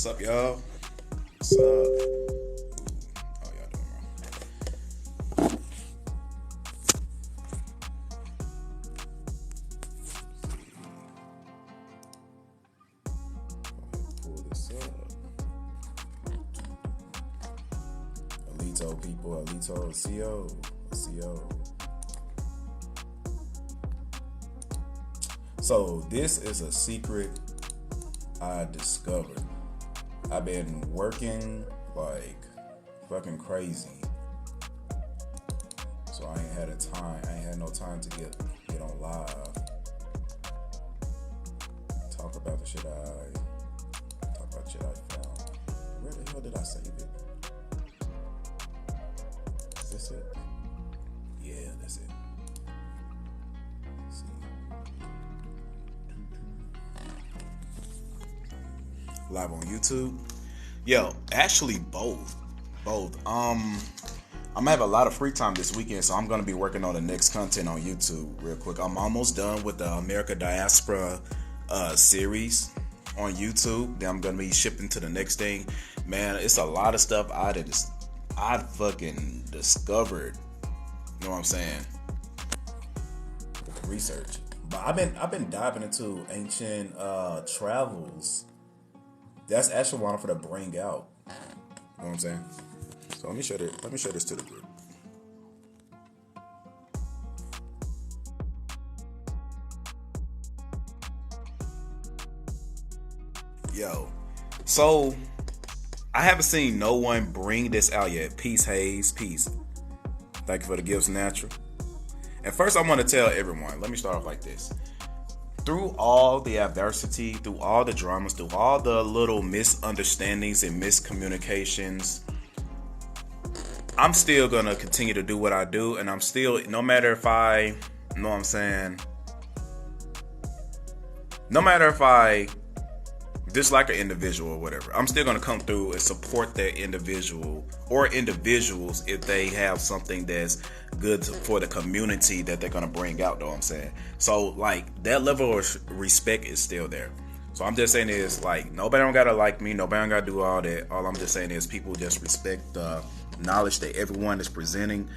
What's up, y'all? What's up? Oh, y'all doing wrong. Pull this up. Alito people, Alito, CO. So this is a secret I discovered. I've been working like fucking crazy, so I ain't had no time to get on live, talk about the shit I found. Where the hell did I save it? Is this it? Yeah, that's it. Let's see. Live on YouTube. Yo, actually both. I'm gonna have a lot of free time this weekend, so I'm gonna be working on the next content on YouTube real quick. I'm almost done with the America Diaspora series on YouTube. Then I'm gonna be shipping to the next thing. Man, it's a lot of stuff I fucking discovered. You know what I'm saying? Research. But I've been diving into ancient travels. That's actually what I'm gonna bring out. You know what I'm saying? So let me show this to the group. Yo, so I haven't seen no one bring this out yet. Peace, Hayes, peace. Thank you for the gifts, natural. And first, I want to tell everyone. Let me start off like this. Through all the adversity, through all the dramas, through all the little misunderstandings and miscommunications, I'm still going to continue to do what I do. And I'm still, no matter if I dislike an individual or whatever, I'm still going to come through and support that individual or individuals if they have something that's good for the community that they're going to bring out, though. I'm saying. So like that level of respect is still there. So I'm just saying is like nobody don't got to like me. Nobody don't got to do all that. All I'm just saying is people just respect the knowledge that everyone is presenting.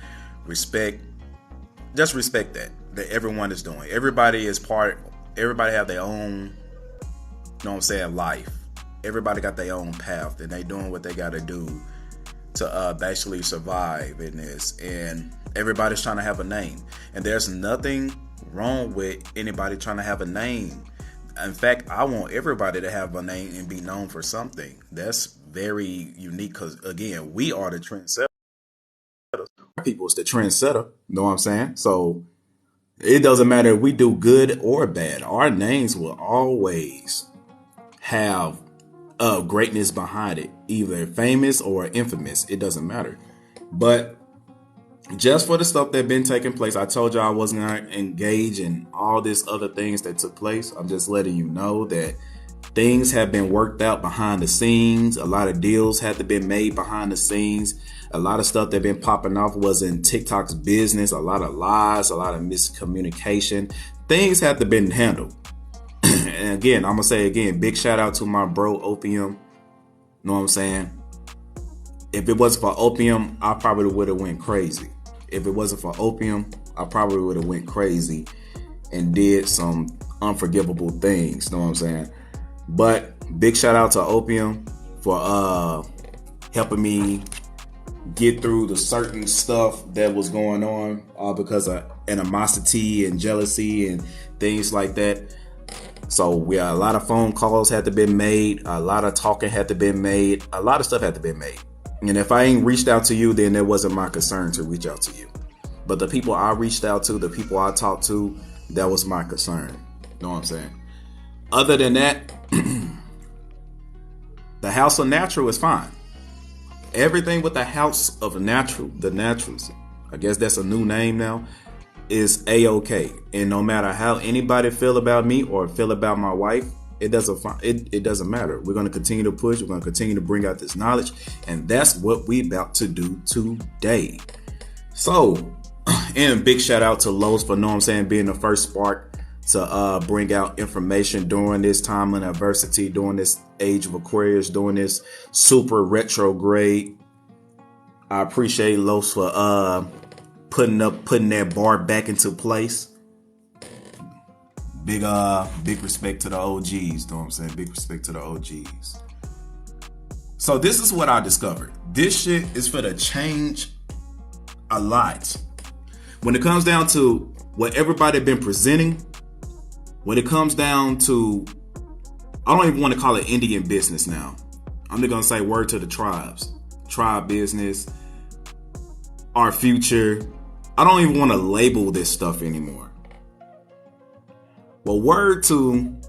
Just respect that everyone is doing. Everybody have their own, you know what I'm saying, life. Everybody got their own path and they doing what they got to do to basically survive in this. And everybody's trying to have a name. And there's nothing wrong with anybody trying to have a name. In fact, I want everybody to have a name and be known for something. That's very unique because, again, we are the trendsetter. People is the trendsetter. You know what I'm saying? So it doesn't matter if we do good or bad. Our names will always have greatness behind it, either famous or infamous. It doesn't matter. But just for the stuff that been taking place, I told y'all I wasn't going to engage in all this other things that took place. I'm just letting you know that things have been worked out behind the scenes. A lot of deals had to be made behind the scenes. A lot of stuff that been popping off was in TikTok's business. A lot of lies, a lot of miscommunication. Things have to be handled. And again, I'm going to say again, big shout out to my bro, Opium. Know what I'm saying? If it wasn't for Opium, I probably would have went crazy. If it wasn't for Opium, I probably would have went crazy and did some unforgivable things. Know what I'm saying? But big shout out to Opium for helping me get through the certain stuff that was going on because of animosity and jealousy and things like that. So a lot of phone calls had to be made. A lot of talking had to be made. A lot of stuff had to be made. And if I ain't reached out to you, then it wasn't my concern to reach out to you. But the people I reached out to, the people I talked to, that was my concern. You know what I'm saying? Other than that, the House of Natural is fine. Everything with the House of Natural, the Naturals, I guess that's a new name now, is A-OK. And no matter how anybody feel about me or feel about my wife, it doesn't matter. We're going to continue to push. We're going to continue to bring out this knowledge. And that's what we about to do today. So, and big shout out to Lowe's for, know what I'm saying, being the first spark to bring out information during this time of adversity, during this age of Aquarius, during this super retrograde. I appreciate Los for putting that bar back into place. Big respect to the OGs, you know what I'm saying? Big respect to the OGs. So this is what I discovered. This shit is for to change a lot. When it comes down to what everybody been presenting, when it comes down to, I don't even want to call it Indian business now. I'm just going to say word to the tribes. Tribe business, our future. I don't even want to label this stuff anymore. Well, word to,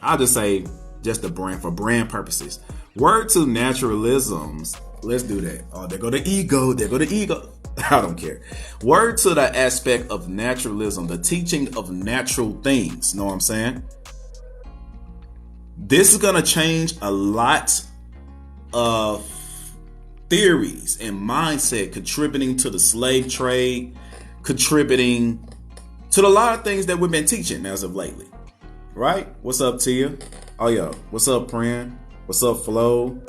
I'll just say just the brand, for brand purposes. Word to naturalisms. Let's do that. Oh, there go the ego. There go the ego. I don't care. Word to the aspect of naturalism, the teaching of natural things. Know what I'm saying? This is going to change a lot of theories and mindset contributing to the slave trade, contributing to a lot of things that we've been teaching as of lately. Right? What's up, Tia? Oh, yo. What's up, Pran? What's up, Flo?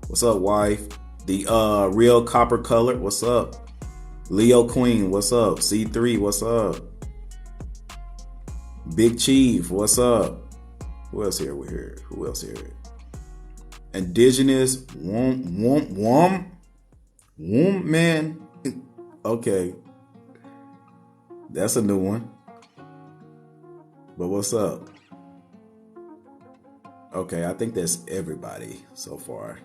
What's up, wife? The real copper color. What's up? Leo Queen. What's up? C3. What's up? Big Chief. What's up? Who else here? We're here. Who else here? Indigenous. Womp man. Okay. That's a new one. But what's up? Okay, I think that's everybody so far.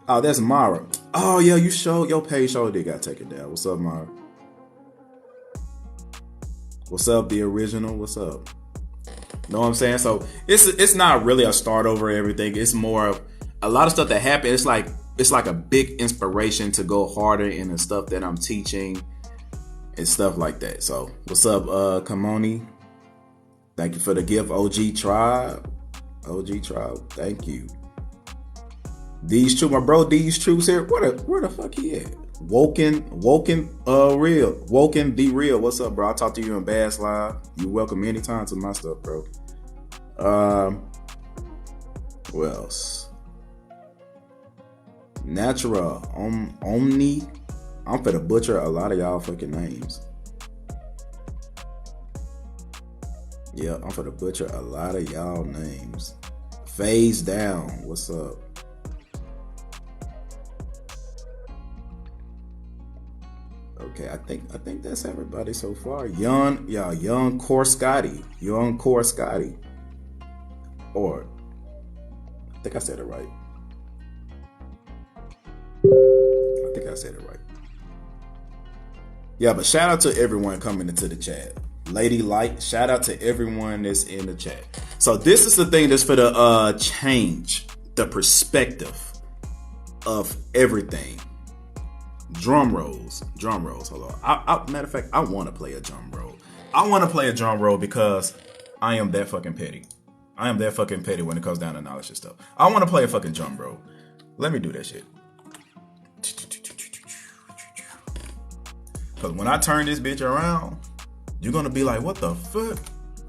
Oh, that's Mara. Oh, yeah, you showed your page show did got taken down. What's up, Mara? What's up, the original? What's up? Know what I'm saying? So it's not really a start over everything. It's more of a lot of stuff that happened. It's like a big inspiration to go harder in the stuff that I'm teaching and stuff like that. So what's up, Kamoni? Thank you for the gift, OG Tribe. OG Tribe, thank you. These true, my bro, these truths here. Where the fuck he at? Woken, real. Woken, be real. What's up, bro? I'll talk to you in Bass Live. You're welcome anytime to my stuff, bro. Who else? Natural, Omni. I'm finna butcher a lot of y'all fucking names. Yeah, I'm finna butcher a lot of y'all names. Phase down. What's up? Okay, I think that's everybody so far. Young Core Scotty. Or I think I said it right. Yeah, but shout out to everyone coming into the chat. Lady Light, shout out to everyone that's in the chat. So this is the thing that's for the change the perspective of everything. Drum rolls. Hold on. Matter of fact, I want to play a drum roll. I want to play a drum roll because I am that fucking petty. I am that fucking petty when it comes down to knowledge and stuff. I want to play a fucking drum roll. Let me do that shit. Because when I turn this bitch around, you're going to be like, what the fuck?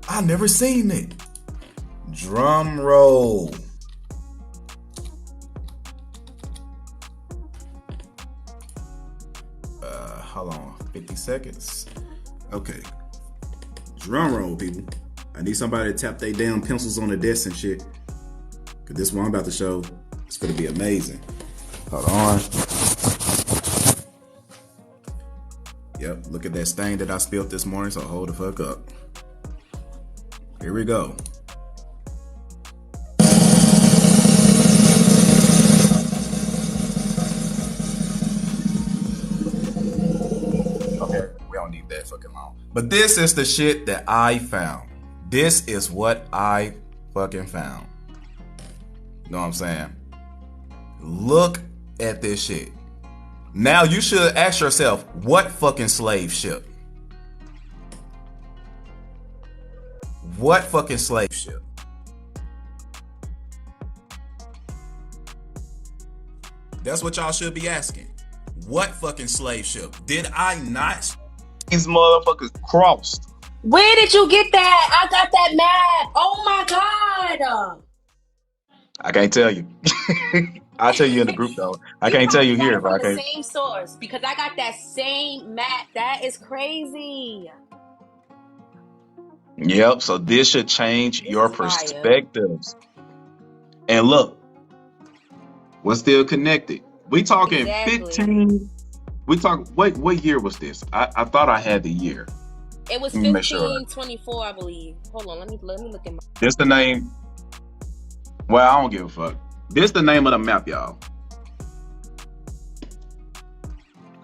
I never seen it. Drum roll. Hold on. 50 seconds. Okay. Drum roll, people. I need somebody to tap their damn pencils on the desk and shit. Because this one I'm about to show is going to be amazing. Hold on. Yep, look at that stain that I spilled this morning, so hold the fuck up. Here we go. Okay, we don't need that fucking long. But this is the shit that I found. This is what I fucking found. Know what I'm saying? Look at this shit. Now you should ask yourself, what fucking slave ship? What fucking slave ship? That's what y'all should be asking. What fucking slave ship? Did I not? These motherfuckers crossed. Where did you get that? I got that map. Oh my god. I can't tell you. I'll tell you in the group though. I You can't tell probably you got here, it but from I the can't. same source because I got that same map. That is crazy. Yep. So this should change This your is fire. perspectives. And look, we're still connected. We talking Exactly. 15. We talk. What year was this? I thought I had the year. It was Let me make sure. 1524, I believe. Hold on, let me look at my. This the name. Well, I don't give a fuck. This the name of the map, y'all.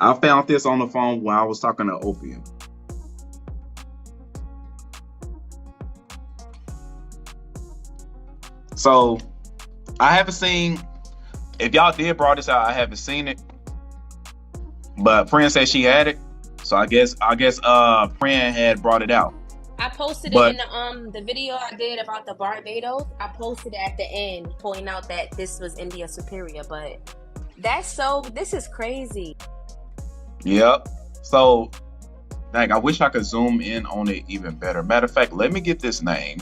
I found this on the phone when I was talking to Opium. So I haven't seen. If y'all did brought this out, I haven't seen it. But Friend said she had it, so I guess Friend had brought it out. I posted it in But the video I did about the Barbados. I posted it at the end, pointing out that this was India Superior. But this is crazy. yep. So dang, I wish I could zoom in on it even better. Matter of fact, let me get this name.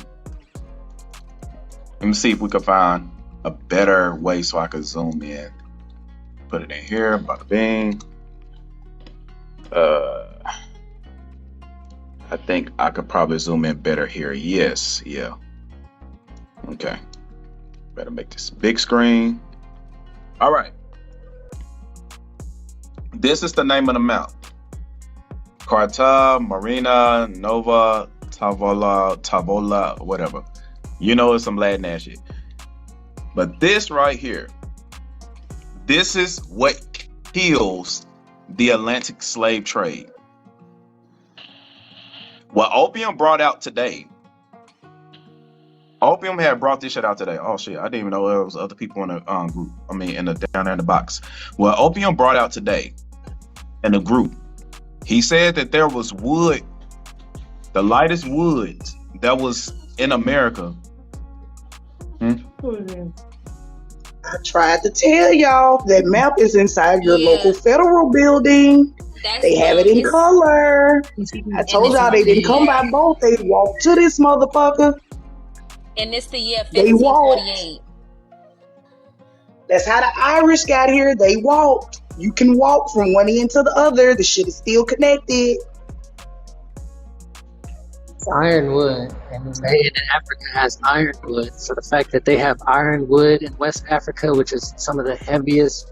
Let me see if we can find a better way so I could zoom in. Put it in here, bada bing. I think I could probably zoom in better here. Yes, yeah. Okay. Better make this big screen. All right. This is the name of the map. Carta, Marina, Nova, Tavola, whatever. You know, it's some Latin ass shit. But this right here, this is what kills the Atlantic slave trade. What Opium brought out today. Opium had brought this shit out today. Oh shit, I didn't even know there was other people in the group. I mean, in the down there in the box. What Opium brought out today in the group, he said that there was wood, the lightest wood that was in America. I tried to tell y'all that map is inside your Yeah, local federal building. that's They have it in it's color. I and told it's y'all from they the didn't come by year boat. They walked to this motherfucker. and it's the year They walked. 1548. That's how the Irish got here. They walked. You can walk from one end to the other. The shit is still connected. It's ironwood, and Africa has ironwood. So the fact that they have ironwood in West Africa, which is some of the heaviest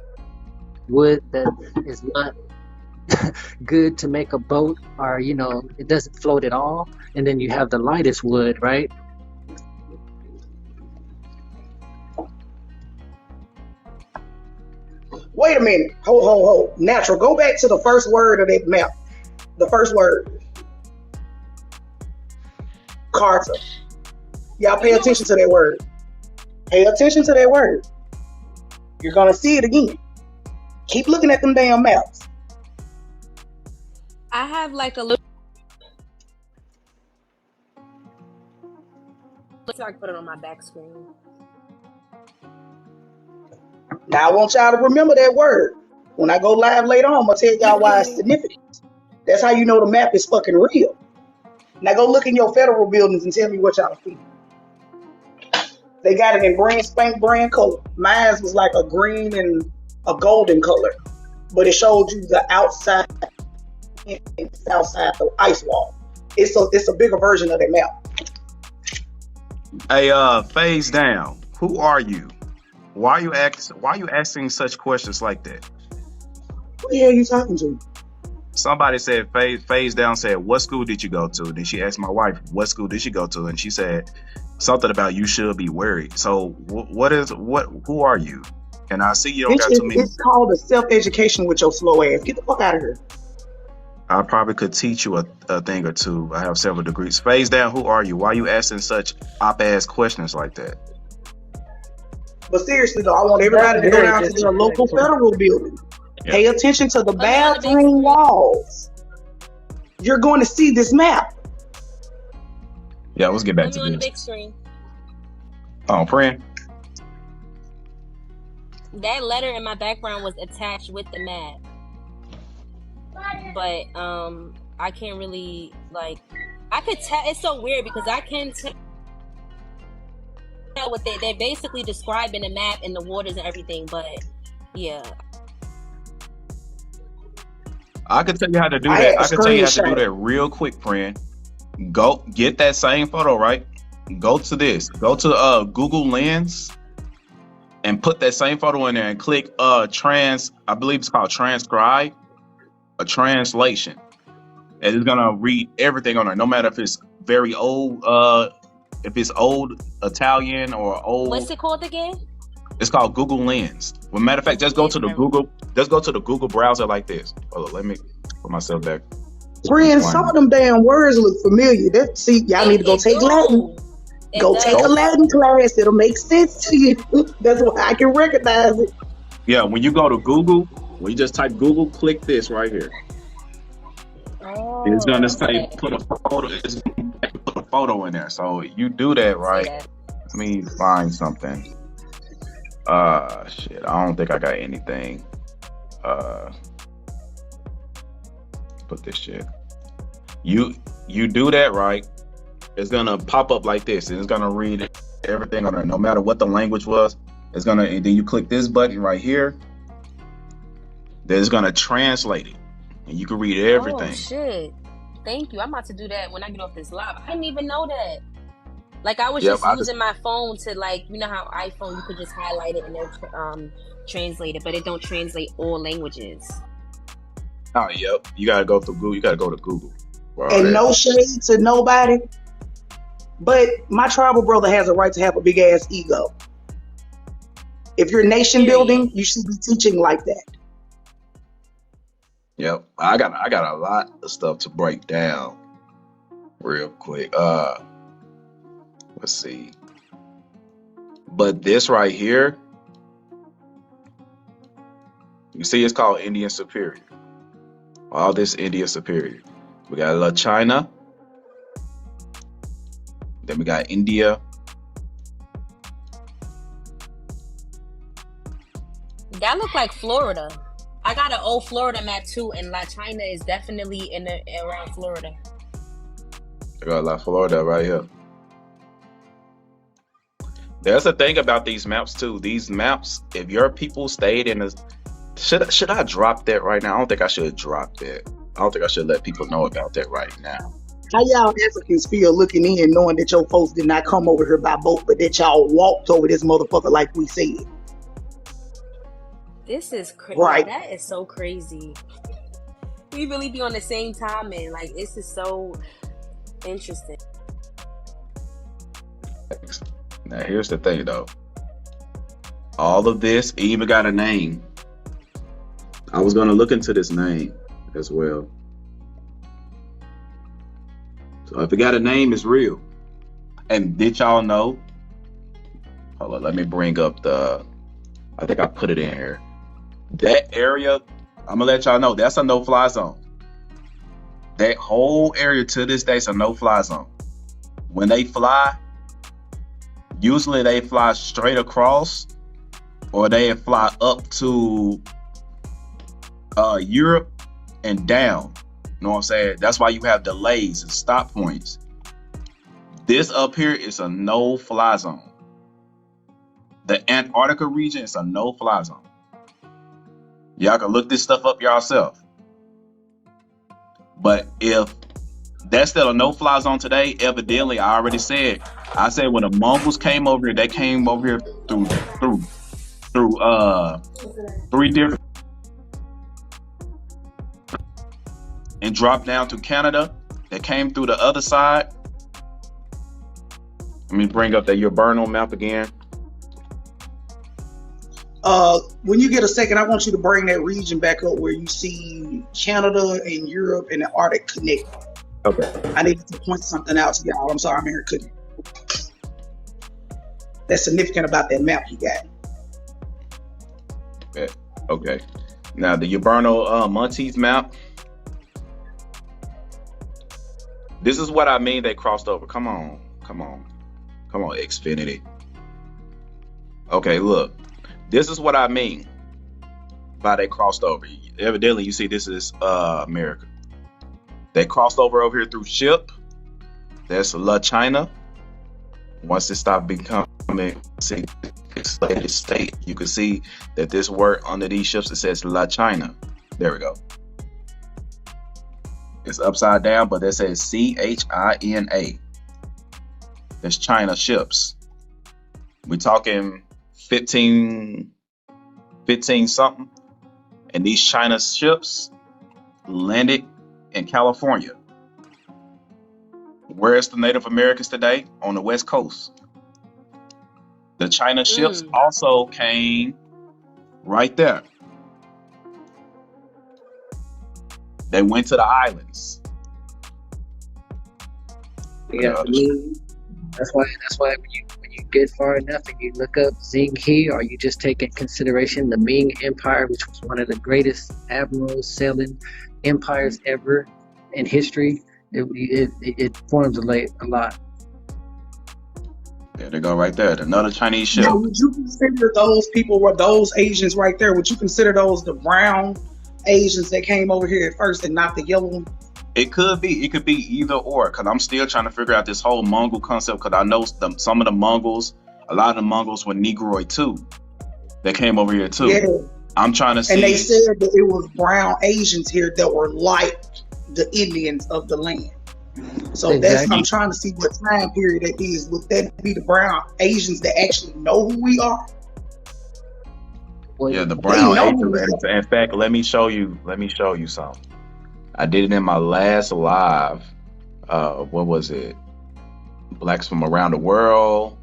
wood that is not good to make a boat, or it doesn't float at all, and then you have the lightest wood, right? Wait a minute. Hold. Natural. Go back to the first word of that map. The first word. Carter. Y'all pay You know attention to that word. Pay attention to that word. You're gonna see it again. Keep looking at them damn maps. I have like a little. So I can put it on my back screen. Now I want y'all to remember that word. When I go live later on, I'm gonna tell y'all why it's significant. That's how you know the map is fucking real. Now go look in your federal buildings and tell me what y'all see. They got it in brand color. Mine was like a green and a golden color, but it showed you the outside and south side of the ice wall. It's a bigger version of that map. Hey, phase down. Who are you? Why are you asking such questions like that? Who the hell are you talking to? Somebody said phase down said, "What school did you go to?" Then she asked my wife, "What school did she go to?" And she said something about you should be worried. So who are you? And I see you don't Bitch, got too many. it's called a self-education with your slow ass. Get the fuck out of here. I probably could teach you a thing or two. I have several degrees. Phase down. Who are you? Why are you asking such op-ass questions like that? But seriously though, I want That's everybody to go very down to their local disrespectful. federal building. Yeah. Pay attention to the Put me on the big bathroom screen. walls. You're going to see this map. Yeah. Let's get back Put to me on the this. big screen. Oh, friend. That letter in my background was attached with the map, but I can't really I could tell. It's so weird because I can tell what they're basically describing the map and the waters and everything. But yeah, I can tell you how to do I that. had I to can tell you how to do screenshot it. that real quick, friend. Go get that same photo, right? Go to this. Go to Google Lens and put that same photo in there and click I believe it's called transcribe, a translation. And it's gonna read everything on there, no matter if it's very old, if it's old Italian or what's old. it called again? It's called Google Lens. Well, matter of fact, just go to the Google. Just go to the Google browser like this. Hold on, let me put myself back. Friends, some of them damn words look familiar. See, y'all need to go take Latin. Go take a Latin class. It'll make sense to you. That's why I can recognize it. Yeah, when you go to Google, when you just type Google, click this right here. Oh, It's gonna say put a photo. It's gonna put a photo in there. So you do that, right? Let me find something. Shit. I don't think I got anything. Put this shit. You do that, right? It's gonna pop up like this, and it's gonna read everything on there, no matter what the language was. It's gonna, and then you click this button right here. Then it's gonna translate it, and you can read everything. Oh shit! Thank you. I'm about to do that when I get off this live. I didn't even know that. Like I was just using my phone to, like, you know how iPhone you could just highlight it and then translate it, but it don't translate all languages. Oh, yep. You gotta go through Google. You gotta go to Google. And no shade to nobody, but my tribal brother has a right to have a big ass ego. If you're nation building, you should be teaching like that. Yep. I got a lot of stuff to break down real quick. Let's see. But this right here, you see it's called Indian Superior. All this India Superior. We got La China. Then we got India. That look like Florida. I got an old Florida map too, and La China is definitely around Florida. I got La Florida right here. There's a thing about these maps too. These maps, if your people stayed in a, should I drop that right now? I don't think I should drop that. I don't think I should let people know about that right now. How y'all Africans feel looking in, knowing that your folks did not come over here by boat, but that y'all walked over this motherfucker like we said? This is crazy. Right. That is so crazy. We really be on the same time, and like this is so interesting. Now here's the thing though. All of this even got a name. I was gonna look into this name as well. So if it got a name, it's real. And did y'all know? Hold on, let me bring up I think I put it in here. That area, I'm gonna let y'all know, that's a no-fly zone. That whole area to this day is a no-fly zone. When they fly, usually they fly straight across, or they fly up to Europe and down. You know what I'm saying? That's why you have delays and stop points. This up here is a no-fly zone. The Antarctica region is a no-fly zone. Y'all can look this stuff up yourself. But if that's still a no-fly zone today, evidently, I already said, when the Mongols came over here, they came over here through 3 different and dropped down to Canada. They came through the other side. Let me bring up that Urbano map again. When you get a second, I want you to bring that region back up where you see Canada and Europe and the Arctic connect. Okay. I need to point something out to y'all. I'm sorry, I'm here cooking. That's significant about that map you got. Okay. Now the Urbano Montes map. This is what I mean. They crossed over. Come on, Xfinity. Okay, look. This is what I mean by they crossed over. Evidently, you see this is America. They crossed over here through ship. There's La China. Once it stopped becoming a slated state, you can see that this word under these ships, it says La China. There we go. It's upside down, but it says China. There's China ships. We're talking 15 something. And these China ships landed in California. Where's the Native Americans today? On the West Coast. The China ships also came right there. They went to the islands. Yeah, I mean, that's why when you get far enough and you look up Zheng He, or you just take in consideration the Ming Empire, which was one of the greatest admirals sailing empires ever in history, it forms a lot. There they go right there. Another Chinese ship. Now, would you consider those people, were those Asians right there, would you consider those the brown Asians that came over here at first and not the yellow one? It could be either or, because I'm still trying to figure out this whole Mongol concept, because I know some of the Mongols, a lot of the Mongols were Negroid too. They came over here too. Yeah. I'm trying to see. And they said that it was brown Asians here that were like the Indians of the land. So exactly. I'm trying to see what time period that is. Would that be the brown Asians that actually know who we are? Yeah, the brown Asians. In fact, let me show you something. I did it in my last live. What was it? Blacks from Around the World.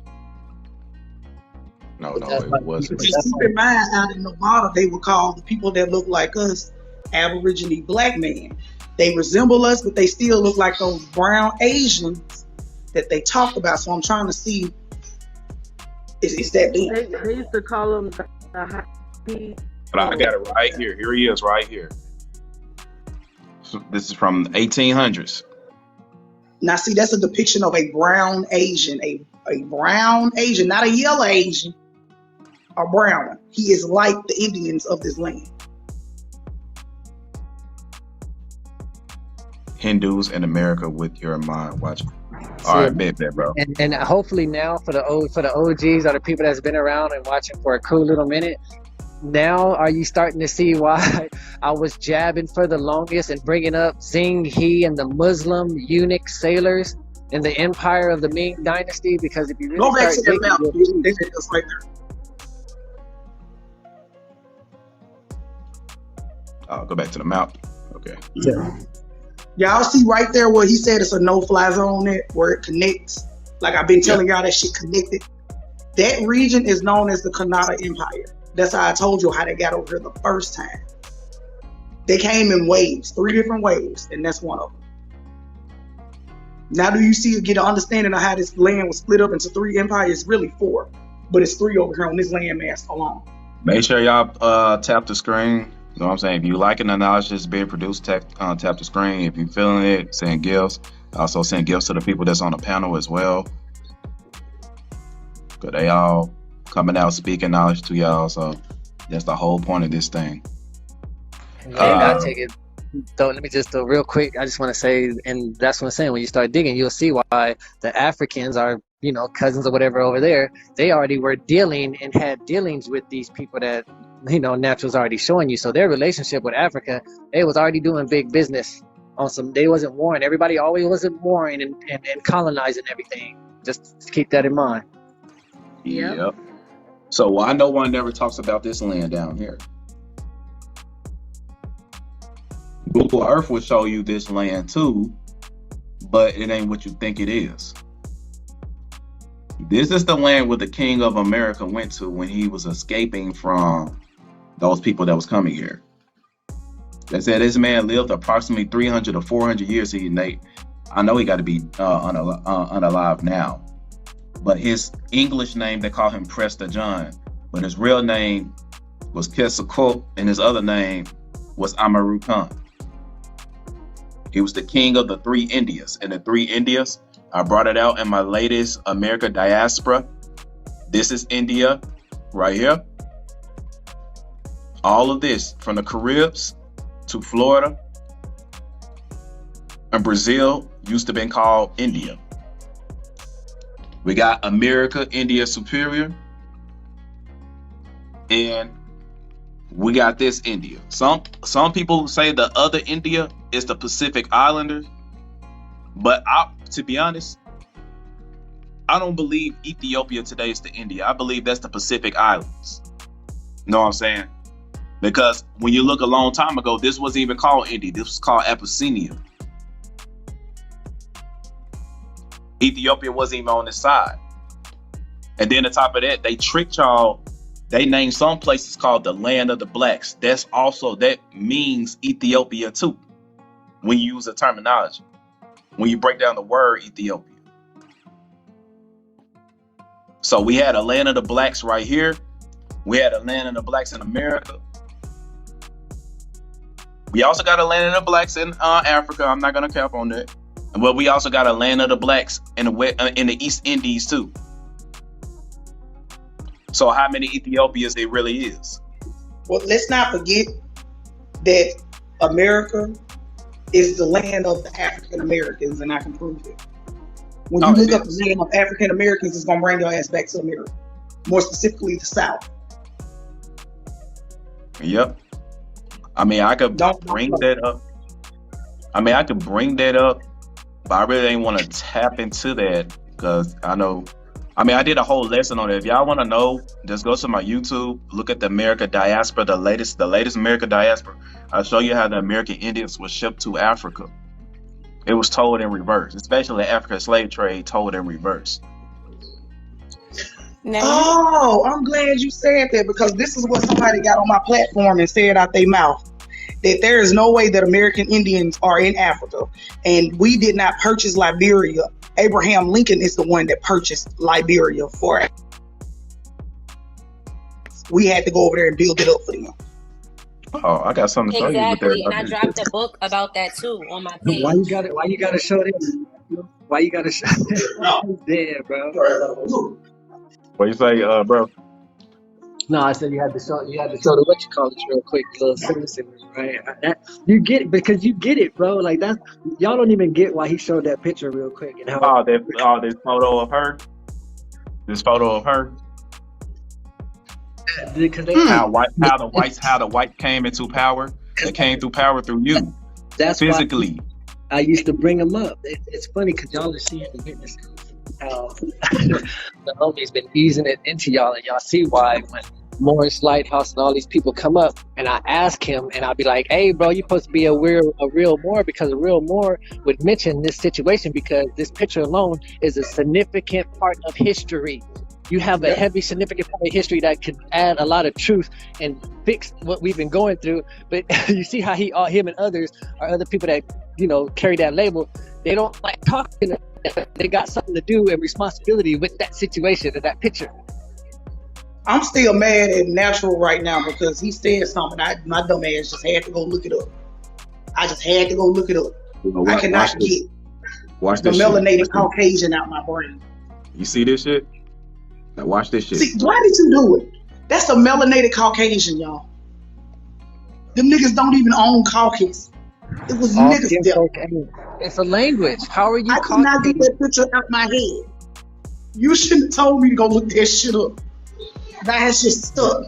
No, it wasn't. Just keep in mind, out in Nevada, they would call the people that look like us Aborigine black men. They resemble us, but they still look like those brown Asians that they talk about. So I'm trying to see, is that them? They used to call them the happy. But I got it right here. Here he is, right here. So this is from the 1800s. Now, see, that's a depiction of a brown Asian, a brown Asian, not a yellow Asian, a brown one. He is like the Indians of this land. Hindus in America with your mind. Watch. All right, bet, bro. And hopefully now for the OGs or the people that's been around and watching for a cool little minute, now are you starting to see why I was jabbing for the longest and bringing up Zheng He and the Muslim eunuch sailors in the empire of the Ming Dynasty? Because if you really go back to that map, it's right there. I'll go back to the map. Okay. Yeah. Y'all see right there where he said it's a no-fly zone there, where it connects. Like I've been telling y'all, that shit connected. That region is known as the Kannada Empire. That's how I told you how they got over here the first time. They came in waves, 3 different waves, and that's one of them. Now do you see, get an understanding of how this land was split up into 3 empires? Really 4, but it's 3 over here on this landmass alone. Make sure y'all tap the screen. You know what I'm saying? If you liking the knowledge that's being produced, tap the screen. If you feeling it, send gifts. Also send gifts to the people that's on the panel as well. Cause they all coming out speaking knowledge to y'all. So that's the whole point of this thing. I'll take it. So let me just real quick. I just want to say, and that's what I'm saying. When you start digging, you'll see why the Africans are, cousins or whatever over there. They already were dealing and had dealings with these people that, Natural's already showing you. So their relationship with Africa, they was already doing big business on some. They wasn't warring. Everybody always wasn't warring and colonizing everything. Just keep that in mind. Yep. So why no one never talks about this land down here? Google Earth will show you this land too, but it ain't what you think it is. This is the land where the King of America went to when he was escaping from those people that was coming here. They said this man lived approximately 300 or 400 years. I know he got to be unalive now, but his English name, they call him Prester John, but his real name was Quetzalcoatl, and his other name was Amaru Khan. He was the king of the 3 Indias. And the 3 Indias, I brought it out in my latest America Diaspora. This is India right here. All of this from the Caribs to Florida and Brazil used to be called India. We got America, India superior, and we got this India. Some people say the other India is the Pacific Islanders, but to be honest, I don't believe Ethiopia today is the India. I believe that's the Pacific Islands. You know what I'm saying? Because when you look a long time ago, this wasn't even called India. This was called Abyssinia. Ethiopia wasn't even on this side. And then on top of that, they tricked y'all. They named some places called the land of the blacks. That means Ethiopia too, when you use the terminology. When you break down the word Ethiopia. So we had a land of the blacks right here. We had a land of the blacks in America. We also got a land of the blacks in Africa. I'm not gonna cap on that. But we also got a land of the blacks in the East Indies too. So how many Ethiopias there really is? Well, let's not forget that America is the land of the African Americans, and I can prove it. When you look up the land of African Americans, it's gonna bring your ass back to America, more specifically the South. Yep. I mean, I could bring that up. But I really ain't want to tap into that because I know. I mean, I did a whole lesson on it. If y'all want to know, just go to my YouTube, look at the America diaspora, the latest America diaspora. I'll show you how the American Indians were shipped to Africa. It was told in reverse, especially the African slave trade told in reverse. Oh, I'm glad you said that because this is what somebody got on my platform and said out their mouth. That there is no way that American Indians are in Africa and we did not purchase Liberia. Abraham Lincoln is the one that purchased Liberia for it. We had to go over there and build it up for them. Oh, I got something to show you. Exactly, and I dropped a book about that too on my page. Why you gotta show this? Why you gotta show this? Damn, bro. What you say, bro? No, I said you had to show the what you call it real quick, little citizen, right? You get it because you get it, bro. Like that's y'all don't even get why he showed that picture real quick and how. This photo of her. This photo of her. Because how the whites came into power. They came through power through you. That's physically. I used to bring them up. It's funny because y'all are seeing the witness how the homie's been easing it into y'all, and y'all see why when Morris Lighthouse and all these people come up, and I ask him, and I'll be like, "Hey, bro, you supposed to be a real Moor because a real Moor would mention this situation because this picture alone is a significant part of history. You have a heavy, significant part of history that could add a lot of truth and fix what we've been going through. But you see how him and others are other people that, carry that label. They don't like talking. They got something to do and responsibility with that situation and that picture. I'm still mad at Natural right now because he said something. My dumb ass just had to go look it up. I just had to go look it up. I cannot get the melanated Caucasian out my brain. You see this shit? Now watch this shit. See, why did you do it? That's a melanated Caucasian, y'all. Them niggas don't even own caucus. It was niggas there. It's a language. How are you? I could not get that picture out my head. You shouldn't have told me to go look that shit up. That shit stuck.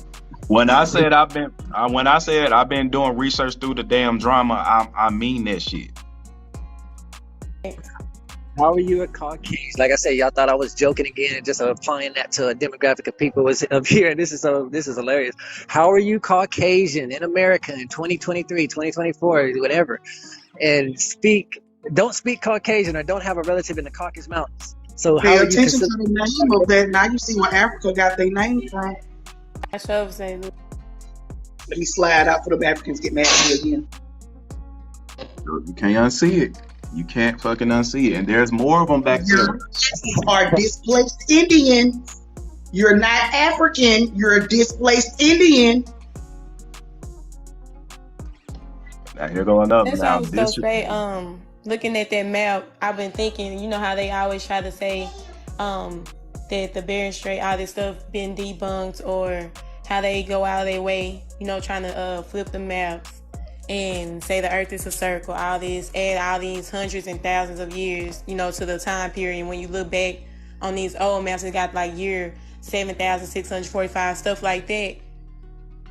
When I said I've been doing research through the damn drama, I mean that shit. How are you a Caucasian? Like I said, y'all thought I was joking again and just applying that to a demographic of people was up here. And this is hilarious. How are you Caucasian in America in 2023, 2024, whatever, and don't speak Caucasian or don't have a relative in the Caucasus Mountains? So pay attention to the name of that. Now you see where Africa got their name from. Let me slide out for the Africans get mad at me again. You can't unsee it. You can't fucking unsee it. And there's more of them back there. You are displaced Indian. You're not African. You're a displaced Indian. Now here go another. That's what I was say. Looking at that map, I've been thinking, you know how they always try to say that the Bering Strait, all this stuff been debunked, or how they go out of their way, trying to flip the maps and say the earth is a circle, all this, add all these hundreds and thousands of years, to the time period. When you look back on these old maps, it got like year 7,645, stuff like that.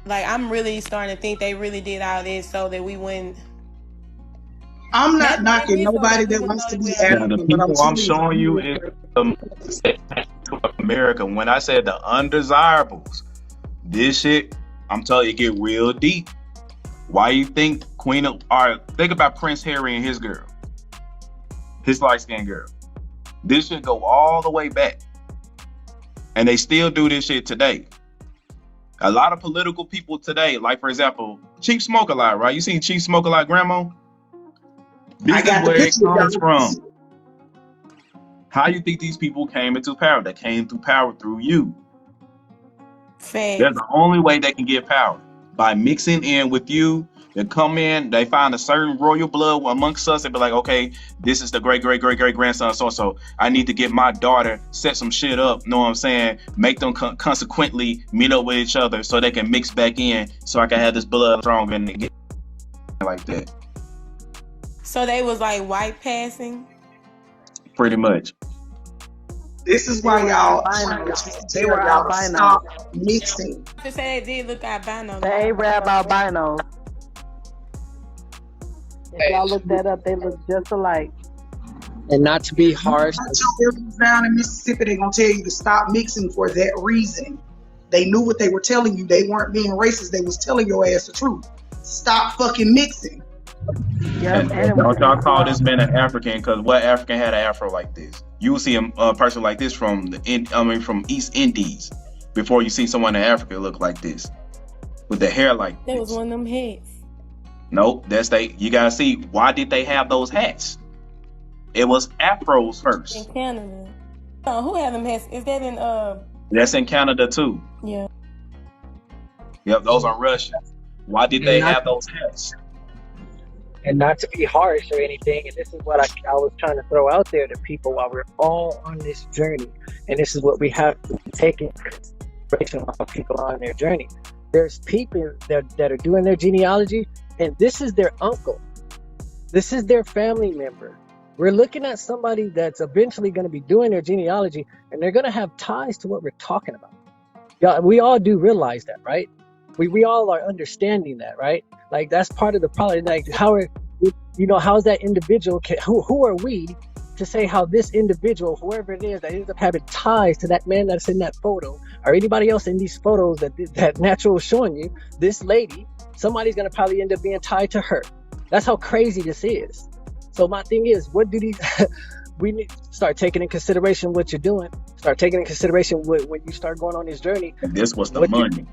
Like, I'm really starting to think they really did all this so that we wouldn't. I'm not knocking nobody that wants to be Now, the African, but I'm people I'm telling showing you you, is America. When I said the undesirables, this shit, I'm telling you, it get real deep. Why you think think about Prince Harry and his girl, his light-skinned girl. This shit go all the way back. And they still do this shit today. A lot of political people today, like for example, Chief Smoke a Lot, right? You seen Chief Smoke a Lot, Grandma? This is where it comes from. How you think these people came into power? They came to power through you. Facts. That's the only way they can get power. By mixing in with you. They come in, they find a certain royal blood amongst us and be like, okay, this is the great grandson so I need to get my daughter, set some shit up, know what I'm saying? Make them consequently meet up with each other so they can mix back in so I can have this blood strong and get like that. So they was like white passing? Pretty much. This is why y'all stop mixing. To say they did look albino. The Arab albinos. If y'all look that up, they look just alike. And not to be harsh. Down in Mississippi, they're gonna tell you to stop mixing for that reason. They knew what they were telling you. They weren't being racist. They was telling your ass the truth. Stop fucking mixing. Yep. Don't y'all call this man an African? Because what African had an afro like this? You will see a person like this from from East Indies before you see someone in Africa look like this with the hair like this. That was one of them heads. Nope, you gotta see, why did they have those hats? It was afros first. In Canada. Oh, who had them hats? Is that in That's in Canada too. Yeah. Yep, those are Russians. Why did they have those hats? And not to be harsh or anything, and this is what I was trying to throw out there to people while we're all on this journey, and this is what we have to take into consideration while people are on their journey. There's people that are doing their genealogy, and this is their uncle. This is their family member. We're looking at somebody that's eventually going to be doing their genealogy, and they're going to have ties to what we're talking about. Yeah, we all do realize that, right? We all are understanding that, right? Like, that's part of the problem. Like, how's that individual? Who are we to say how this individual, whoever it is, that ends up having ties to that man that's in that photo, or anybody else in these photos that Natural is showing you, this lady, somebody's going to probably end up being tied to her. That's how crazy this is. So my thing is, what do these... we need to start taking in consideration what you're doing. Start taking in consideration when you start going on this journey. And this was the money.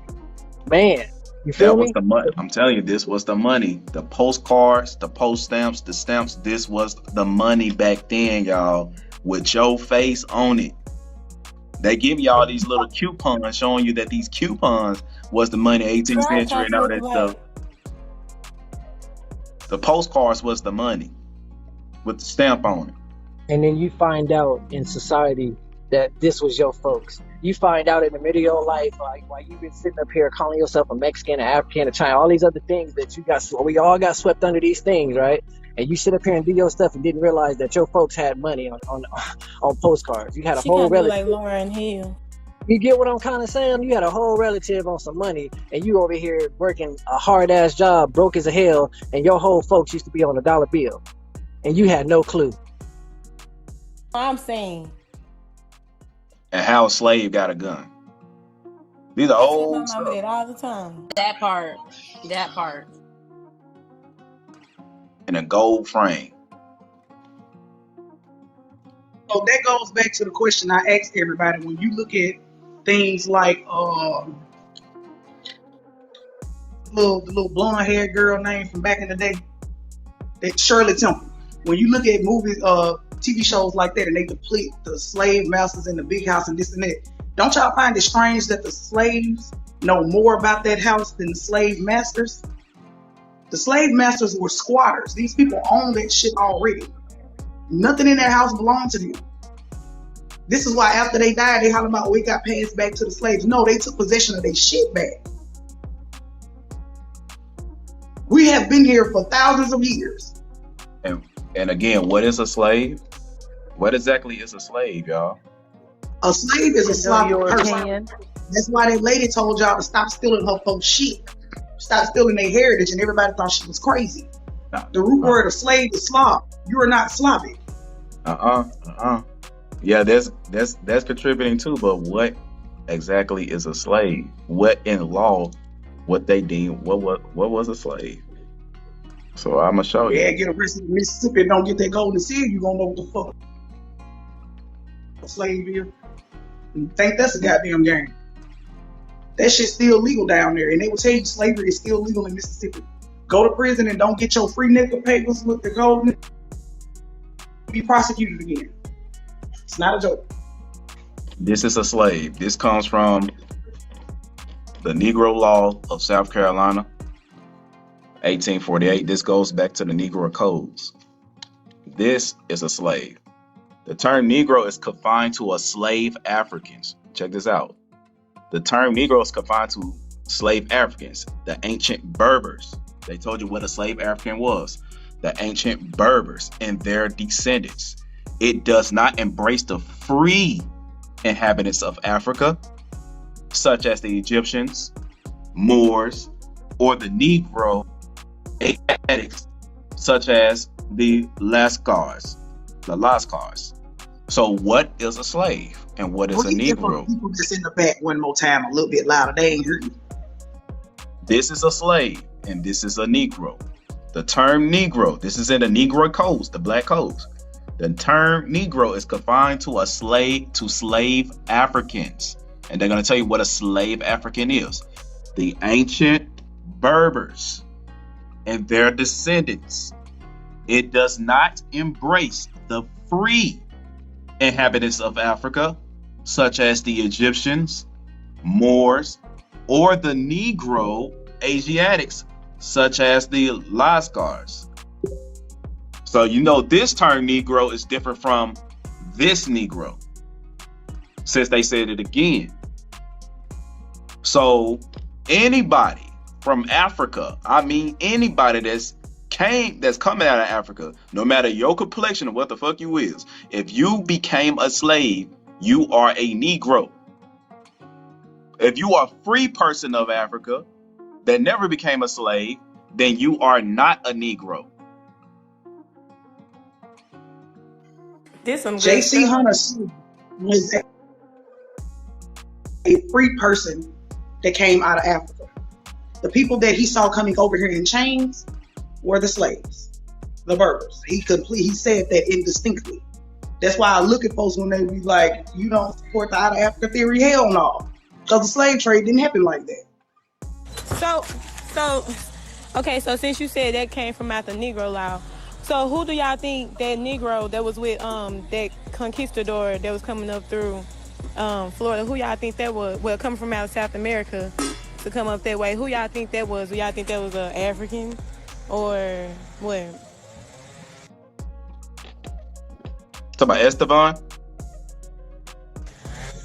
Man, you feel me? Was the money. I'm telling you, this was the money. The postcards, the post stamps, the stamps. This was the money back then, y'all, with your face on it. They give y'all these little coupons showing you that these coupons was the money, 18th century and all that stuff. The postcards was the money with the stamp on it. And then you find out in society that this was your folks. You find out in the middle of your life, like, while you've been sitting up here calling yourself a Mexican, an African, a China, all these other things that we all got swept under these things, right? And you sit up here and do your stuff and didn't realize that your folks had money on postcards. You had a whole relative. Like Lauren Hill. You get what I'm kind of saying? You had a whole relative on some money, and you over here working a hard ass job, broke as a hell, and your whole folks used to be on a dollar bill, and you had no clue. I'm saying. And how a slave got a gun. These are old stuff. That all the time. That part. In a gold frame. So that goes back to the question I asked everybody. When you look at things like the little blonde haired girl name from back in the day, that Shirley Temple. When you look at movies, TV shows like that, and they deplete the slave masters in the big house and this and that, don't y'all find it strange that the slaves know more about that house than the slave masters? The slave masters were squatters. These people own that shit already. Nothing in that house belonged to them. This is why after they died, they holler about, we got passed back to the slaves. No, they took possession of their shit back. We have been here for thousands of years. And again, what is a slave? What exactly is a slave, y'all? A slave is a Enjoy sloppy your person. opinion. That's why that lady told y'all to stop stealing her folks' shit. Stop stealing their heritage, and everybody thought she was crazy. The root word of slave is slob. You are not sloppy. Yeah, that's contributing too. But what exactly is a slave? What in law, what they deem what was a slave? So I'm gonna show you. Yeah, get arrested in Mississippi and don't get that golden seal, you gonna know what the fuck a slave is. You think that's a goddamn game. That shit's still legal down there, and they will tell you slavery is still legal in Mississippi. Go to prison and don't get your free nickel papers with the golden, be prosecuted again. It's not a joke. This is a slave. This comes from the Negro Law of South Carolina, 1848. This goes back to the Negro Codes. This is a slave. The term Negro is confined to a slave Africans. Check this out. The term Negro is confined to slave Africans, the ancient Berbers. They told you what a slave African was. The ancient Berbers and their descendants. It does not embrace the free inhabitants of Africa, such as the Egyptians, Moors, or the Negro Asiatics, such as the Lascars. So what is a slave and what is a Negro? People just in the back one more time, a little bit louder. They ain't heard me. This is a slave and this is a Negro. The term Negro, this is in the Negro codes, the black codes. The term Negro is confined to slave Africans. And they're going to tell you what a slave African is. The ancient Berbers and their descendants. It does not embrace the free inhabitants of Africa, such as the Egyptians, Moors, or the Negro Asiatics, such as the Lascars. So you know this term Negro is different from this Negro, since they said it again. So anybody from Africa, I mean anybody that's coming out of Africa, no matter your complexion or what the fuck you is, if you became a slave, you are a Negro. If you are a free person of Africa that never became a slave, then you are not a Negro. This some good J.C. stuff. Hunter was a free person that came out of Africa. The people that he saw coming over here in chains were the slaves, the Berbers. He said that indistinctly. That's why I look at folks when they be like, you don't support the out of Africa theory. Hell no. Because the slave trade didn't happen like that. So since you said that came from out the Negro law, so who do y'all think that Negro that was with that conquistador that was coming up through Florida, who y'all think that was? Well, coming from out of South America to come up that way, who y'all think that was? Do y'all think that was an African or what? Talk about Esteban?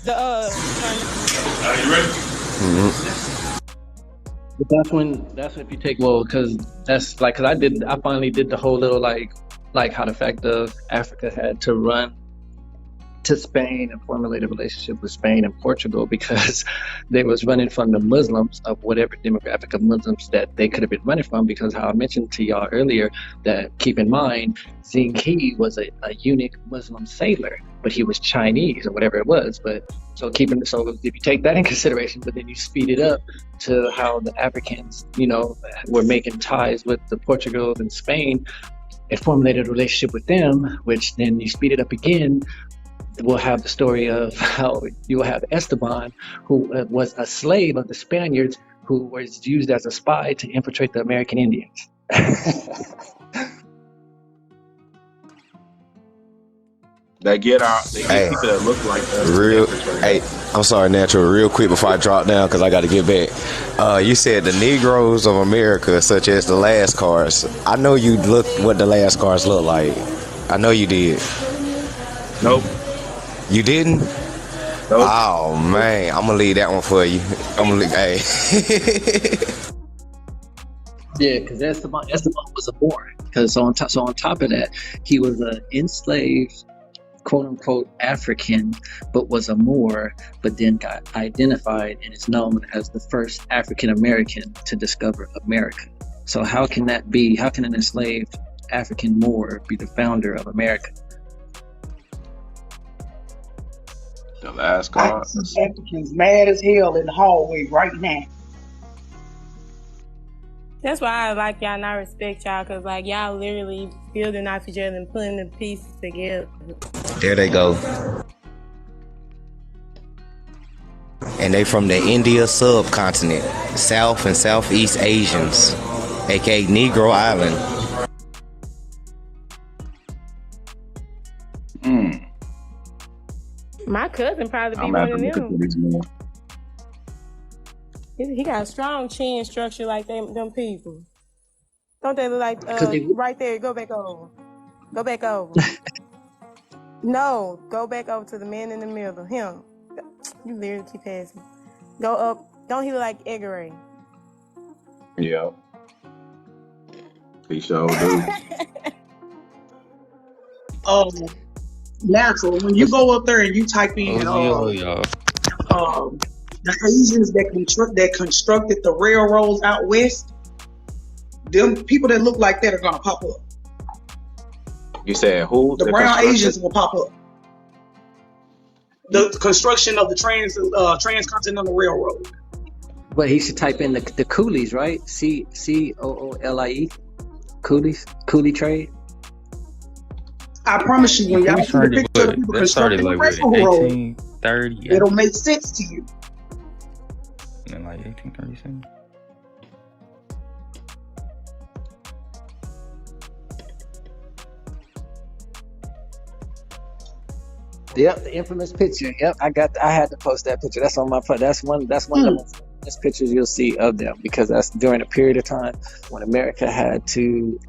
Are you ready? Mm-hmm. But that's if you take, because that's like, because I finally did the whole little like how the fact of Africa had to run to Spain and formulate a relationship with Spain and Portugal because they was running from the Muslims of whatever demographic of Muslims that they could have been running from, because how I mentioned to y'all earlier that keep in mind Zheng He was a unique Muslim sailor, but he was Chinese or whatever it was. But so if you take that in consideration, but then you speed it up to how the Africans, were making ties with the Portugal and Spain and formulated a relationship with them, which then you speed it up again, we'll have the story of how you will have Esteban, who was a slave of the Spaniards, who was used as a spy to infiltrate the American Indians. They get people that look like us. I'm sorry, Natural. Real quick before I drop down, because I got to get back. You said the Negroes of America, such as the Lascars. I know you looked what the Lascars look like. I know you did. Nope. You didn't? Nope. Oh man, I'm gonna leave that one for you. Yeah, because Esteban was a Moor. Because on top of that, he was an enslaved quote unquote African, but was a Moor, but then got identified and is known as the first African American to discover America. So how can that be? How can an enslaved African Moor be the founder of America? The last I card. can see Africans mad as hell in the hallway right now. That's why I like y'all and I respect y'all, because like y'all literally building off each other and putting the pieces together. There they go. And they from the India subcontinent, South and Southeast Asians, aka Negro Island. My cousin probably be I'm one having of to look them. at these more. He got a strong chin structure like them people. Don't they look like right there? Go back over. Go back over. No, go back over to the man in the middle. Him. You literally keep passing. Go up. Don't he look like Edgar Ray? Yeah. He sure do. Natural. When you go up there and you type in the Asians that constructed the railroads out west, them people that look like that are gonna pop up. You said who? The brown Asians will pop up. The construction of the transcontinental railroad. But he should type in the coolies, right? COOLIE, coolies, coolie trade. I promise you, when y'all see the picture of the people constructing the railroad, 1830. it'll make sense to you. In like 1837. Yep, the infamous picture. Yep, I had to post that picture. That's on my phone. That's one of the most famous pictures you'll see of them, because that's during a period of time when America had to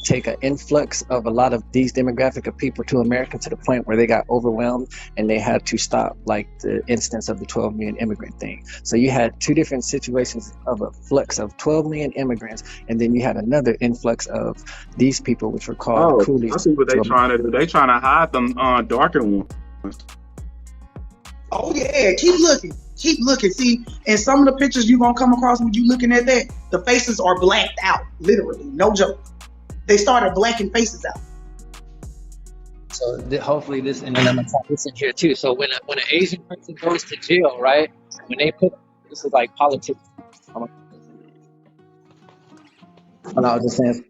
take an influx of a lot of these demographic of people to America, to the point where they got overwhelmed and they had to stop, like the instance of the 12 million immigrant thing. So you had two different situations of a flux of 12 million immigrants, and then you had another influx of these people, which were called coolies. I see what they trying to do. They trying to hide them darker ones. Oh yeah, keep looking. See, and some of the pictures you're gonna come across when you looking at that, the faces are blacked out, literally, no joke. They started blacking faces out. So hopefully this, and then I'm gonna talk this in here too. So when an Asian person goes to jail, right? When they put, this is like politics. I was just saying.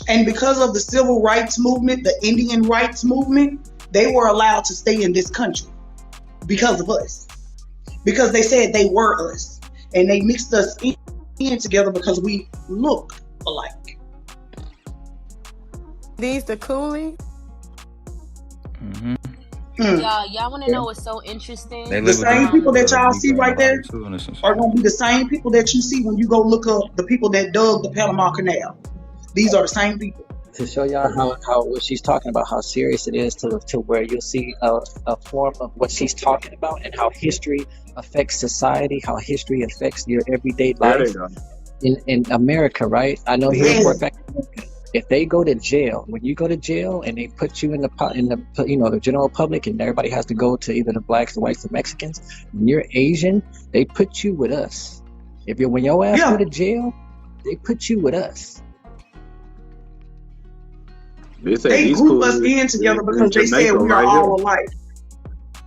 And because of the civil rights movement, the Indian rights movement, they were allowed to stay in this country because of us. Because they said they were us. And they mixed us in together because we look alike. These the coolies? Mm-hmm. Y'all want to know what's so interesting? The same people that y'all see right there are going to be the same people that you see when you go look up the people that dug the Panama Canal. These are the same people. To show y'all how what she's talking about, how serious it is, to where you'll see a form of what she's talking about, and how history affects society, how history affects your everyday life in America, right? I know here for a fact, if they go to jail, when you go to jail and they put you in the general public, and everybody has to go to either the blacks, the whites, the Mexicans. When you're Asian, they put you with us. When your ass go to jail, they put you with us. They group us in together because they said we are all alike.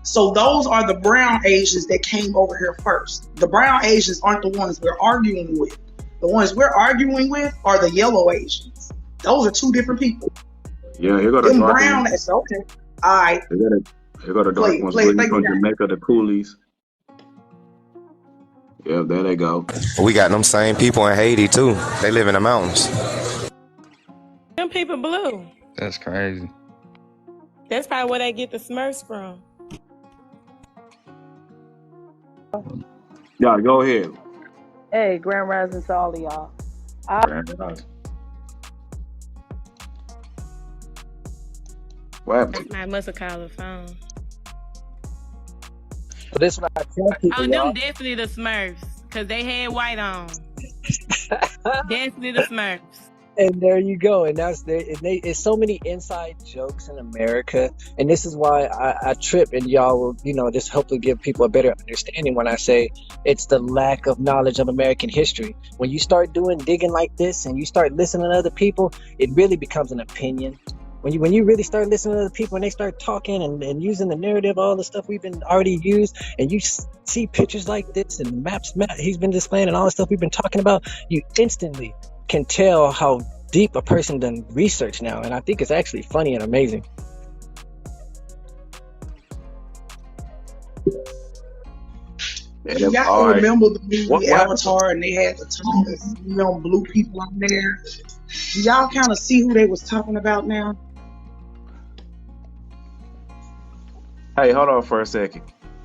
So those are the brown Asians that came over here first. The brown Asians aren't the ones we're arguing with. The ones we're arguing with are the yellow Asians. Those are two different people. Yeah, here go the dark brown. That's okay. All right. Here go the dark ones. From Jamaica, the coolies. Yeah, there they go. We got them same people in Haiti too. They live in the mountains. Them people blue. That's crazy. That's probably where they get the Smurfs from. Yeah, go ahead. Hey, Grand Rising to all of y'all. Grand Rising. What happened? I must have called the phone. So this is what I tell people. Oh, them definitely the Smurfs, because they had white on. Definitely the Smurfs. And there you go. And that's there. And it's so many inside jokes in America. And this is why I trip, and y'all will, just hopefully give people a better understanding when I say it's the lack of knowledge of American history. When you start doing digging like this and you start listening to other people, it really becomes an opinion. When you really start listening to other people and they start talking and using the narrative, all the stuff we've been already used, and you see pictures like this and maps he's been displaying and all the stuff we've been talking about, you instantly can tell how deep a person done research now. And I think it's actually funny and amazing. Y'all remember the movie Avatar, and they had the tall, blue people on there? Do y'all kind of see who they was talking about now? Hey, hold on for a second.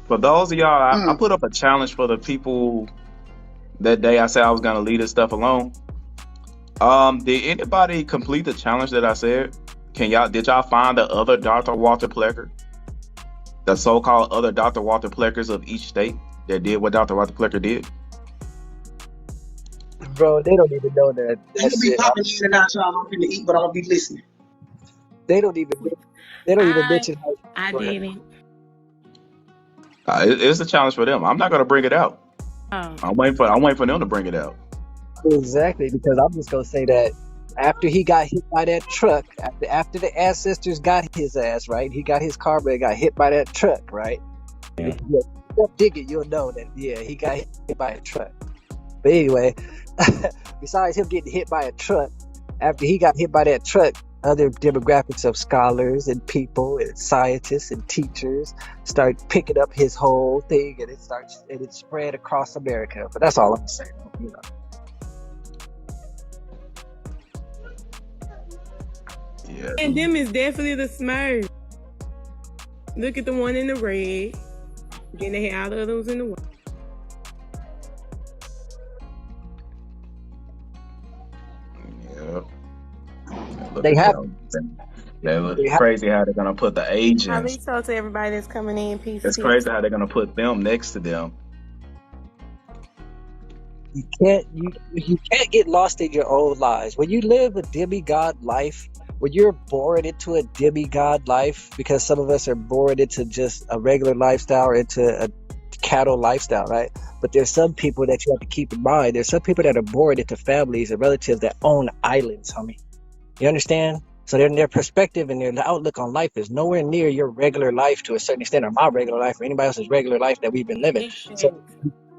For those of y'all, I put up a challenge for the people that day. I said I was gonna leave this stuff alone. Did anybody complete the challenge that I said? Did y'all find the other Dr. Walter Plecker? The so-called other Dr. Walter Pleckers of each state that did what Dr. Walter Plecker did? Bro, they don't even know that. They'll be popping in and out, so I'm going to eat, but I'll be listening. They don't even mention how. I didn't. It's a challenge for them. I'm not gonna bring it out. Oh. I'm waiting for them to bring it out. Exactly, because I'm just gonna say that after he got hit by that truck, after the ancestors got his ass, right? He got his car, but he got hit by that truck, right? Yeah. If you dig it, you'll know that. Yeah, he got hit by a truck. But anyway, besides him getting hit by a truck, after he got hit by that truck, other demographics of scholars and people and scientists and teachers start picking up his whole thing, and it spread across America. But that's all I'm saying, Yeah. And them is definitely the Smurfs. Look at the one in the red. Then they had all the other ones in the white. It's crazy how they're gonna put the agents. I'll be told to everybody that's coming in. Peace. It's crazy how they're gonna put them next to them. You can't get lost in your own lives. When you live a demigod life, when you're born into a demigod life, because some of us are born into just a regular lifestyle or into a cattle lifestyle, right? But there's some people that you have to keep in mind. There's some people that are born into families and relatives that own islands, homie. You understand? So their perspective and their outlook on life is nowhere near your regular life to a certain extent, or my regular life, or anybody else's regular life that we've been living. So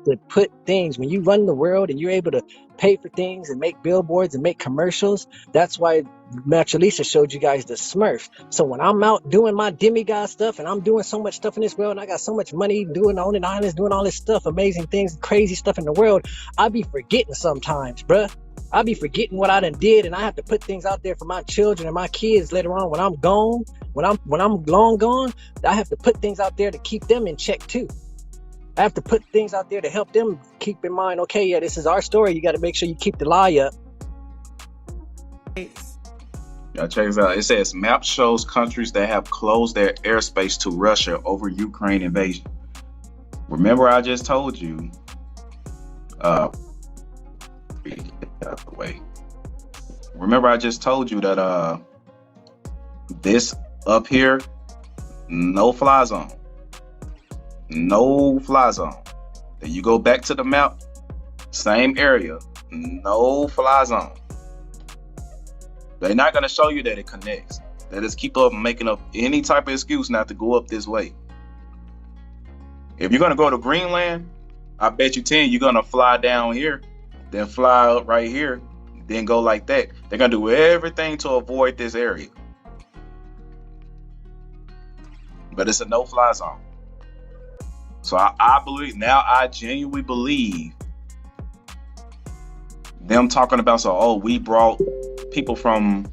to put things, when you run the world and you're able to pay for things and make billboards and make commercials, that's why Naturalisa showed you guys the Smurfs. So when I'm out doing my demigod stuff and I'm doing so much stuff in this world and I got so much money owning islands, doing all this stuff, amazing things, crazy stuff in the world, I be forgetting sometimes, bruh. I be forgetting what I done did, and I have to put things out there for my children and my kids later on when I'm gone, when I'm long gone. I have to put things out there to keep them in check too. I have to put things out there to help them keep in mind, okay, yeah, this is our story. You got to make sure you keep the lie up. Now check this out. It says map shows countries that have closed their airspace to Russia over Ukraine invasion. Remember, I just told you. Remember, I just told you that this up here, no fly zone. No fly zone. Then you go back to the map, same area, no fly zone. They're not going to show you that it connects. They just keep up making up any type of excuse not to go up this way. If you're going to go to Greenland, I bet you 10 you're going to fly down here, then fly up right here, then go like that. They're going to do everything to avoid this area. But it's a no-fly zone. So I believe now, I genuinely believe them talking about, we brought people from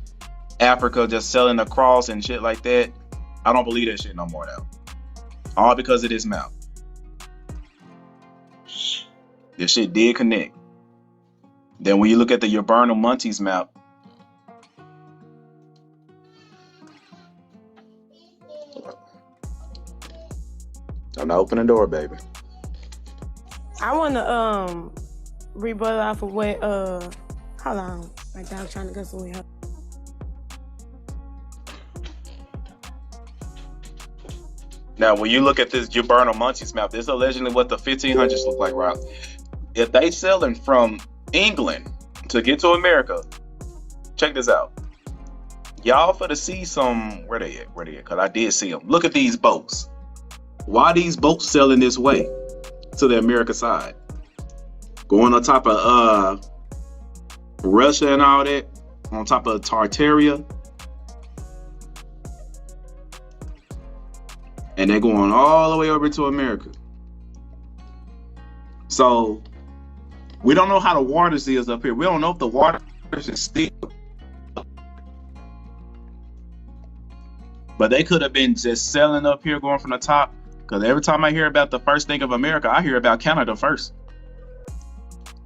Africa just selling across and shit like that. I don't believe that shit no more now. All because of this map. This shit did connect. Then when you look at the Urbano Montes map, I'm not opening the door, baby. I want to rebuttal off of what hold on. My dog trying to go somewhere. Now, when you look at this Gilberto Montes map, this is allegedly what the 1500s look like, right? If they selling from England to get to America, check this out. Y'all for to see some, where they at? Because I did see them. Look at these boats. Why these boats selling this way to the America side? Going on top of Russia and all that, on top of Tartaria. And they're going all the way over to America. So we don't know how the waters is up here. We don't know if the water is still. But they could have been just selling up here, going from the top. Because every time I hear about the first thing of America, I hear about Canada first.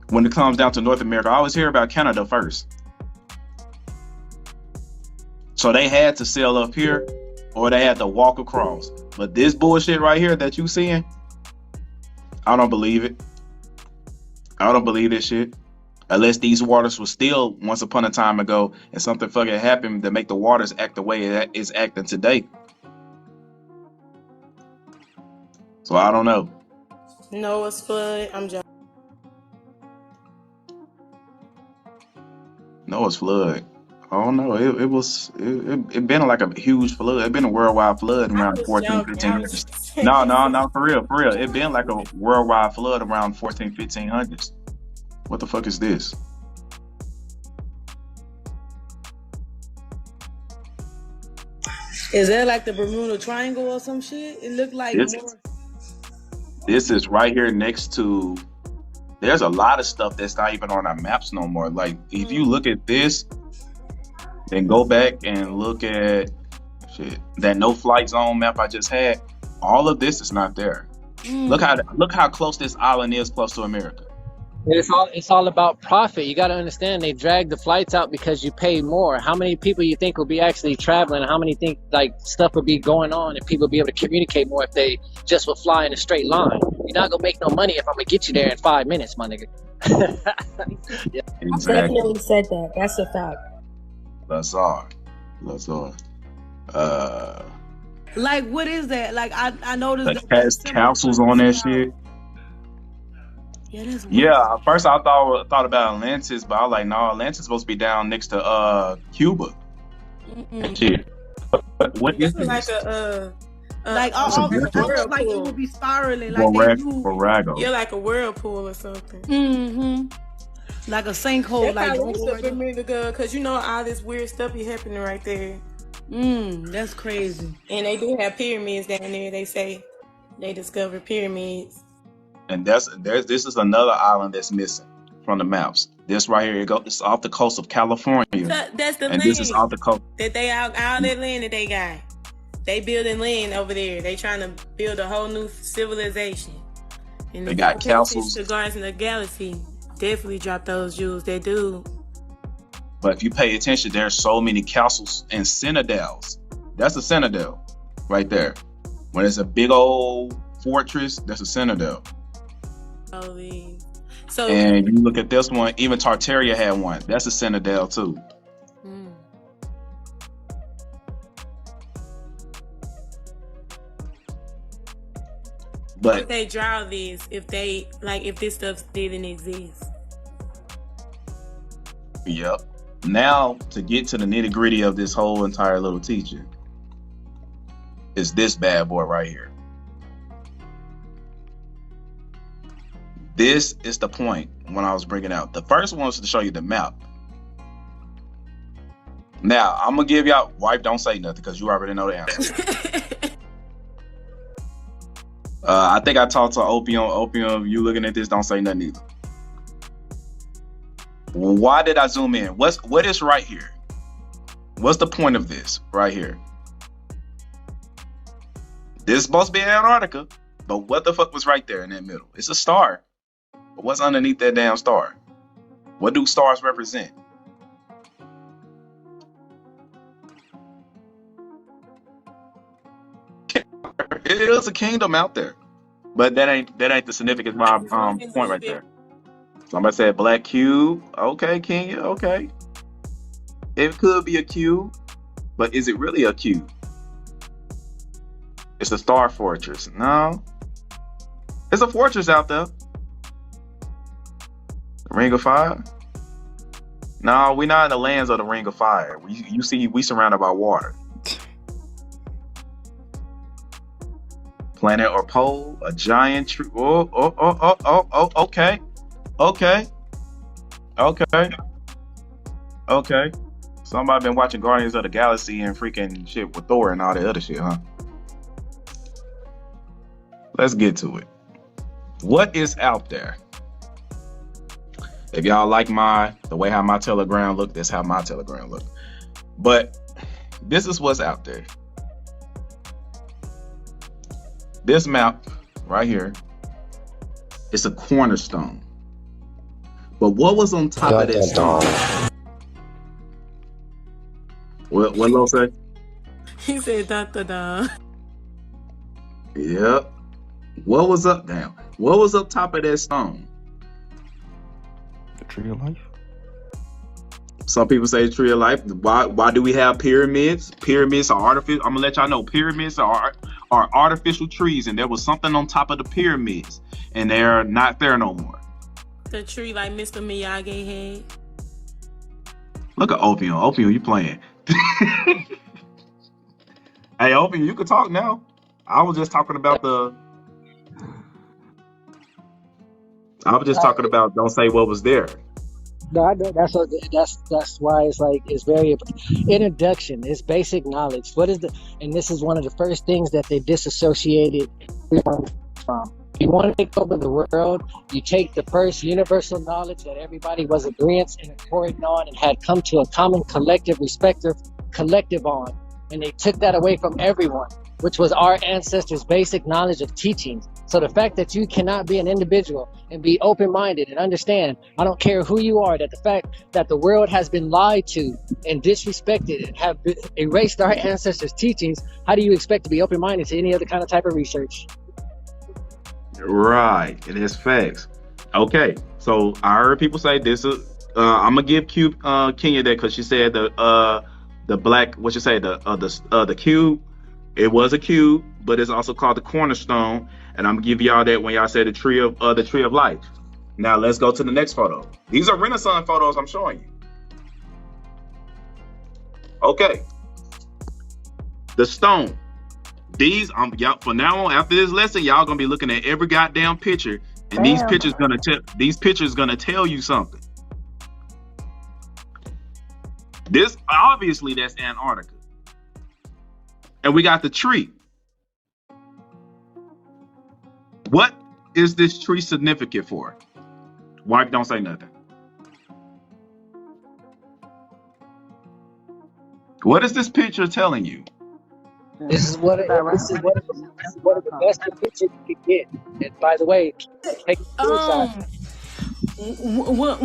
When it comes down to North America, I always hear about Canada first. So they had to sell up here, or they had to walk across. But this bullshit right here that you seeing, I don't believe it. I don't believe this shit. Unless these waters were still once upon a time ago and something fucking happened to make the waters act the way it is acting today. So I don't know. Noah's flood. I'm joking. Noah's flood. I don't know. It been like a huge flood. It been a worldwide flood around 14, 1500s. No, for real. It been like a worldwide flood around 14, 1500s. What the fuck is this? Is that like the Bermuda Triangle or some shit? It looked like this is right here next to. There's a lot of stuff that's not even on our maps no more. Like if you look at this, then go back and look at that no flight zone map I just had. All of this is not there. Look how close this island is close to America. It's all about profit. You got to understand, they drag the flights out because you pay more. How many people you think will be actually traveling? How many think like stuff will be going on and people will be able to communicate more if they just would fly in a straight line? You're not gonna make no money if I'm gonna get you there in 5 minutes, my nigga. Yeah. Exactly. I definitely said that. That's a fact. That's all. Like what is that? Like I noticed the has councils on that shit. Yeah, at first I thought about Atlantis, but I was like, no, Atlantis is supposed to be down next to Cuba. Shit. What is this? Like almost like it would be spiraling, like You're like a whirlpool or something. Mm-hmm. Like a sinkhole, because you know all this weird stuff be happening right there. That's crazy. And they do have pyramids down there. They say they discovered pyramids. And this is another island that's missing from the maps. This right here, it's off the coast of California. So that's the land. This is off the coast. That they all that land that they got. They building land over there. They trying to build a whole new civilization. And they got castles. The Guardians of the Galaxy definitely drop those jewels. They do. But if you pay attention, there's so many castles and citadels. That's a citadel right there. When it's a big old fortress, that's a citadel. So and you look at this one, even Tartaria had one. That's a citadel too. But if they draw these, if this stuff didn't exist. Yep. Now to get to the nitty gritty of this whole entire little teaching is this bad boy right here. This is the point when I was bringing out. The first one was to show you the map. Now, I'm going to give y'all, wife, don't say nothing because you already know the answer. I think I talked to Opium, you looking at this, don't say nothing either. Why did I zoom in? What is right here? What's the point of this right here? This is supposed to be Antarctica, but what the fuck was right there in that middle? It's a star. But what's underneath that damn star? What do stars represent? It is a kingdom out there, but that ain't the significant point right there. Somebody said black cube. Okay, Kenya. Okay, It could be a cube, but is it really a cube? It's a star fortress. No. It's a fortress out there. The Ring of Fire? No, we're not in the lands of the Ring of Fire. You see, we surrounded by water. Planet or pole? A giant tree? Oh, okay. Okay. Somebody been watching Guardians of the Galaxy and freaking shit with Thor and all that other shit, huh? Let's get to it. What is out there? If y'all like the way how my Telegram look, that's how my Telegram look. But this is what's out there. This map right here is a cornerstone. But what was on top of that stone? What Lo say? He said da. Yep. What was up now? What was up top of that stone? The tree of life. Some people say tree of life. Why do we have pyramids? Pyramids are artificial. I'm gonna let y'all know pyramids are artificial trees, and there was something on top of the pyramids, and they're not there no more. The tree like Mr. Miyagi had. Look at Opium. Opium, you playing? Hey, Opium, you can talk now. I was just talking about don't say what was there. No, I know that's why it's very introduction. It's basic knowledge. And this is one of the first things that they disassociated from. You want to take over the world, you take the first universal knowledge that everybody was agreeing and according on and had come to a common collective on, and they took that away from everyone, which was our ancestors' basic knowledge of teachings. So the fact that you cannot be an individual and be open-minded and understand, I don't care who you are, that the fact that the world has been lied to and disrespected and have erased our ancestors' teachings, how do you expect to be open-minded to any other kind of type of research? Right, it is facts. Okay, so I heard people say this is. I'm gonna give Kenya that because she said the black. What you say the cube? It was a cube, but it's also called the cornerstone. And I'm gonna give y'all that when y'all say the tree of life. Now let's go to the next photo. These are Renaissance photos I'm showing you. Okay, the stone. These y'all, from now on, after this lesson, y'all gonna be looking at every goddamn picture, and these pictures gonna tell you something. This obviously that's Antarctica, and we got the tree. What is this tree significant for? Wife, don't say nothing. What is this picture telling you? This is one of the best pictures you could get. And by the way, take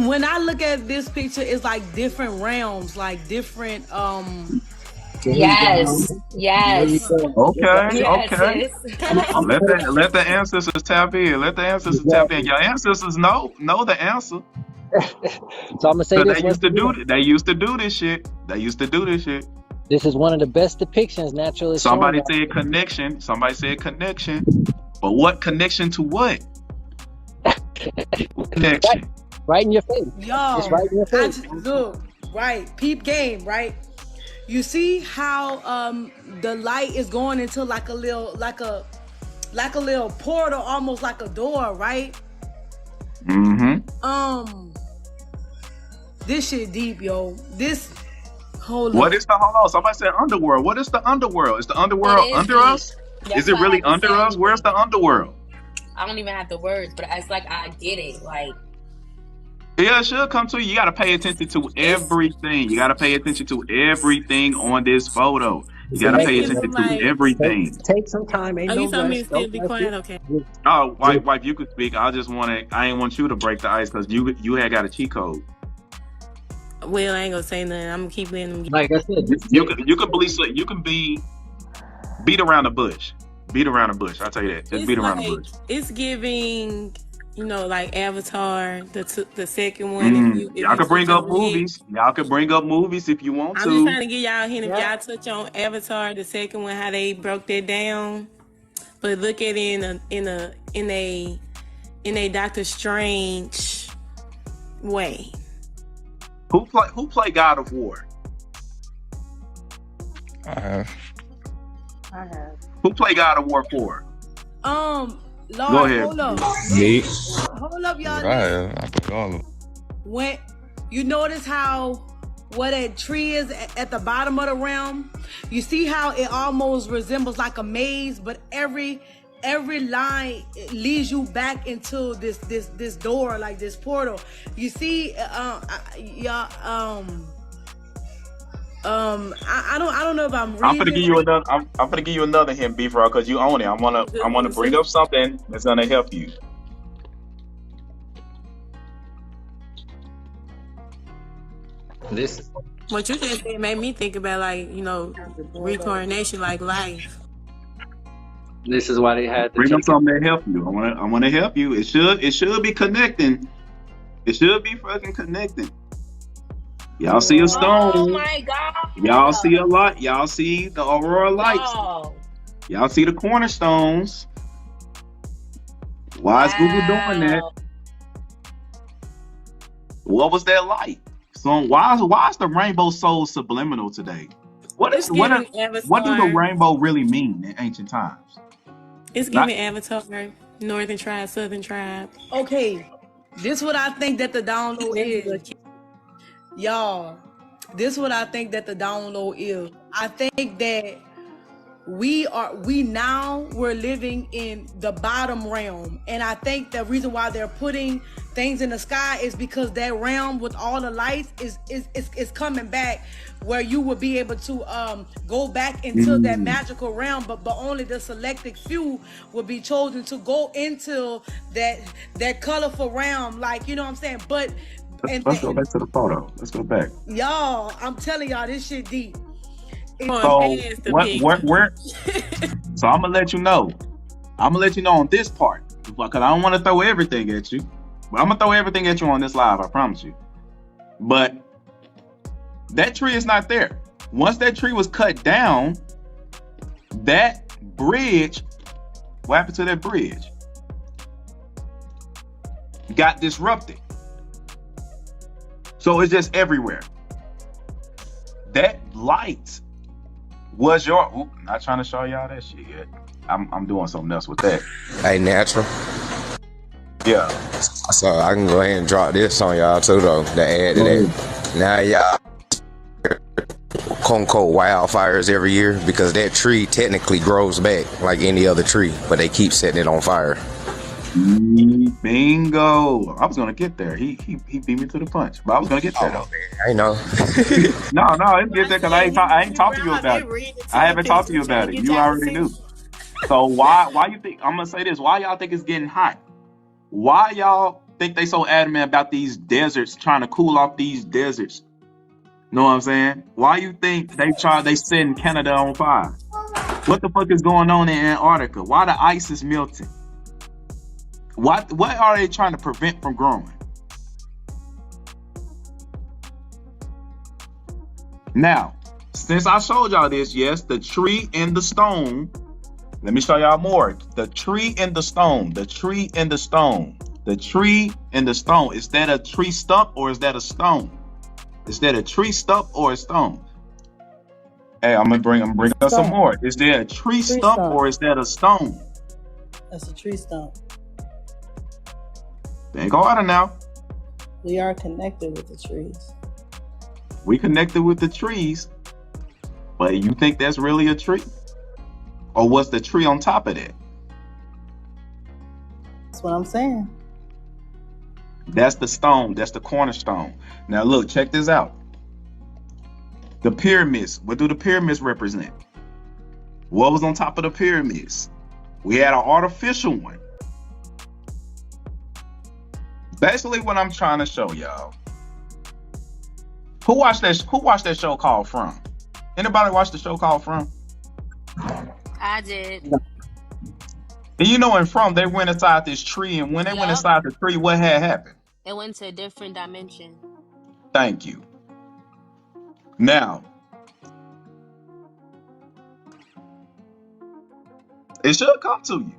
when I look at this picture, it's like different realms, like different Yes. Okay. Let the ancestors tap in. Your ancestors know the answer. So I'm gonna say this. They used to do this shit. This is one of the best depictions naturalists. Somebody said connection. But what connection to what? Connection. Right in your face. Yo, it's right in your face. Look, right. Peep game, right? You see how the light is going into like a little portal, almost like a door, right? Mm-hmm. This shit deep, yo. Hold on. Somebody said underworld. What is the underworld? Is the underworld under us? Is it really under us? Where's the underworld? I don't even have the words, but it's like I get it. Like, yeah, it should come to you. You got to pay attention to everything. You got to pay attention to everything on this photo. You got to pay attention to everything. Take some time. Ain't no rush. Me still be quiet? Okay. Oh, wife, you could speak. I ain't want you to break the ice because you had got a cheat code. Well, I ain't gonna say nothing. I'm gonna keep letting them. Like I said, you can beat around the bush. I'll tell you that. Just beat around the bush. It's giving like Avatar, the second one. If Y'all you could bring touch up on it, movies. Y'all could bring up movies if you want I'm just to. trying to give y'all a hint. If Yeah. y'all touch on Avatar, the second one, how they broke that down, but look at it in a Doctor Strange way. Who play God of War? I have. Who play God of War 4? Lord, Go ahead. hold up. Me. Hold up, y'all. Dude, I have. I put all of them. When you notice how what a tree is at the bottom of the realm, you see how it almost resembles like a maze, but every line leads you back into this door, like this portal. You see, I don't know if I'm reading. I'm gonna give you another. I'm gonna give you another hint, B-Frog, because you own it. I wanna bring up something that's gonna help you. This What you just said made me think about reincarnation, like life. is why they had the Bring up chicken. something that help you. I wanna help you. It should be connecting. It should be fucking connecting. Y'all see a stone. Oh my God. Y'all see a lot. Y'all see the aurora lights. Oh. Y'all see the cornerstones. Why is Google doing that? What was that light? So why is the rainbow so subliminal today? What do the rainbow really mean in ancient times? It's giving Avatar, Northern Tribe, Southern Tribe. Okay, this what I think that the download is. Y'all, this what I think that the download is. I think that we're living in the bottom realm, and I think the reason why they're putting things in the sky is because that realm with all the lights is coming back, where you will be able to go back into that magical realm, but only the selected few will be chosen to go into that colorful realm, like, you know what I'm saying? But let's go back to the photo. Let's go back. Y'all, I'm telling y'all, this shit deep. So where? So I'm gonna let you know. I'm gonna let you know on this part, because I don't want to throw everything at you. But I'm gonna throw everything at you on this live. I promise you. But that tree is not there. Once that tree was cut down, that bridge. What happened to that bridge? Got disrupted. So it's just everywhere. That light was your. Not trying to show y'all that shit yet. I'm doing something else with that. Hey, natural. Yeah. So I can go ahead and drop this on y'all too, though. To add to that. Now y'all quote unquote wildfires every year because that tree technically grows back like any other tree, but they keep setting it on fire. Bingo! I was gonna get there. He beat me to the punch, but I was gonna get there though. I know. no, it's get there because I ain't talked to you about it. I haven't talked to you about it. You already knew. So why you think I'm gonna say this? Why y'all think it's getting hot? Why y'all think they so adamant about these deserts, trying to cool off these deserts? Know what I'm saying? Why you think they setting Canada on fire? What the fuck is going on in Antarctica? Why the ice is melting? What are they trying to prevent from growing? Now, since I showed y'all this, yes, the tree and the stone. Let me show y'all more. The tree and the stone. The tree and the stone. The tree and the stone. Is that a tree stump or is that a stone? Is that a tree stump or a stone? Hey, I'm gonna bring up some more. Is there a tree stump or is that a stone? That's a tree stump. They go out of now. We are connected with the trees. We connected with the trees, but you think that's really a tree? Or was the tree on top of that? That's what I'm saying. That's the stone. That's the cornerstone. Now look, check this out. The pyramids. What do the pyramids represent? What was on top of the pyramids? We had an artificial one. Basically, what I'm trying to show y'all. Who watched that show called From? Anybody watch the show called From? I did. And you know, and from they went inside this tree, and when they went inside the tree, what had happened? It went to a different dimension. Thank you. Now, it should come to you.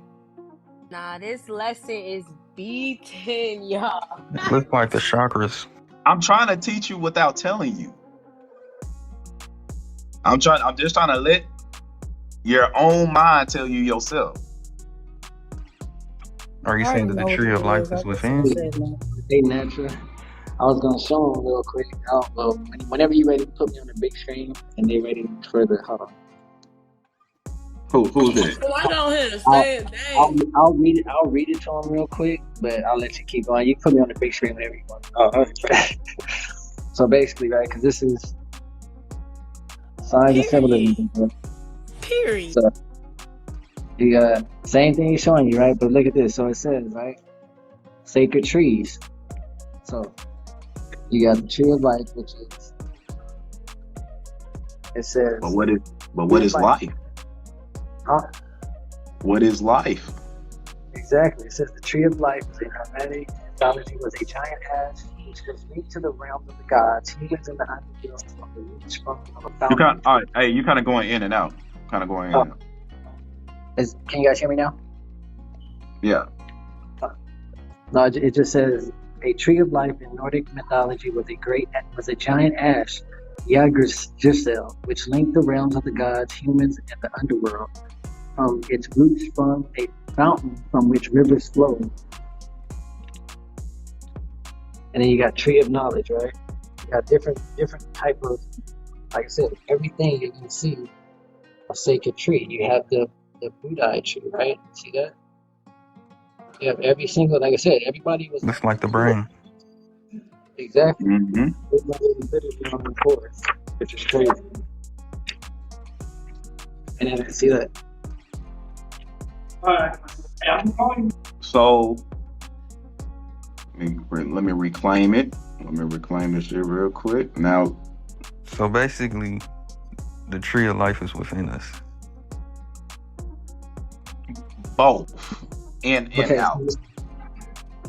Nah, this lesson is beaten, y'all. It looks like the chakras. I'm trying to teach you without telling you. I'm just trying to let your own mind tell you yourself. Are you saying that the tree of life is within? Hey, Natural. I was gonna show them real quick. Whenever you're ready, put me on the big screen, and they ready for the. Hold on. Who's that? Well, I know him. Say it, dang. I'll read it. I'll read it to them real quick, but I'll let you keep going. You put me on the big screen whenever you want. So basically, right? Because this is signs and symbolism. Period. So you got same thing he's showing you, right? But look at this. So it says, right, sacred trees. So you got the tree of life, which is. It says. But what is life? Huh? What is life? Exactly. It says the tree of life in Hermetic mythology was a giant ash which was linked to the realms of the gods, humans, and the underworld from the root sprung of a fountain. All right, hey, you kind of going in and out. Kind of going in and out. Can you guys hear me now? Yeah. No, it just says a tree of life in Nordic mythology was a giant ash, Jagersel, which linked the realms of the gods, humans, and the underworld. From its roots sprung a fountain from which rivers flow. And then you got tree of knowledge, right? You got different type of, like I said, everything you can see a sacred tree. You have the Buddha tree, right? See that? You have every single, like I said, everybody was. Looks like the brain. Exactly. Mm-hmm. Everybody was literally on the course, which is crazy. And then see that. So let me reclaim it. Let me reclaim this shit real quick. Now, so basically, the tree of life is within us. Both in and out.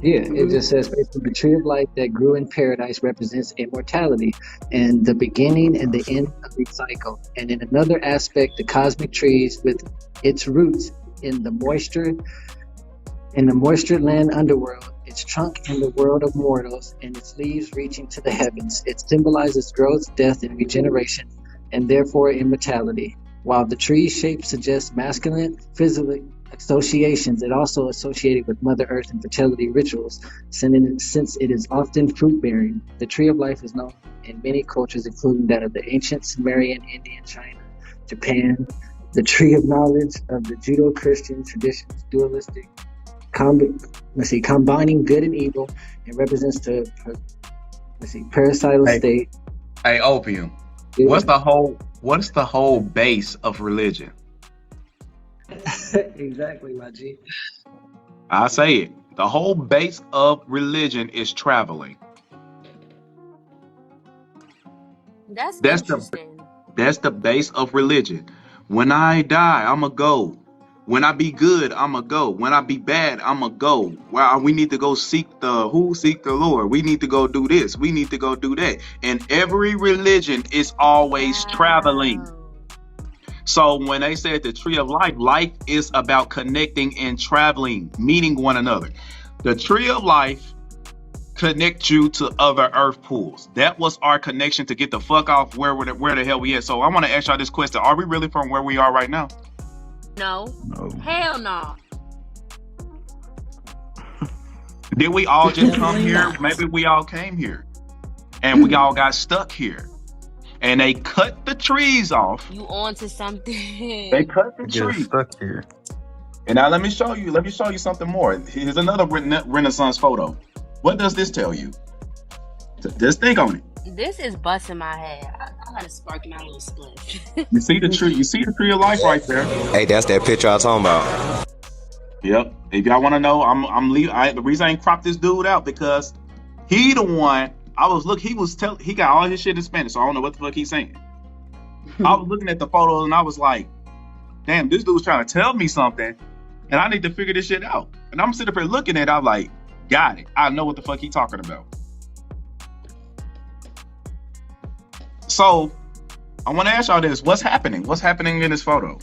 Yeah, it just says basically the tree of life that grew in paradise represents immortality and the beginning and the end of the cycle. And in another aspect, the cosmic trees with its roots in the moisture land underworld, its trunk in the world of mortals, and its leaves reaching to the heavens. It symbolizes growth, death, and regeneration, and therefore immortality. While the tree's shape suggests masculine physical associations, it also associated with Mother Earth and fertility rituals, since it is often fruit-bearing. The tree of life is known in many cultures, including that of the ancient Sumerian, Indian, China, Japan. The tree of knowledge of the Judeo-Christian traditions, dualistic, combining good and evil, and represents the parasital state. Hey, Opium. Yeah. What's the whole base of religion? Exactly, my G. I say it. The whole base of religion is traveling. That's interesting. That's the base of religion. When I die, I'ma go. When I be good, I'ma go. When I be bad, I'ma go. Well, we need to go seek the Lord. We need to go do this. We need to go do that. And every religion is always traveling. So when they said the tree of life, life is about connecting and traveling, meeting one another. The tree of life connects you to other earth pools. That was our connection to get the fuck off where the hell we at. So I want to ask y'all this question. Are we really from where we are right now? No. Hell no. Did we all just come here? Maybe we all came here and we all got stuck here. And they cut the trees off. You on to something. They cut the trees. Stuck here. And now let me show you something more. Here's another Renaissance photo. What does this tell you? Just think on it. This is busting my head. I gotta spark my little split. You see the tree? You see the tree of life right there? Hey, that's that picture I was talking about. Yep. If y'all want to know, I'm leaving. The reason I ain't cropped this dude out because he the one. He got all his shit in Spanish, so I don't know what the fuck he's saying. I was looking at the photos and I was like, damn, this dude's trying to tell me something, And I need to figure this shit out. And I'm sitting up here looking at it, I'm like, got it. I know what the fuck he talking about. So I want to ask y'all this. What's happening? What's happening in this photo?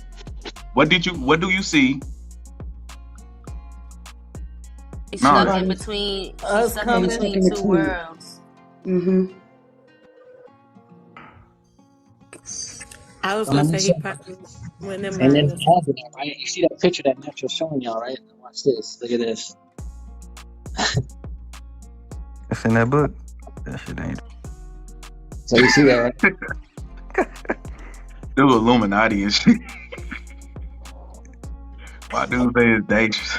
What do you see? She's stuck in between two worlds. Mm-hmm. I was gonna say he probably went in. And then right? You see that picture that Natural's showing y'all, right? Watch this. Look at this. It's in that book. That shit ain't. So you see that, right? Do Illuminati and shit. My dude say it's dangerous.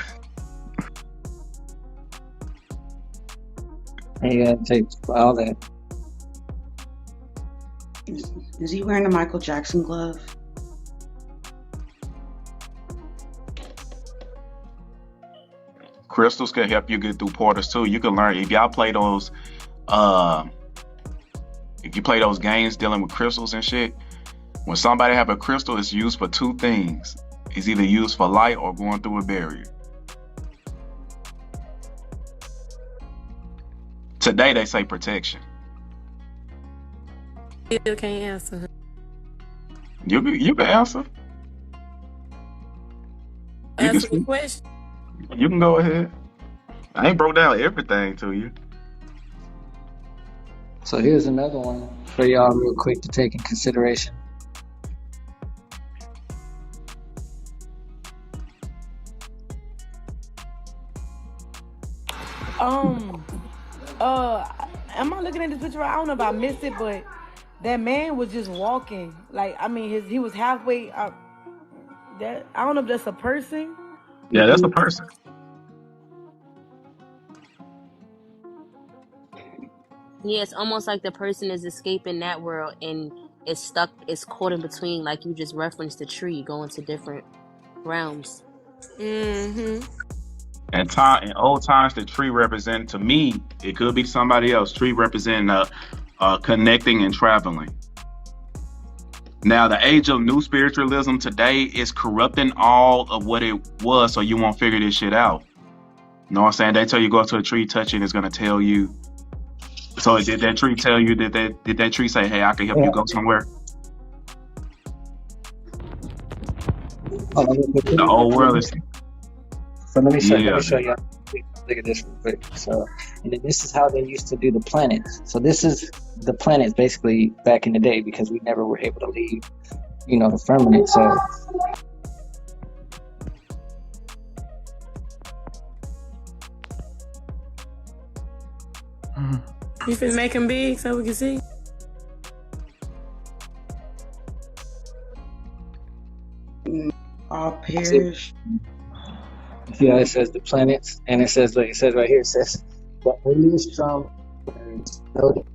And you gotta take all that. Is he wearing a Michael Jackson glove? Crystals can help you get through portals too. You can learn if y'all play those if you play those games dealing with crystals and shit. When somebody have a crystal, it's used for two things. It's either used for light or going through a barrier. Today they say protection. Still can't answer. You can answer. Answer the question. You can go ahead. I ain't broke down everything to you. So here's another one for y'all real quick to take in consideration. Am I looking at this picture right? I don't know if I missed it, but that man was just walking. Like, I mean, he was halfway up. That I don't know if that's a person. Yeah, that's a person. Yeah, it's almost like the person is escaping that world and it's caught in between, like you just referenced the tree going to different realms. Mm-hmm. In old times, the tree represent, to me, it could be somebody else. Tree representing connecting and traveling. Now, the age of new spiritualism today is corrupting all of what it was, so you won't figure this shit out. You know what I'm saying? They tell you go up to a tree, touch it, it's gonna tell you. So did that tree tell you? Did that tree say, "Hey, I can help you go somewhere"? The old world is. So let me show you. Look at this real quick. So, and then this is how they used to do the planets. So this is the planets basically back in the day, because we never were able to leave, the firmament. So You finna make them big so we can see? All perish. See how it says the planets, and it says right here, it says the earliest astronomers noted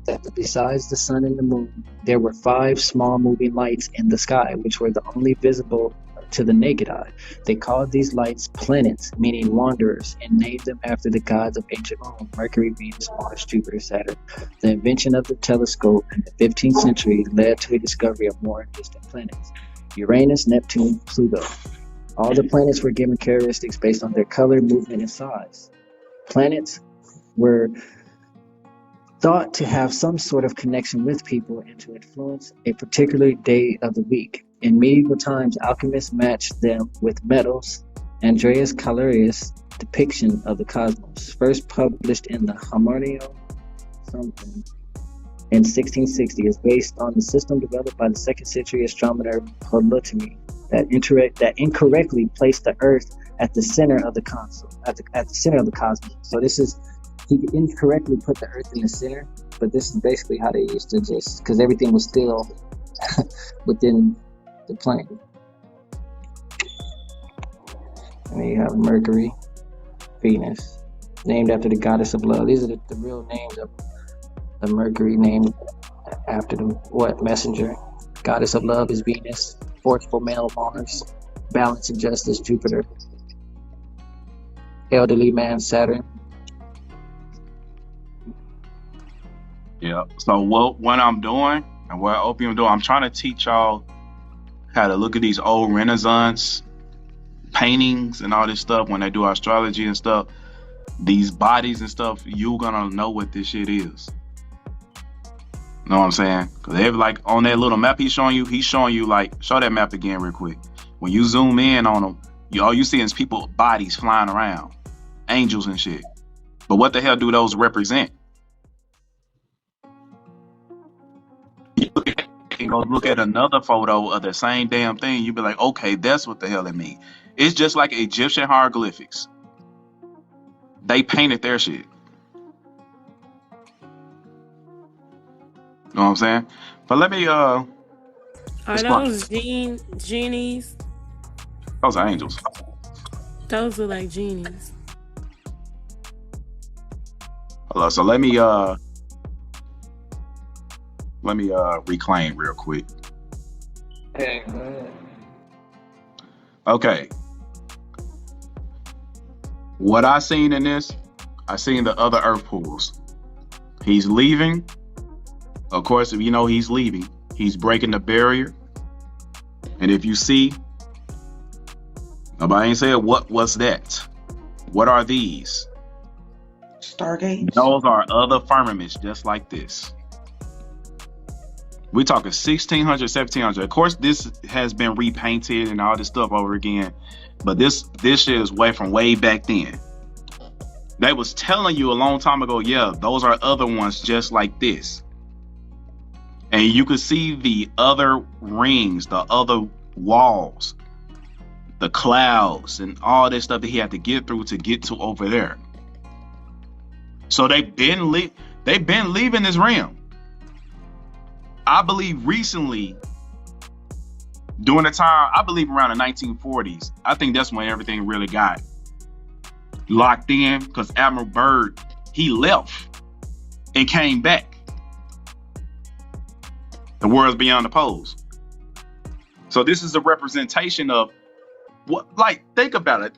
that besides the sun and the moon, there were 5 small moving lights in the sky, which were the only visible to the naked eye. They called these lights planets, meaning wanderers, and named them after the gods of ancient Rome: Mercury, Venus, Mars, Jupiter, Saturn. The invention of the telescope in the 15th century led to a discovery of more distant planets: Uranus, Neptune, Pluto. All the planets were given characteristics based on their color, movement, and size. Planets were thought to have some sort of connection with people and to influence a particular day of the week. In medieval times, alchemists matched them with metals. Andreas Calerius' depiction of the cosmos, first published in the Harmonio something in 1660, is based on the system developed by the 2nd century astronomer Ptolemy that incorrectly placed the Earth at the center of the cosmos. So this is, he incorrectly put the Earth in the center, but this is basically how they used to just, because everything was still within the plane. And then you have Mercury, Venus, named after the goddess of love. These are the real names of the Mercury, named after the messenger. Goddess of love is Venus. Forceful male, Mars. Balance and justice, Jupiter. Elderly man, Saturn. Yeah. So what I'm doing and what Opium doing, I'm trying to teach y'all how to look at these old Renaissance paintings and all this stuff, when they do astrology and stuff, these bodies and stuff, you're gonna know what this shit is. Know what I'm saying? Because they like on that little map he's showing you like, show that map again real quick. When you zoom in on them, all you see is people bodies flying around, angels and shit. But what the hell do those represent? You can go look at another photo of the same damn thing. You be like, okay, that's what the hell it means. It's just like Egyptian hieroglyphics. They painted their shit. Know what I'm saying? But let me Are those genies? Those are angels. Those are like genies. Hello, so let me reclaim real quick. Hey, Okay. What I seen in this, I seen the other earth pools. He's leaving. Of course, if you know he's leaving, he's breaking the barrier. And if you see, nobody ain't said what's that? What are these? Stargates. Those are other firmaments just like this. We talking 1600, 1700. Of course, this has been repainted and all this stuff over again. But this shit is way back then. They was telling you a long time ago, yeah, those are other ones just like this. And you could see the other rings, the other walls, the clouds, and all this stuff that he had to get through to get to over there. So they've been leaving this realm. I believe recently, during the time, I believe around the 1940s, I think that's when everything really got locked in, because Admiral Byrd, he left and came back. The world's beyond the poles. So this is a representation of what, like, think about it.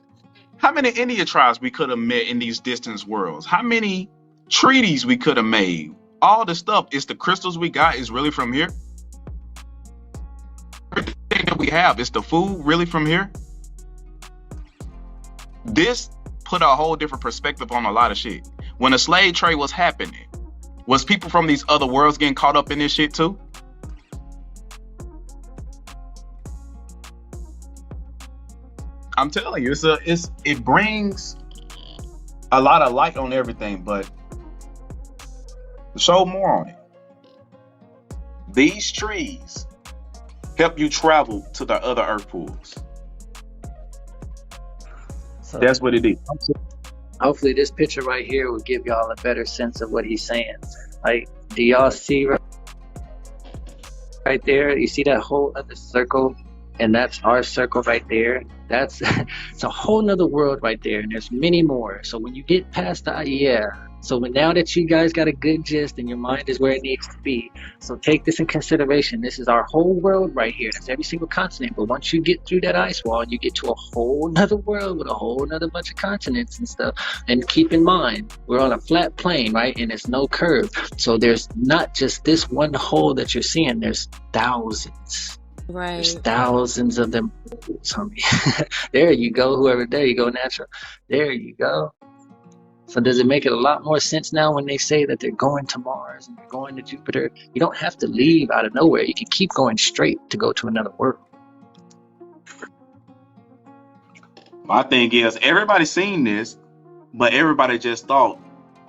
How many Indian tribes we could have met in these distant worlds? How many treaties we could have made? All the stuff, is the crystals we got is really from here? Everything that we have, is the food really from here? This put a whole different perspective on a lot of shit. When the slave trade was happening, was people from these other worlds getting caught up in this shit too? I'm telling you, it brings a lot of light on everything, but show more on it. These trees help you travel to the other earth pools. so That's what it is. hopefully this picture right here will give y'all a better sense of what he's saying. Like, do y'all see right there? You see that whole other circle? And that's our circle right there. That's it's a whole nother world right there, and there's many more. So when you get past now that you guys got a good gist and your mind is where it needs to be, so take this in consideration. This is our whole world right here. That's every single continent. But once you get through that ice wall, you get to a whole nother world with a whole nother bunch of continents and stuff. And keep in mind, we're on a flat plane, right? And it's no curve. So there's not just this one hole that you're seeing. There's thousands. Right. There's thousands of them. There you go, there you go, natural. There you go. So does it make it a lot more sense now when they say that they're going to Mars and they're going to Jupiter? You don't have to leave out of nowhere. You can keep going straight to go to another world. My thing is, everybody's seen this, but everybody just thought,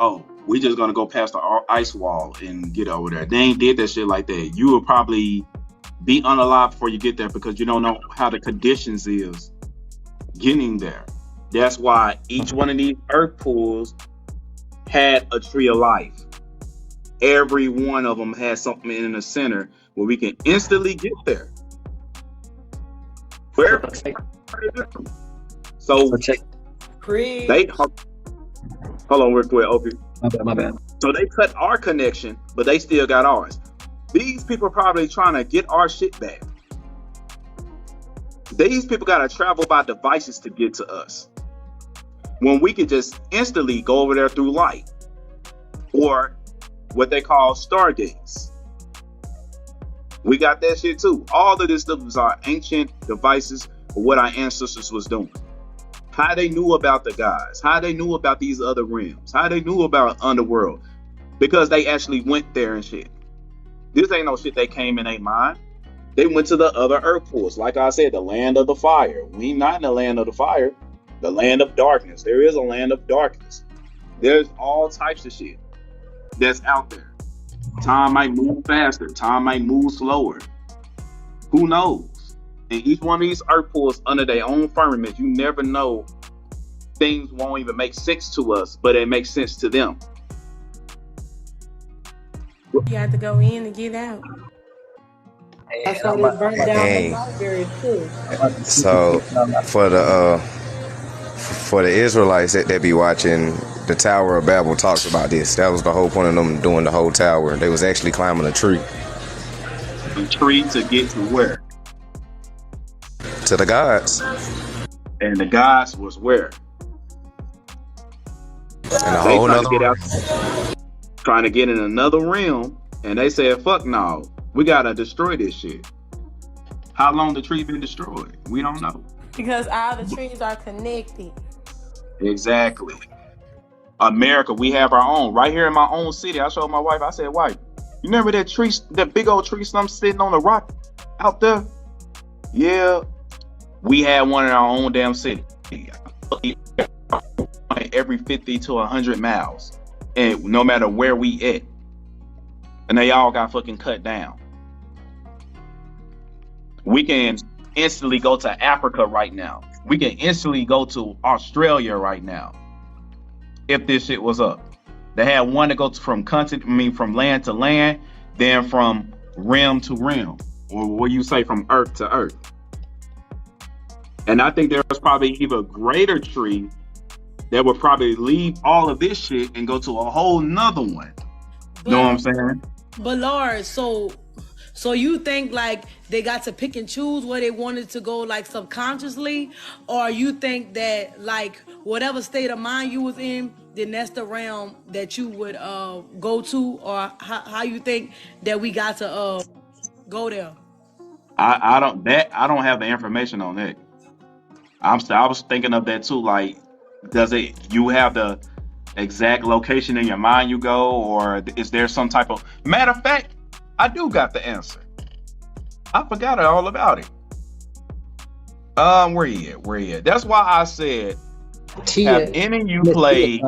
oh, we just gonna go past the ice wall and get over there. They ain't did that shit like that. You will probably be unalive before you get there, because you don't know how the conditions is getting there. That's why each one of these earth pools had a tree of life. Every one of them has something in the center where we can instantly get there. Where? So check. They hold on real quick, Opie. My bad. So they cut our connection, but they still got ours. These people are probably trying to get our shit back. These people got to travel by devices to get to us, when we could just instantly go over there through light, or what they call stargates. We got that shit too. All of this stuff is our ancient devices what our ancestors was doing. How they knew about the gods, how they knew about these other realms, how they knew about underworld, because they actually went there and shit. This ain't no shit they came in their mind. They went to the other earth pools. Like I said, the land of the fire. We not in the land of the fire, the land of darkness. There is a land of darkness. There's all types of shit that's out there. Time might move faster. Time might move slower. Who knows? And each one of these earth pools under their own firmament, you never know. Things won't even make sense to us, but it makes sense to them. You have to go in to get out. That's why they burnt down the library too. So for the Israelites that be watching, the Tower of Babel talks about this. That was the whole point of them doing the whole tower. They was actually climbing a tree. A tree to get to where? To the gods. And the gods was where? And a whole nother trying to get in another realm, and they said, fuck no, we gotta destroy this shit. How long the tree been destroyed? We don't know. Because all the trees are connected. Exactly. America, we have our own. Right here in my own city, I showed my wife, I said, wife, you remember that tree, that big old tree stump sitting on the rock out there? Yeah. We had one in our own damn city. Every 50 to 100 miles. And no matter where we at. And they all got fucking cut down. We can instantly go to Africa right now. We can instantly go to Australia right now. If this shit was up. They had one to go from land to land, then from realm to realm. Or what you say, from earth to earth. And I think there's probably even a greater tree that would probably leave all of this shit and go to a whole nother one. You know what I'm saying? But Lord, so you think like they got to pick and choose where they wanted to go, like subconsciously, or you think that like whatever state of mind you was in, then that's the realm that you would go to, or how you think that we got to go there? I don't have the information on that. I was thinking of that too. Like, you have the exact location in your mind you go, or is there some type of matter of fact? I do got the answer. I forgot all about it. Where you at? That's why I said, have any of you played?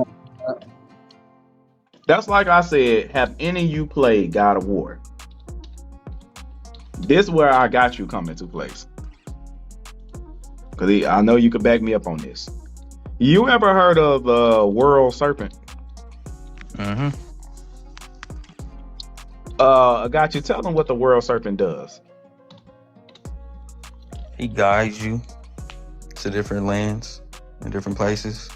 That's like I said, have any of you played God of War? This is where I got you coming to place. Because I know you could back me up on this. You ever heard of the world serpent? Mm-hmm. I got you. Tell them what the world serpent does. He guides you to different lands and different places.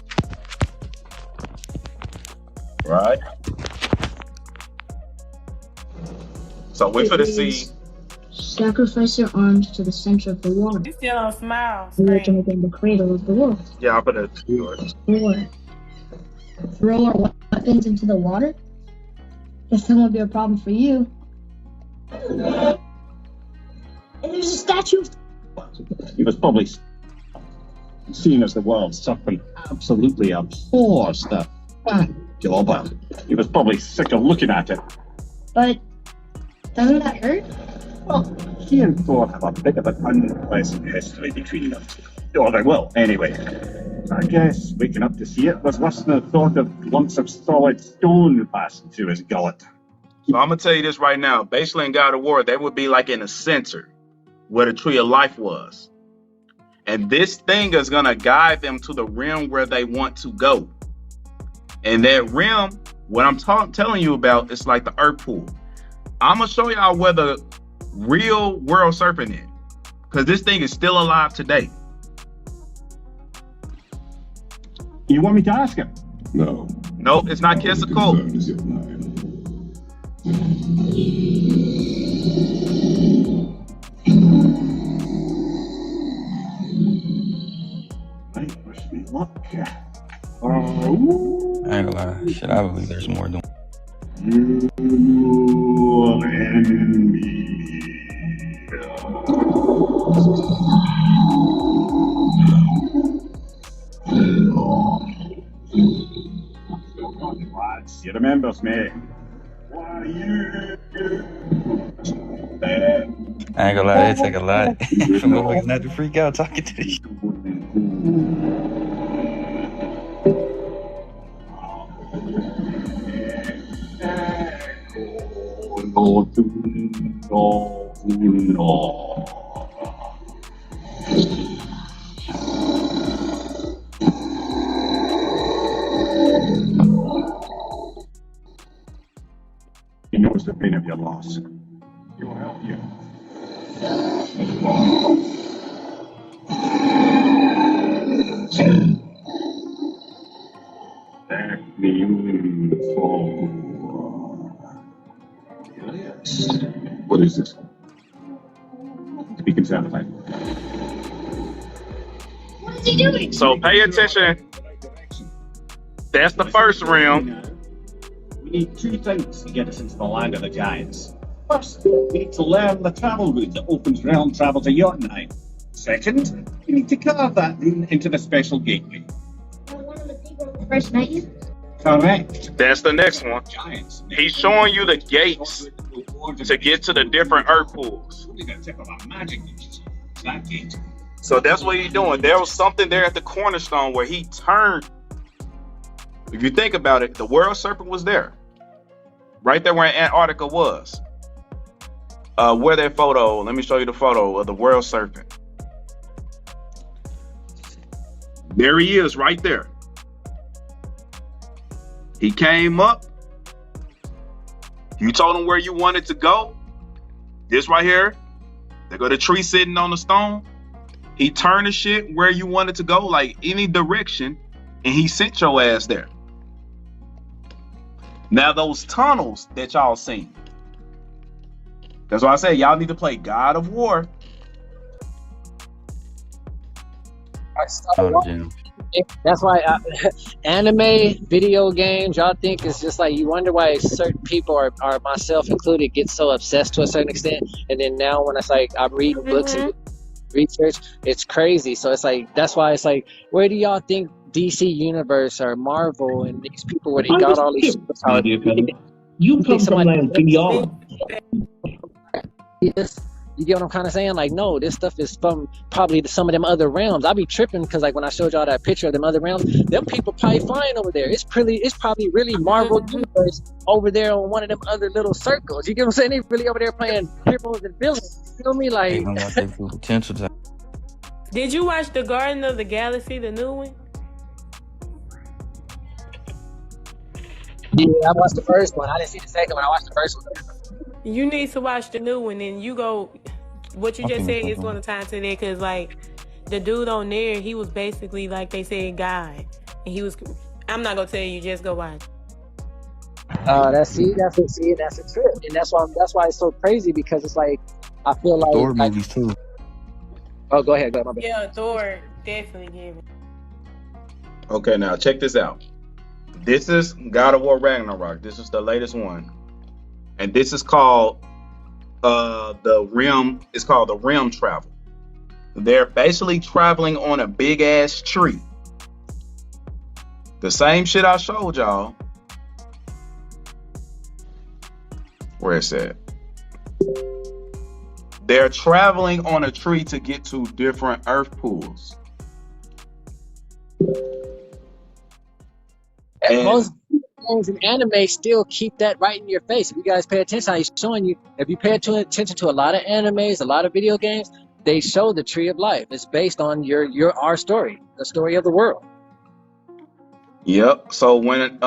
Right. So we're for to see. Sacrifice your arms to the center of the wall. You still on smile. We are to make the cradle of the world. Yeah, I'll put it. Or throw our weapons into the water. Guess that won't be a problem for you. And there's a statue. He was probably seen as the world serpent. Absolutely abhors that job. He was probably sick of looking at it. But doesn't that hurt? Well, he and Thor have a bit of an unpleasant history between them. Or they will, anyway. I guess waking up to see it was worse than the thought of lumps of solid stone passing through his gullet. So I'm going to tell you this right now. Basically in God of War, they would be like in a center where the tree of life was. And this thing is going to guide them to the realm where they want to go. And that realm, what I'm telling you about, is like the earth pool. I'm going to show y'all where the real world serpent is. Because this thing is still alive today. You want me to ask him? No. Nope, it's not Kessico. Right, wish me luck. I ain't gonna lie. Shit, I believe there's more than You and me. remembers me. Why you? I ain't gonna lie, that take a lot for motherfuckers not to freak out talking to you. No. He knows the pain of your loss. He will help you. Let me fall. What is this? Speaking satellite. What is he doing? So pay attention. That's the first realm. We need two things to get us into the land of the giants. First, we need to learn the travel route that opens realm travel to Jotunheim. Second, we need to carve that rune into the special gateway. One of the people who first met you? Correct. That's the next one. Giants. He's showing you the gates to get to the different earth pools. We're going to tip of our magic uses. That gate. So that's what he's doing. There was something there at the cornerstone where he turned. If you think about it, the world serpent was there. Right there where Antarctica was. Where that photo, let me show you the photo of the world serpent. There he is right there. He came up. You told him where you wanted to go. This right here. They got a tree sitting on the stone. He turned the shit where you wanted to go, like any direction, and he sent your ass there. Now those tunnels that y'all seen. That's why I say y'all need to play God of War. That's why anime, video games, y'all think it's just like, you wonder why certain people are myself included, get so obsessed to a certain extent. And then now when it's like I'm reading books and research, it's crazy. So it's like, that's why it's like, where do y'all think DC Universe or Marvel and these people where they got all these superpowers? You come from land beyond. Yes. You get what I'm kind of saying? Like, no, this stuff is from probably some of them other realms. I be tripping because, like, when I showed y'all that picture of them other realms, them people probably flying over there. It's probably really Marvel Universe over there on one of them other little circles. You get what I'm saying? They really over there playing heroes and villains. You feel me? Like, They gonna want their full potential to. Did you watch the Garden of the Galaxy, the new one? yeah, I watched the first one. I didn't see the second one. I watched the first one. You need to watch the new one, and you go. What you just said is going to tie into there, because like the dude on there, he was basically like they said God, and he was. I'm not gonna tell you, just go watch. That's a trip, and that's why it's so crazy, because it's like I feel like Thor movies too. Oh, go ahead, my bad. Yeah, Thor definitely gave it. Okay, now check this out. This is God of War Ragnarok. This is the latest one. And this is called the realm. It's called the realm travel. They're basically traveling on a big ass tree. The same shit I showed y'all. Where it's at. They're traveling on a tree to get to different earth pools. And most games and anime still keep that right in your face. If you guys pay attention, he's showing you. If you pay attention to a lot of animes, a lot of video games, they show the tree of life. It's based on our story, the story of the world. Yep. So when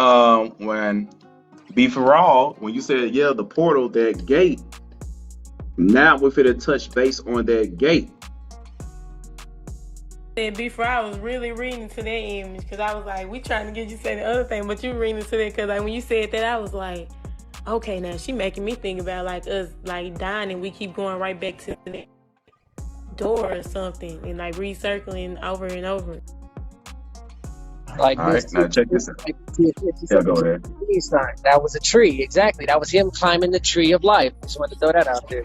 before when you said the portal, that gate, now we're finna touch base on that gate. And before I was really reading to that image, because I was like, we trying to get you to say the other thing, but you reading to that, because like when you said that, I was like, okay, now she making me think about like us like dying and we keep going right back to the door or something and like recircling over and over. Like, all right, now check this out. Go ahead. That was a tree, exactly. That was him climbing the tree of life. Just wanted to throw that out there.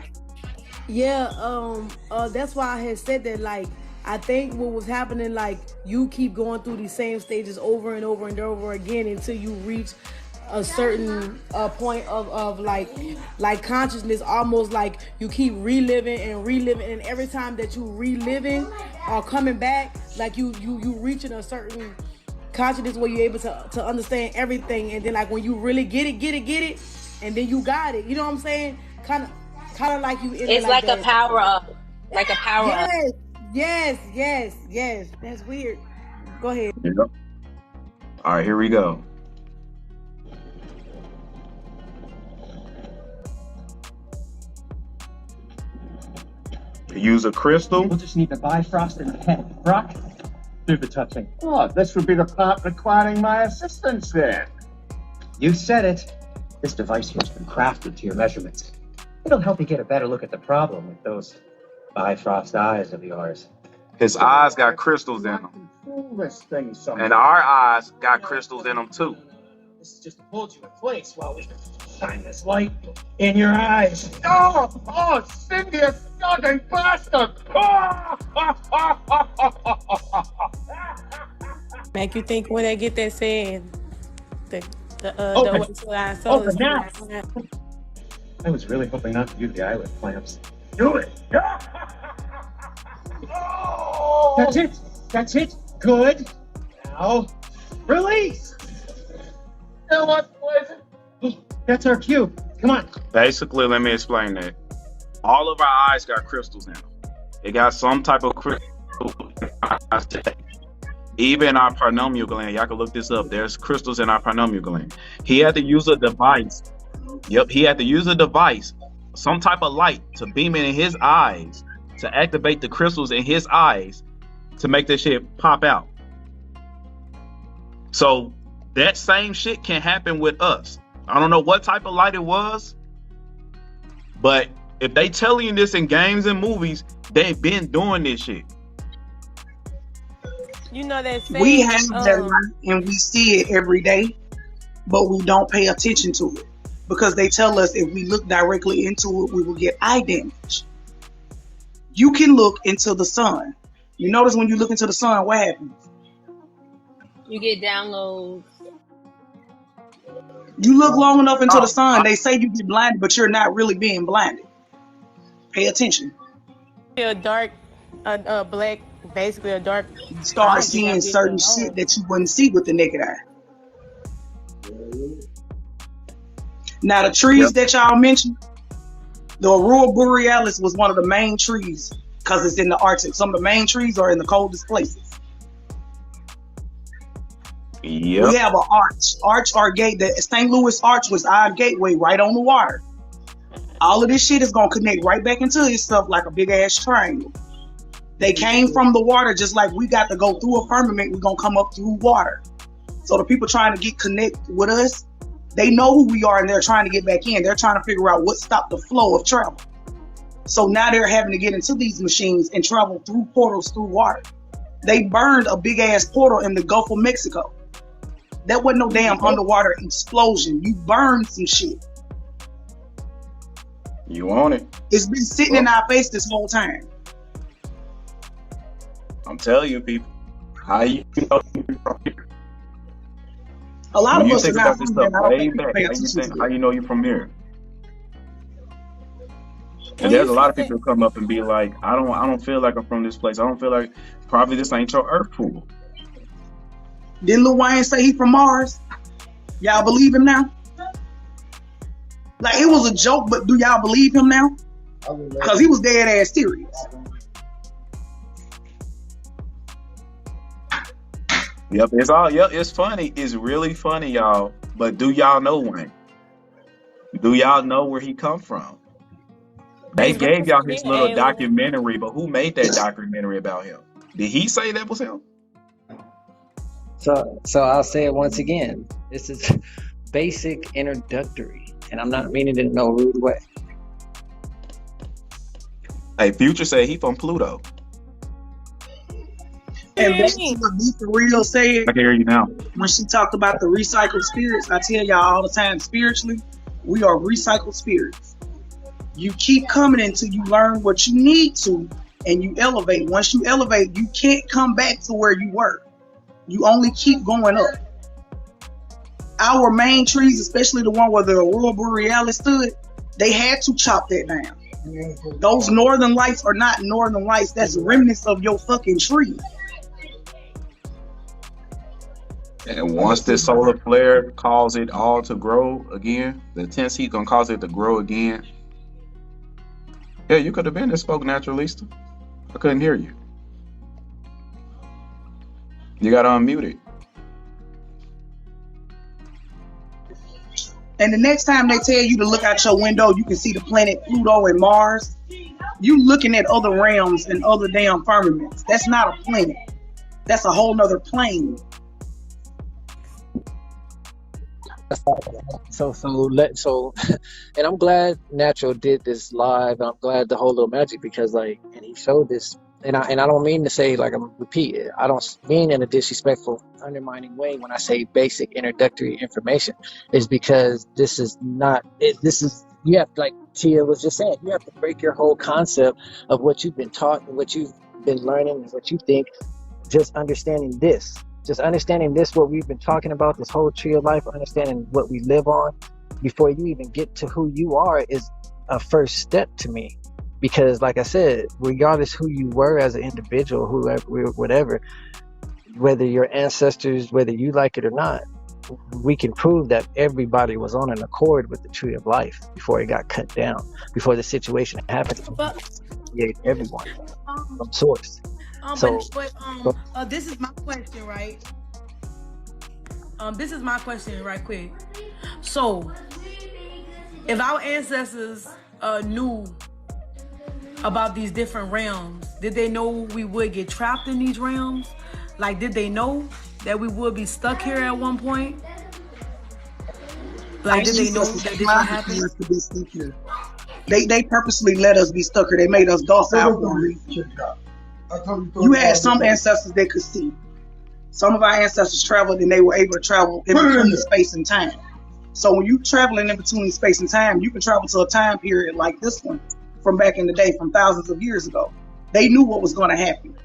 Yeah, that's why I had said that. Like, I think what was happening, like, you keep going through these same stages over and over and over again until you reach a certain point of like consciousness, almost like you keep reliving, and every time that you reliving or coming back, like you reaching a certain consciousness where you're able to understand everything, and then like when you really get it, and then you got it. You know what I'm saying? Kind of like you. It's like a power up, like a power up. Yes. That's weird. Go ahead. Yep. All right, here we go. Use a crystal. We'll just need the Bifrost in the head. Brock, do the touching. Oh, this would be the part requiring my assistance then. You said it. This device here has been crafted to your measurements. It'll help you get a better look at the problem with those Bifrost eyes of yours. His eyes got crystals in them. And our eyes got crystals in them too. This is just to hold you in place while we shine this light in your eyes. Oh, Cindy, you fucking bastard! Make you think when they get that said. Open now. I was really hoping not to do the eyelid clamps. Do it! That's it. Good. Now, release. Now what was it? That's our cue. Come on. Basically, let me explain that. All of our eyes got crystals in them. It got some type of crystal. Even our pineal gland, y'all can look this up. There's crystals in our pineal gland. He had to use a device. Yep, he had to use a device, some type of light to beam in his eyes, to activate the crystals in his eyes, to make that shit pop out. So that same shit can happen with us. I don't know what type of light it was, but if they telling you this in games and movies, they've been doing this shit. You know that saying, we have that light and we see it every day, but we don't pay attention to it because they tell us if we look directly into it, we will get eye damage. You can look into the sun. You notice when you look into the sun, what happens? You get downloads. You look long enough into the sun, they say you get blinded, but you're not really being blinded. Pay attention. A dark, black, basically a dark. You start seeing certain shit that you wouldn't see with the naked eye. Now the trees that y'all mentioned, the Aurora Borealis was one of the main trees because it's in the Arctic. Some of the main trees are in the coldest places. Yep. We have an arch or gate. The St. Louis Arch was our gateway right on the water. All of this shit is gonna connect right back into itself like a big ass triangle. They came from the water just like we got to go through a firmament. We're gonna come up through water. So the people trying to get connected with us, they know who we are and they're trying to get back in. They're trying to figure out what stopped the flow of travel. So now they're having to get into these machines and travel through portals through water. They burned a big ass portal in the Gulf of Mexico. That wasn't no damn underwater explosion. You burned some shit. You own it. It's been sitting in our face this whole time. I'm telling you, people. How you know you're from here? A lot when of us think are about not this from stuff here. way back. How you know you're from here? And there's a lot of people who come up and be like, I don't feel like I'm from this place. I don't feel like probably this ain't your earth pool. Didn't Lil Wayne say he from Mars? Y'all believe him now? Like it was a joke, but do y'all believe him now? Because he was dead ass serious. Yep, it's funny. It's really funny, y'all. But do y'all know Wayne? Do y'all know where he come from? They gave y'all his little documentary, but who made that documentary about him? Did he say that was him? So I'll say it once again. This is basic introductory, and I'm not meaning it in no rude way. Hey, Future said he from Pluto. And that's what Be For Real said. I can hear you now. When she talked about the recycled spirits, I tell y'all all the time, spiritually, we are recycled spirits. You keep coming until you learn what you need to, and you elevate. Once you elevate, you can't come back to where you were. You only keep going up. our main trees, especially the one where the aurora borealis stood, they had to chop that down. Those northern lights are not northern lights. That's remnants of your fucking tree. And once this solar flare causes it all to grow again, the intense heat gonna cause it to grow again. Yeah, you could have been and spoke naturalista. I couldn't hear you. You gotta unmute it. And the next time they tell you to look out your window, you can see the planet Pluto and Mars. You looking at other realms and other damn firmaments. That's not a planet. That's a whole nother plane. So, and I'm glad Natural did this live. I'm glad the whole little magic, because like, and he showed this, and I don't mean to say, like, I'm repeat it. I don't mean in a disrespectful, undermining way when I say basic introductory information. Is because this is not. This is, you have, like Tia was just saying, you have to break your whole concept of what you've been taught and what you've been learning and what you think. Just understanding this. Just understanding this, what we've been talking about, this whole tree of life, understanding what we live on before you even get to who you are is a first step to me. Because like I said, regardless who you were as an individual, whoever, whatever, whether your ancestors, whether you like it or not, we can prove that everybody was on an accord with the tree of life before it got cut down, before the situation happened. Everyone from source. This is my question, right? This is my question, right quick. So, if our ancestors knew about these different realms, did they know we would get trapped in these realms? Like, did they know that we would be stuck here at one point? Like, did they know that this would happen? They purposely let us be stuck here. They made us docile. You had some ancestors that could see. Some of our ancestors traveled and they were able to travel in between space and time. So when you traveling in between space and time, you can travel to a time period like this one from back in the day, from thousands of years ago. They knew what was going to happen.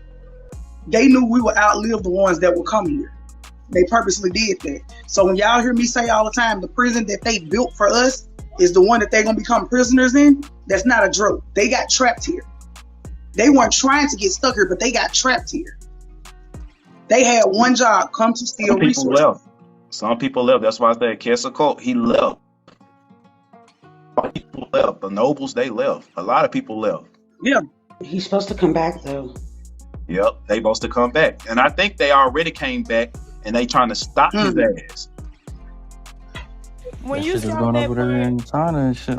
They knew we would outlive the ones that would come here. They purposely did that. So when y'all hear me say all the time, the prison that they built for us is the one that they're going to become prisoners in, that's not a joke. They got trapped here. They weren't trying to get stuck here, but they got trapped here. They had one job, come to steal resources. Some people left. That's why I said Quetzalcoatl, he left. People left. The nobles, they left. A lot of people left. Yeah. He's supposed to come back, though. Yep, they supposed to come back. And I think they already came back, and they trying to stop his ass. When you showed going over there in China and shit.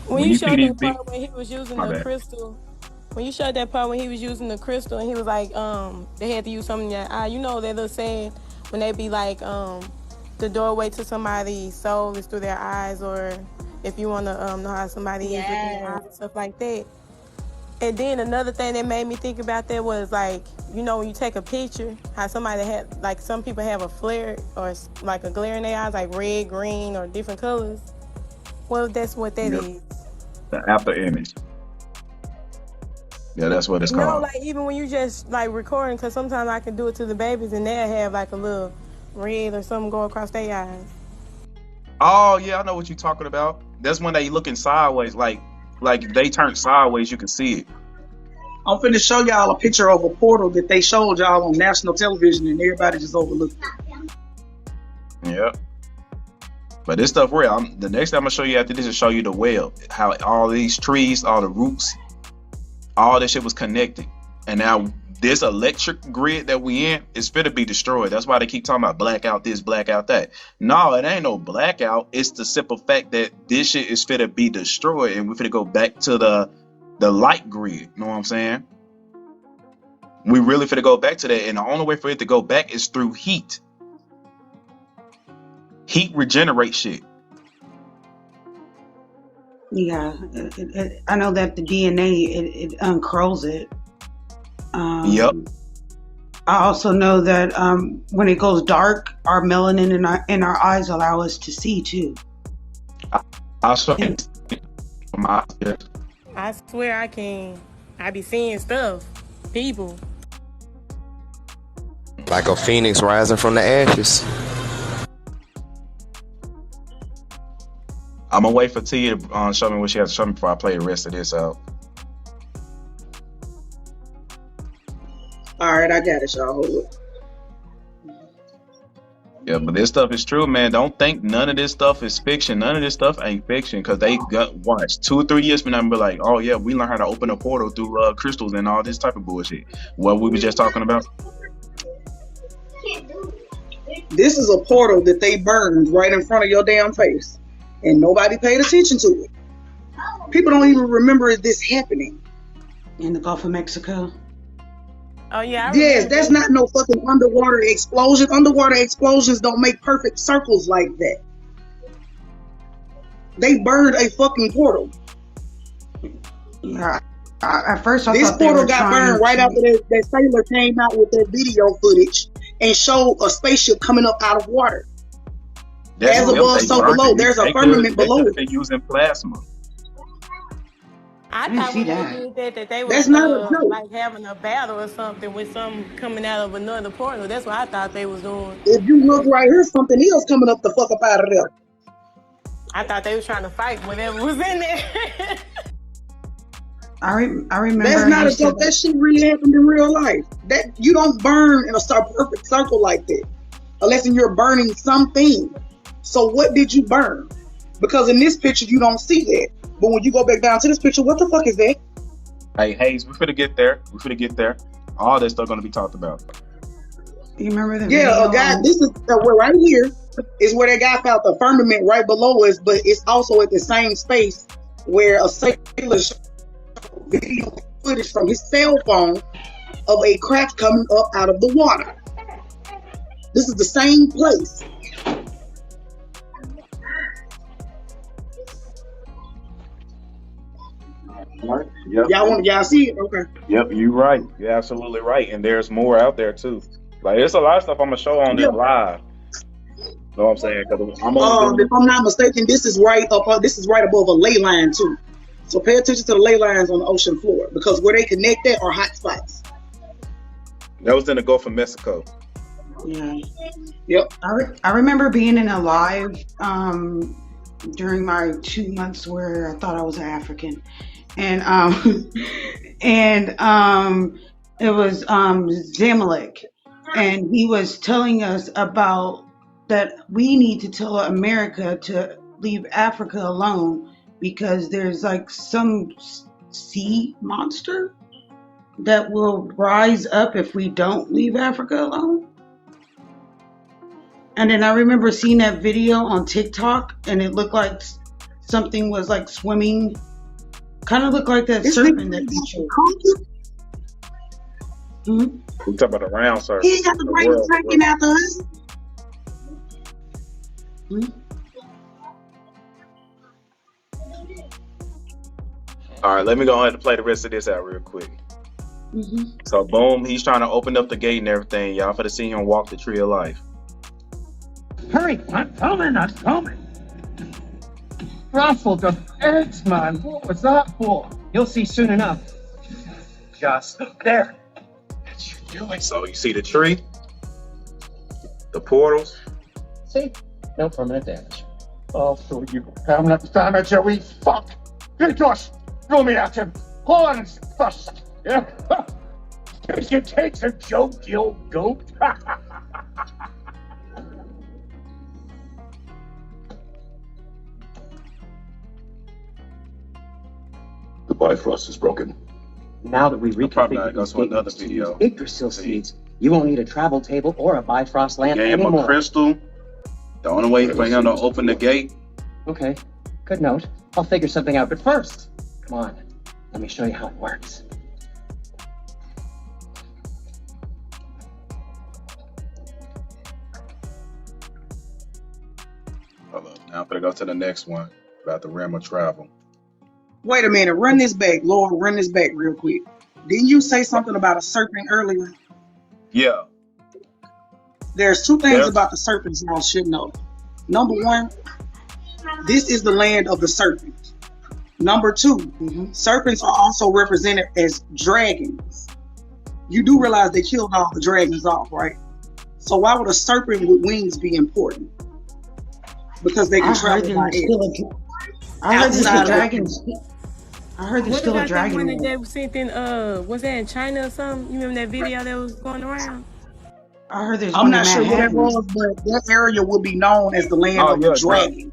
When you showed that part when he was using the crystal, when you showed that part when he was using the crystal and he was like, they had to use something that you know that they're saying when they be like, the doorway to somebody's soul is through their eyes, or if you want to know how somebody is looking in their eyes and stuff like that. And then another thing that made me think about that was like, you know, when you take a picture, how somebody had, like some people have a flare or like a glare in their eyes, like red, green, or different colors. Well, that's what that is. The after image. Yeah, that's what it's called. No, like even when you just like recording, because sometimes I can do it to the babies and they'll have like a little red or something go across their eyes. Oh yeah, I know what you're talking about. That's when they looking sideways, like if they turn sideways, you can see it. I'm finna show y'all a picture of a portal that they showed y'all on national television and everybody just overlooked it. Yep. But this stuff real. The next time I'm gonna show you after this is show you the web, how all these trees, all the roots, all this shit was connected. And now this electric grid that we in is fit to be destroyed. That's why they keep talking about blackout this, blackout that. No, it ain't no blackout. It's the simple fact that this shit is fit to be destroyed, and we fit to go back to the light grid. You know what I'm saying? We really fit to go back to that, and the only way for it to go back is through heat. Heat regenerates shit. Yeah, I know that the DNA it uncurls it. Yep. I also know that when it goes dark, our melanin in our eyes allow us to see too. I swear I can. I be seeing stuff, people. Like a phoenix rising from the ashes. I'm gonna wait for Tia to show me what she has to show me before I play the rest of this out. All right, I got it, y'all. Hold up. Yeah, but this stuff is true, man. Don't think none of this stuff is fiction. None of this stuff ain't fiction, because they got watch 2 or 3 years from now and be like, oh yeah, we learned how to open a portal through crystals and all this type of bullshit. What we were just talking about. This is a portal that they burned right in front of your damn face, and nobody paid attention to it. People don't even remember this happening in the Gulf of Mexico. Oh yeah. Yes, that's not no fucking underwater explosion. Underwater explosions don't make perfect circles like that. They burned a fucking portal. Yeah. At first, I this thought they portal were got trying burned right to- after that sailor came out with that video footage and showed a spaceship coming up out of water. As above, so below. There's a firmament below it. They're using plasma. I thought when they did that they That's was not a joke. like having a battle or something with something coming out of another portal. That's what I thought they was doing. If you look right here, something else coming up the fuck up out of there. I thought they was trying to fight whatever was in there. I remember. That's not a joke. That shit really happened in real life. That you don't burn in a perfect circle like that, unless you're burning something. So what did you burn? Because in this picture you don't see that, but when you go back down to this picture, what the fuck is that? Hey, Hayes, we finna get there. All that stuff gonna be talked about. You remember the Yeah, video? a guy. This is where right here is where that guy found the firmament right below us, but it's also at the same space where a sailor showed video footage from his cell phone of a craft coming up out of the water. This is the same place. Yep. Y'all see it? Okay. Yep, you're right. You're absolutely right. And there's more out there too. Like there's a lot of stuff I'm gonna show on this live. Know what I'm saying? If I'm not mistaken, this is right up. This is right above a ley line too. So pay attention to the ley lines on the ocean floor, because where they connect at are hot spots. That was in the Gulf of Mexico. Yeah. Yep. I remember being in a live during my 2 months where I thought I was African, and it was Zamalek, and he was telling us about that we need to tell America to leave Africa alone because there's like some sea monster that will rise up if we don't leave Africa alone. And then I remember seeing that video on TikTok, and it looked like something was like swimming, kind of looked like that serpent that you showed. We talk about the round serpent. He ain't got the brain tracking after us. All right, let me go ahead and play the rest of this out real quick. So boom, he's trying to open up the gate and everything. Y'all for to see him walk the tree of life. Hurry, I'm coming. Ruffled the eggs, man. What was that for? You'll see soon enough. Just there. What you doing? So you see the tree, the portals. See? No permanent damage. I'll show you permanent damage, you wee fuck. Hey, Josh, throw me at him. Horns first. Yeah. Did you take a joke, you old goat? The Bifrost is broken. Now that we reconfigured these Yggdrasil seeds, you won't need a travel table or a Bifrost lamp Gave him anymore. a crystal. The only way for him to open the gate. Okay, good note. I'll figure something out, but first, come on, let me show you how it works. Hold up. Now I'm gonna go to the next one about the realm of travel. Wait a minute, run this back, Lord, run this back real quick. Didn't you say something about a serpent earlier? Yeah. There's two things about the serpents y'all should know. Number one, this is the land of the serpent. Number two, serpents are also represented as dragons. You do realize they killed all the dragons off, right? So why would a serpent with wings be important? Because they can travel by air. I heard there's a outside of dragon. I heard there's What still a about that dragon one that around. they was sent in? Was that in China or something? You remember that video that was going around? I heard there's I'm one in not sure what that Manhattan. was, but that area would be known as the land Oh of the yeah, dragon.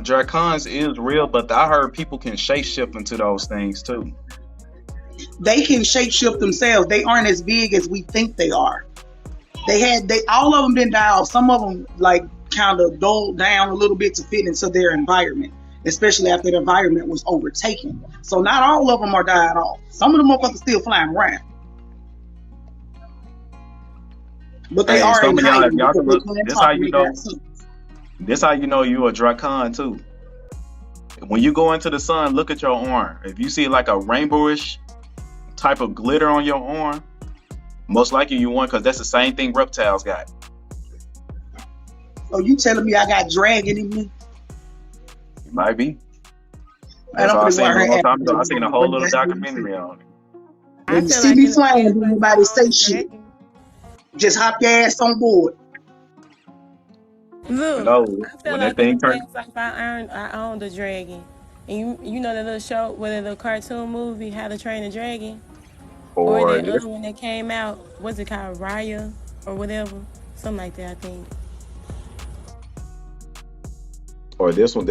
Dracons is real, but I heard people can shapeshift into those things too. They can shapeshift themselves. They aren't as big as we think they are. All of them didn't die off. Some of them like kind of dulled down a little bit to fit into their environment, especially after the environment was overtaken. So not all of them are died off. Some of them motherfuckers still flying around. But they are in hiding. This how you know you a Dracon too. When you go into the sun, look at your arm. If you see like a rainbowish type of glitter on your arm, most likely you won, because that's the same thing reptiles got. Oh, you telling me I got dragon in me? It might be. That's all I seen a long time ago. I seen a whole little documentary on it. When you see me flying, anybody say shit, just hop your ass on board. Look, No, I feel like in the past life I owned a dragon. And you know that little show, whether the cartoon movie, How to Train a Dragon? Or that other one that came out, what's it called, Raya or whatever? Something like that, I think. Or this one,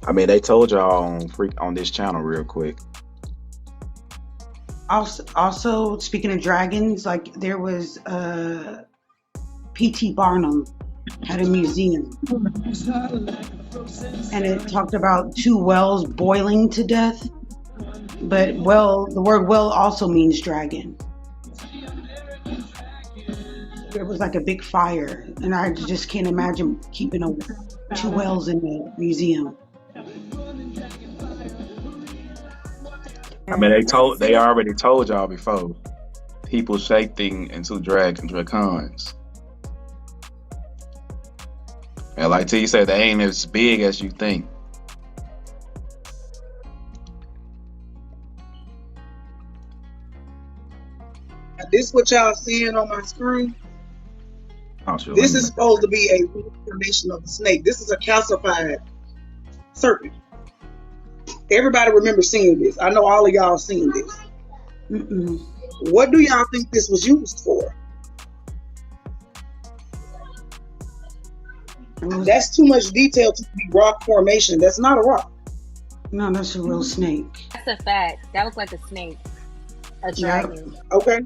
I mean, they told y'all on this channel real quick. Also, speaking of dragons, like there was P.T. Barnum had a museum, and it talked about two wells boiling to death. But the word well also means dragon. There was like a big fire, and I just can't imagine keeping two wells in the museum. I mean, they already told y'all before. People shaping into dracons. And like T said, they ain't as big as you think. This is what y'all seeing on my screen. This is supposed to be a reincarnation of the snake. This is a calcified serpent. Everybody remember seeing this. I know all of y'all seen this. What do y'all think this was used for? That's too much detail to be rock formation. That's not a rock. No, that's a real snake. That's a fact. That looks like a snake. A dragon. Yeah. Okay.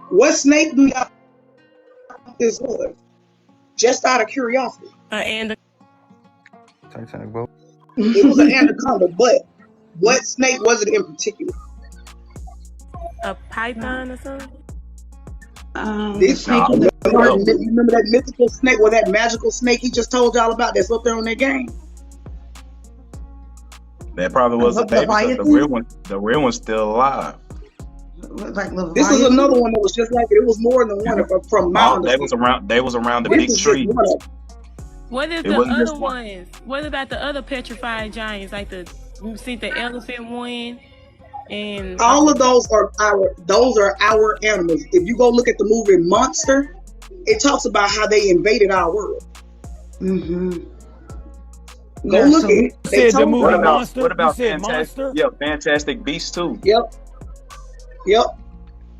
What snake do y'all think this was? Just out of curiosity. Titanic boat. It was an anaconda, but what snake was it in particular? A python or something? This snake, you remember that mythical snake or that magical snake he just told y'all about that's up there on that game? That probably was a baby, because the real one's still alive. Like this is another one that was just like it. It was more than one from Mountain. They was around the big tree. What is the other ones? What about the other petrified giants? Like you see the elephant one, and all of those are our animals. If you go look at the movie Monster, it talks about how they invaded our world. Go look at it. Said the movie Monster. What about Monster? Yeah, Fantastic Beasts too. Yep. The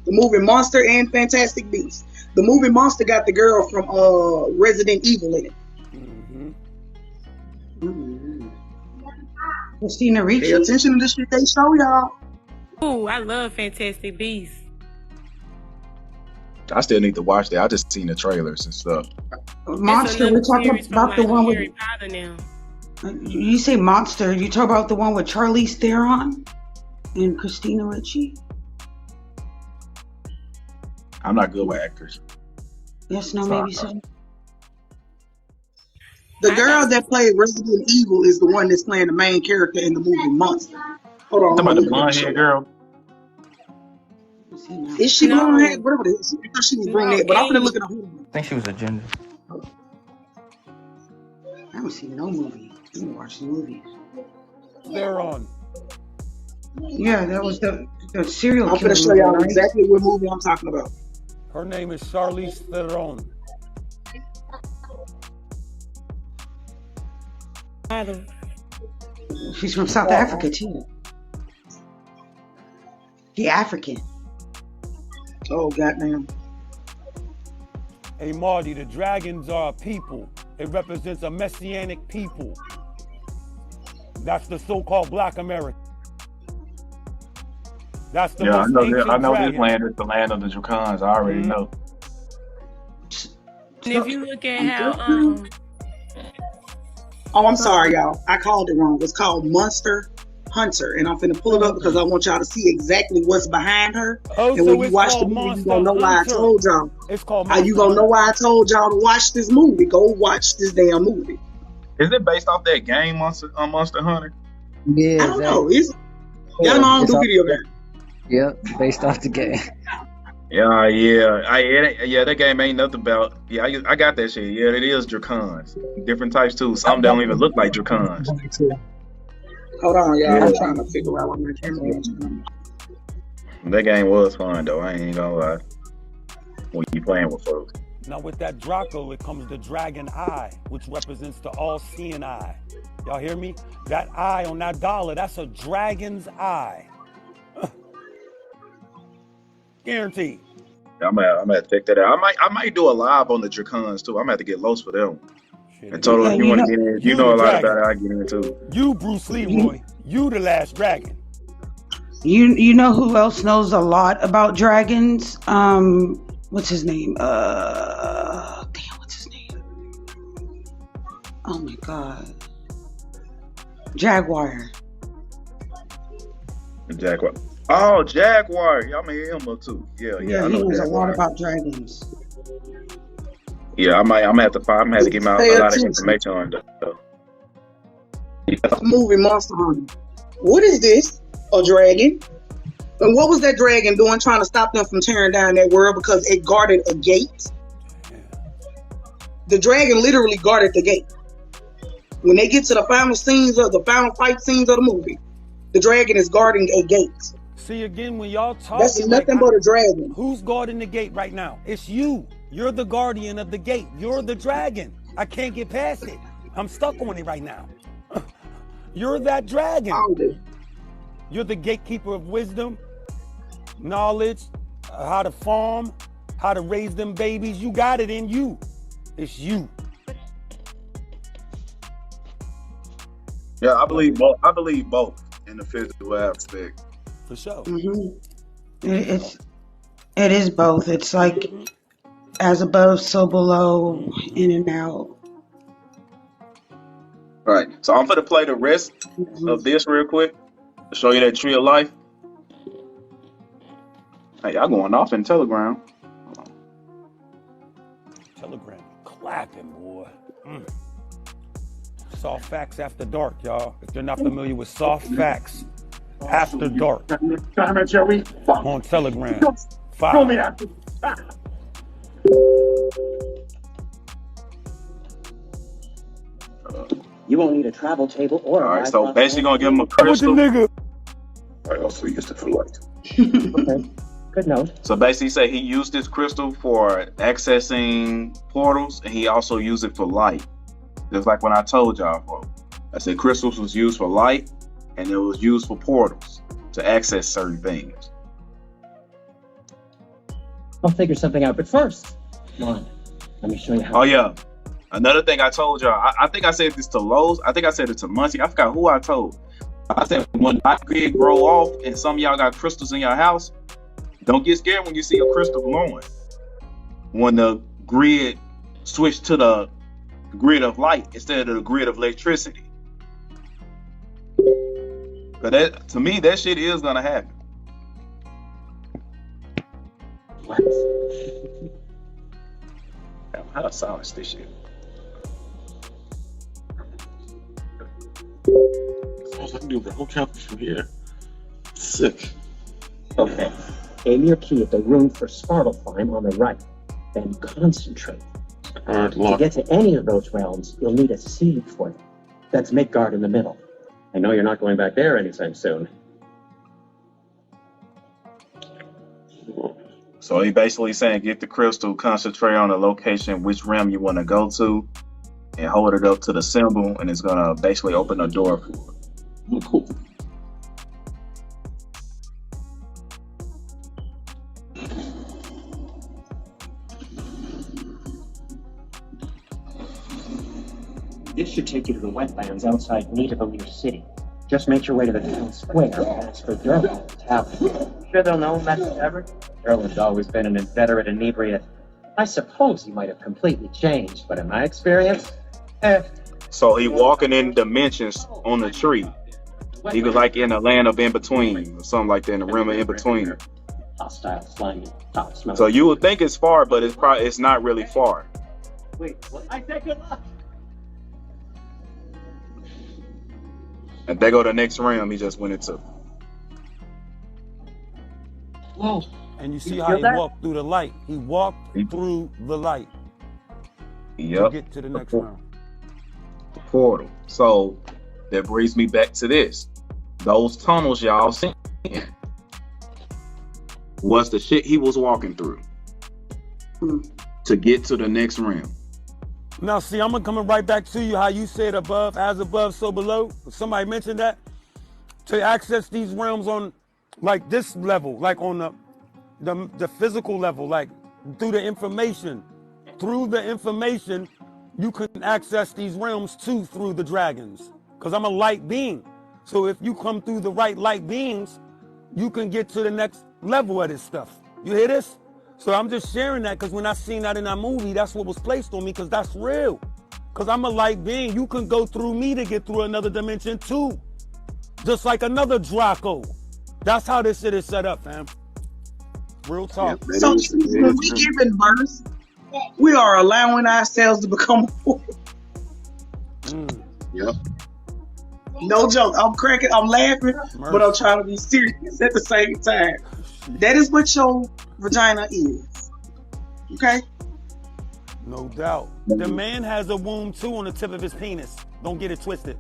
movie Monster and Fantastic Beasts. The movie Monster got the girl from Resident Evil in it. Christina Ricci. Pay attention to the shit they show y'all. Ooh, I love Fantastic Beasts. I still need to watch that. I just seen the trailers and stuff. Monster, we're talking about the one with you say Monster, you talk about the one with Charlize Theron and Christina Ricci? I'm not good with actors. Yes, no, maybe so. The girl that played Resident Evil is the one that's playing the main character in the movie Monster. Hold on. Talking about the blonde hair girl. Is she blonde hair? Whatever it is. I thought she was brunette, but I'm gonna look at her. I think she was a ginger. I haven't seen no movie. I didn't watch the movies. They're on. Yeah, that was the serial killer. I'm gonna show y'all exactly what movie I'm talking about. Her name is Charlize Theron. Adam. She's from South Africa too. She African. Oh goddamn. Hey Marty, the dragons are a people. It represents a messianic people. That's the so-called Black America. That's the most ancient I know dragon. this land is the land of the Dracons. I already know. And if you look at how Oh, I'm sorry, y'all. I called it wrong. It's called Monster Hunter, and I'm finna pull it up because I want y'all to see exactly what's behind her. Oh, and so when you it's watch the called movie, you Monster gonna know why I Hunter. told y'all. It's called How you Monster gonna know Hunter. why I told y'all to watch this movie? Go watch this damn movie. Is it based off that game Monster Hunter? Yeah, I don't know. exactly. Y'all know I don't It's do all- video games. Yep, based off the game. Yeah. That game ain't nothing about. Yeah, I got that shit. Yeah, it is Dracons. Different types too. Some don't even look like Dracons. Hold on, y'all. Yeah. I'm trying to figure out what my camera is. That game was fun though. I ain't gonna lie. When you playing with folks. Now with that Draco, it comes the dragon eye, which represents the all-seeing eye. Y'all hear me? That eye on that dollar, that's a dragon's eye. Guaranteed. I'm gonna check that out. I might do a live on the Dracons too. I'm gonna have to get Los for them. And Toto, if you want to get in, you know a lot about it. I get in too. You Bruce Leroy. You the last dragon. You know who else knows a lot about dragons? What's his name? What's his name? Oh my god. Jaguar. Jaguar. Oh, Jaguar. Y'all may hear him up too. Yeah, He I know knows Jaguar. a lot about dragons. Yeah, I'm gonna have to get my Pay a lot of attention. information on that. Movie Monster Hunter. What is this? A dragon? And what was that dragon doing trying to stop them from tearing down that world because it guarded a gate? The dragon literally guarded the gate. When they get to the final fight scenes of the movie, the dragon is guarding a gate. See, again, when y'all talking, That's nothing but a dragon. Who's guarding the gate right now? It's you. You're the guardian of the gate. You're the dragon. I can't get past it. I'm stuck on it right now. You're that dragon. You're the gatekeeper of wisdom, knowledge, how to farm, how to raise them babies. You got it in you. It's you. Yeah, I believe both. I believe both in the physical aspect. For sure. It is both. It's like as above, so below, in and out. All right. So I'm gonna play the rest of this real quick to show you that tree of life. Hey, y'all going off in Telegram. Telegram clapping, boy. Soft facts after dark, y'all. If you're not familiar with soft facts after dark, Damn it, Joey. on Telegram. Throw me out. You won't need a travel table or a All right. So basically, gonna give him a crystal. I also used it for light. Okay. Good note. So basically, say he used this crystal for accessing portals, and he also used it for light. Just like when I told y'all, folks. I said crystals was used for light, and it was used for portals to access certain things. I'll figure something out, but first, come on. Let me show you how. Oh yeah. Another thing I told y'all, I think I said this to Lowe's. I think I said it to Muncie. I forgot who I told. I said when my grid grow off and some of y'all got crystals in your house, don't get scared when you see a crystal glowing. When the grid switched to the grid of light instead of the grid of electricity. But that, to me, that shit is gonna happen. What? How to silence this shit? All I can do, bro. Calculus from here. Sick. Okay. Aim your key at the room for Svartalfheim on the right. Then concentrate. Alright, To lock. get to any of those realms, you'll need a seed for them. That's Midgard in the middle. I know you're not going back there anytime soon. So he basically saying get the crystal, concentrate on the location, which realm you want to go to, and hold it up to the symbol, and it's gonna basically open a door for it. Oh, cool. This should take you to the wetlands outside Nidavellir City. Just make your way to the town square and ask for Derwin to tavern. Sure they'll know him at the tavern? Derwin's always been an inveterate inebriate. I suppose he might have completely changed, but in my experience, So he walking in dimensions on the tree. He was like in a land of in between, or something like that, in the realm of in between. hostile, slimy, top smelling. So you would think it's far, but it's not really far. Wait, what? I say good luck. And they go to the next realm he just went into. Whoa. And you see how he walked through the light. He walked through the light to get to the next round. The portal. So that brings me back to this. Those tunnels y'all seen was the shit he was walking through to get to the next realm. Now, see, I'm coming right back to you how you said above, as above, so below. Somebody mentioned that. To access these realms on like this level, like on the physical level, like through the information. Through the information, you can access these realms too through the dragons. Because I'm a light being. So if you come through the right light beings, you can get to the next level of this stuff. You hear this? So I'm just sharing that because when I seen that in that movie, that's what was placed on me because that's real. Because I'm a light being. You can go through me to get through another dimension too. Just like another Draco. That's how this shit is set up, fam. Real talk. So when we giving birth, we are allowing ourselves to become Yep. No joke. I'm cracking, I'm laughing, but I'm trying to be serious at the same time. That is what your vagina is. Okay? No doubt. The man has a womb too on the tip of his penis. Don't get it twisted.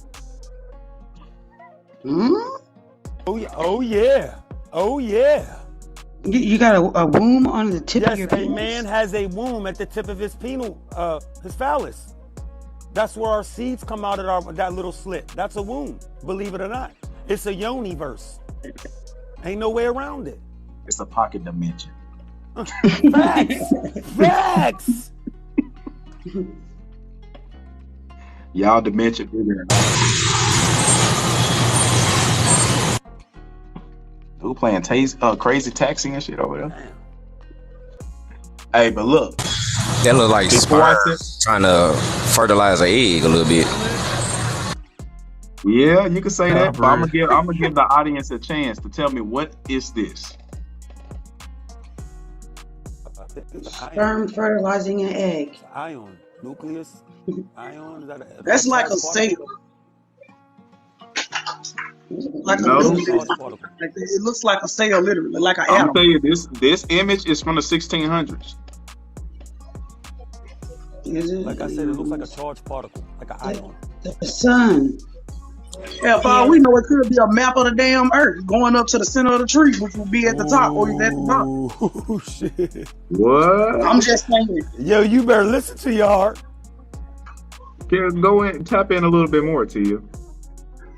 Oh yeah. Oh yeah. Oh yeah. You got a womb on the tip of your penis? Yes, a man has a womb at the tip of his penile, his phallus. That's where our seeds come out of that little slit. That's a womb, believe it or not. It's a yoni verse. Ain't no way around it. It's a pocket dimension. Facts. Facts. Y'all dimension bigger. Who playing crazy taxi and shit over there? Hey, but look. That look like sperm trying to fertilize an egg a little bit. Yeah, you can say that, but I'm gonna give the audience a chance to tell me what is this. Sperm fertilizing an egg. Ion, nucleus, ion. Is that That's like a cell. Like No. it looks like a cell, literally, like an I'm animal. gonna tell you this image is from the 1600s. Like I said, it looks like a charged particle, like an ion. The sun. Yeah, for all we know, it could be a map of the damn earth going up to the center of the tree, which will be at the top, or is at the top. Oh shit! What? I'm just saying. Yo, you better listen to your heart. Go in, tap in a little bit more to you.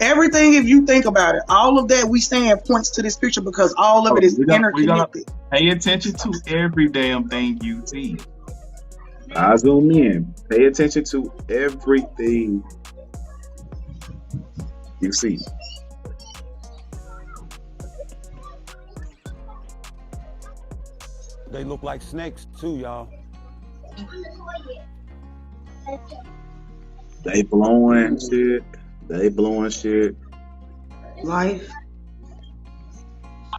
Everything, if you think about it, all of that we saying points to this picture because all of it is interconnected. Pay attention to every damn thing you see. I zoom in. Pay attention to everything you see. They look like snakes too, y'all. They blowing shit. They blowing shit. Life.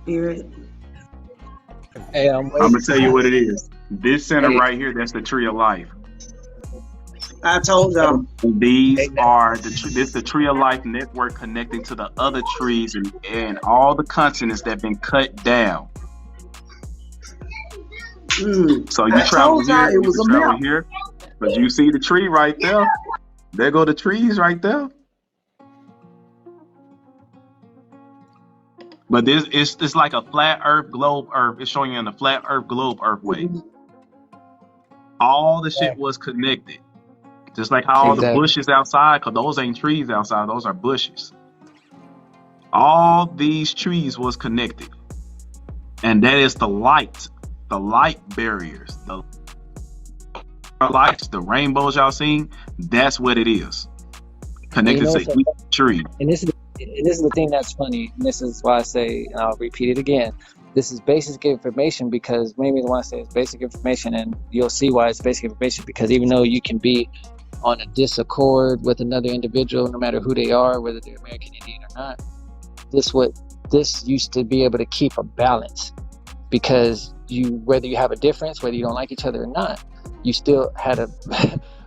Spirit. Hey, I'm gonna tell you what it is. This center right here, that's the tree of life. I told y'all. These are the tree of life network connecting to the other trees and all the continents that have been cut down. So you travel here, you travel here, but you see the tree right there. There go the trees right there. But this it's like a flat Earth, globe Earth. It's showing you in the flat Earth, globe Earth way. All the shit was connected. Just like how all the Exactly. bushes outside, because those ain't trees outside, those are bushes. All these trees was connected. And that is the light barriers, the lights, the rainbows y'all seen. That's what it is. Connected to each tree. And this is the thing that's funny. And this is why I say, and I'll repeat it again. This is basic information, because maybe the one I say it's basic information, and you'll see why it's basic information, because even though you can be on a disaccord with another individual, no matter who they are, whether they're American Indian or not, this used to be able to keep a balance, because whether you have a difference, whether you don't like each other or not, you still had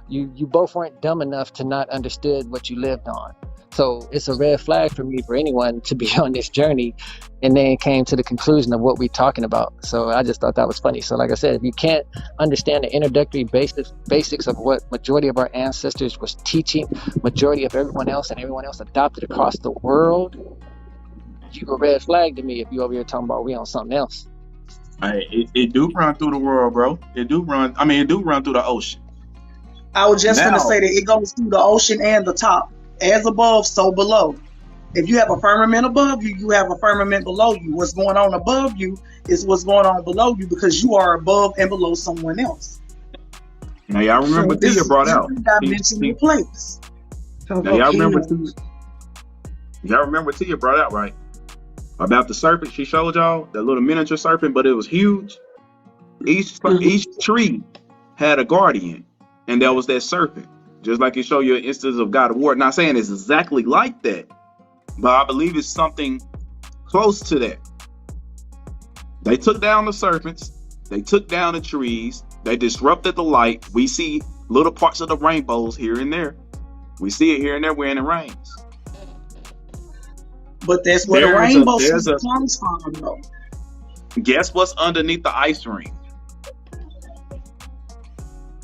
you both weren't dumb enough to not understood what you lived on. So it's a red flag for me, for anyone to be on this journey and then came to the conclusion of what we're talking about. So I just thought that was funny. So like I said, if you can't understand the introductory basics of what majority of our ancestors was teaching, majority of everyone else and everyone else adopted across the world, you a red flag to me if you over here talking about we on something else. Hey, it do run through the world, bro. It do run through the ocean. I was just going to say that it goes through the ocean and the top. As above, so below. If you have a firmament above you, you have a firmament below you. What's going on above you is what's going on below you, because you are above and below someone else. Now, y'all remember Tia brought out. Dimensional place. Now, y'all remember Tia brought out, right? About the serpent she showed y'all, that little miniature serpent, but it was huge. Each tree had a guardian, and there was that serpent. Just like it showed you an instance of God of War. Not saying it's exactly like that, but I believe it's something close to that. They took down the serpents. They took down the trees. They disrupted the light. We see little parts of the rainbows here and there. We see it here and there when it rains. But that's where the rainbow comes from, though. Guess what's underneath the ice ring?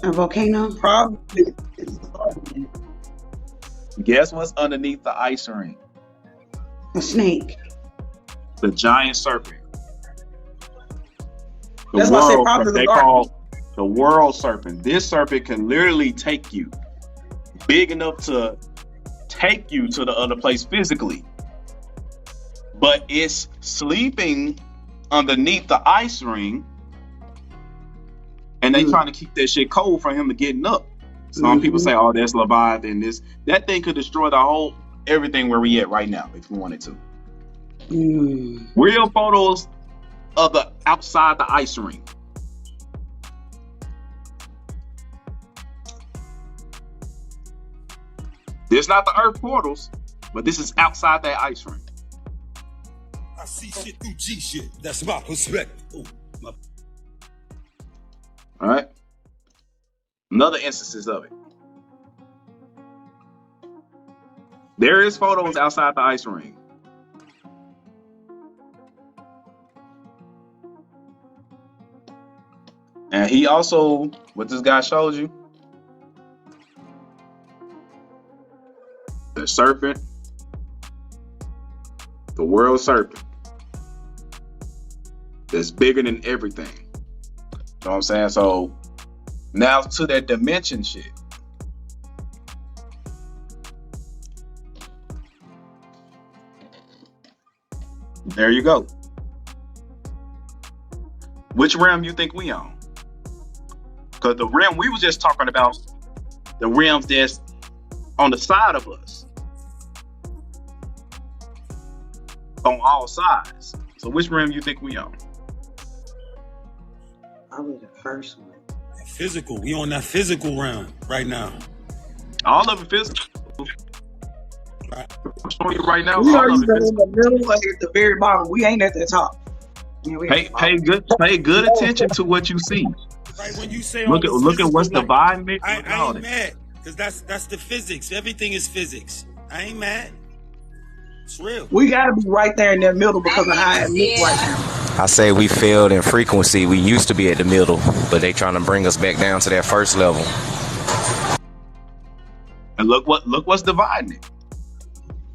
A volcano? Probably. Guess what's underneath the ice ring? A snake. The giant serpent. That's why I say probably they call the world serpent. This serpent can literally take you big enough to take you to the other place physically, but it's sleeping underneath the ice ring, and they trying to keep that shit cold for him to getting up. Some people say, "Oh, that's Leviathan." That thing could destroy everything where we at right now if we wanted to. Real photos of the outside the ice ring. This is not the Earth portals, but this is outside that ice ring. I see shit through G shit. That's my perspective. All right. Another instances of it. There is photos outside the ice ring. And he also, what this guy showed you, the serpent, the world serpent, that's bigger than everything. You know what I'm saying? So now to that dimension shit. There you go. Which realm you think we on? Because the realm we was just talking about, the realms that's on the side of us, on all sides. So which realm you think we on? Probably the first one. Physical. We on that physical realm right now. All of it physical. Right. I'm showing you right now. We are all of either it in the middle or at the very bottom. We ain't at the top. Yeah, pay good attention to what you see. Right, when you say look at what's like, divine mix. I ain't mad, because that's the physics. Everything is physics. I ain't mad. It's real. We gotta be right there in that middle because of how it looks right now. I say we failed in frequency. We used to be at the middle, but they trying to bring us back down to that first level. And look what's dividing it.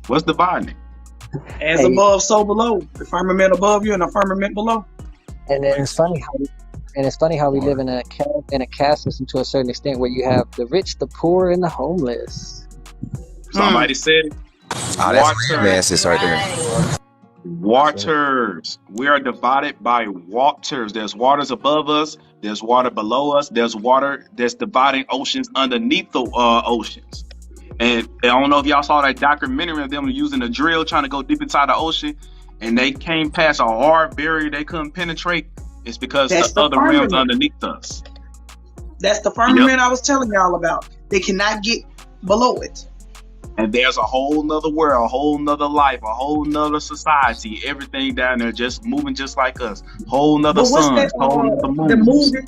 What's dividing it? As above, so below. The firmament above you and the firmament below. And then it's funny And it's funny how we live in a caste system to a certain extent, where you have the rich, the poor, and the homeless. Somebody said it. That's masses right there. Waters. We are divided by waters. There's waters above us. There's water below us. There's water that's dividing oceans underneath the oceans. And I don't know if y'all saw that documentary of them using a drill trying to go deep inside the ocean, and they came past a hard barrier they couldn't penetrate. It's because the other realms underneath us. That's the firmament I was telling y'all about. They cannot get below it. And there's a whole nother world, a whole nother life, a whole nother society, everything down there just moving just like us. Whole nother suns, whole nother moons. The movie,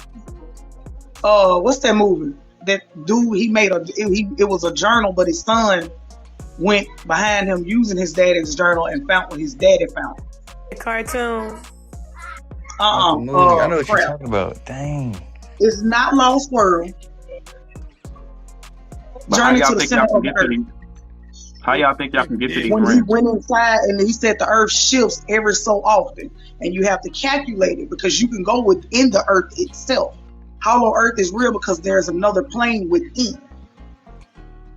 what's that movie? That dude, he made it was a journal, but his son went behind him using his daddy's journal and found what his daddy found. The cartoon. I know what you're talking about. Dang. It's not Lost World. Journey to the center of the earth. How y'all think y'all can get to these realms? When he went inside and he said the earth shifts every so often, and you have to calculate it because you can go within the earth itself. Hollow earth is real because there's another plane within.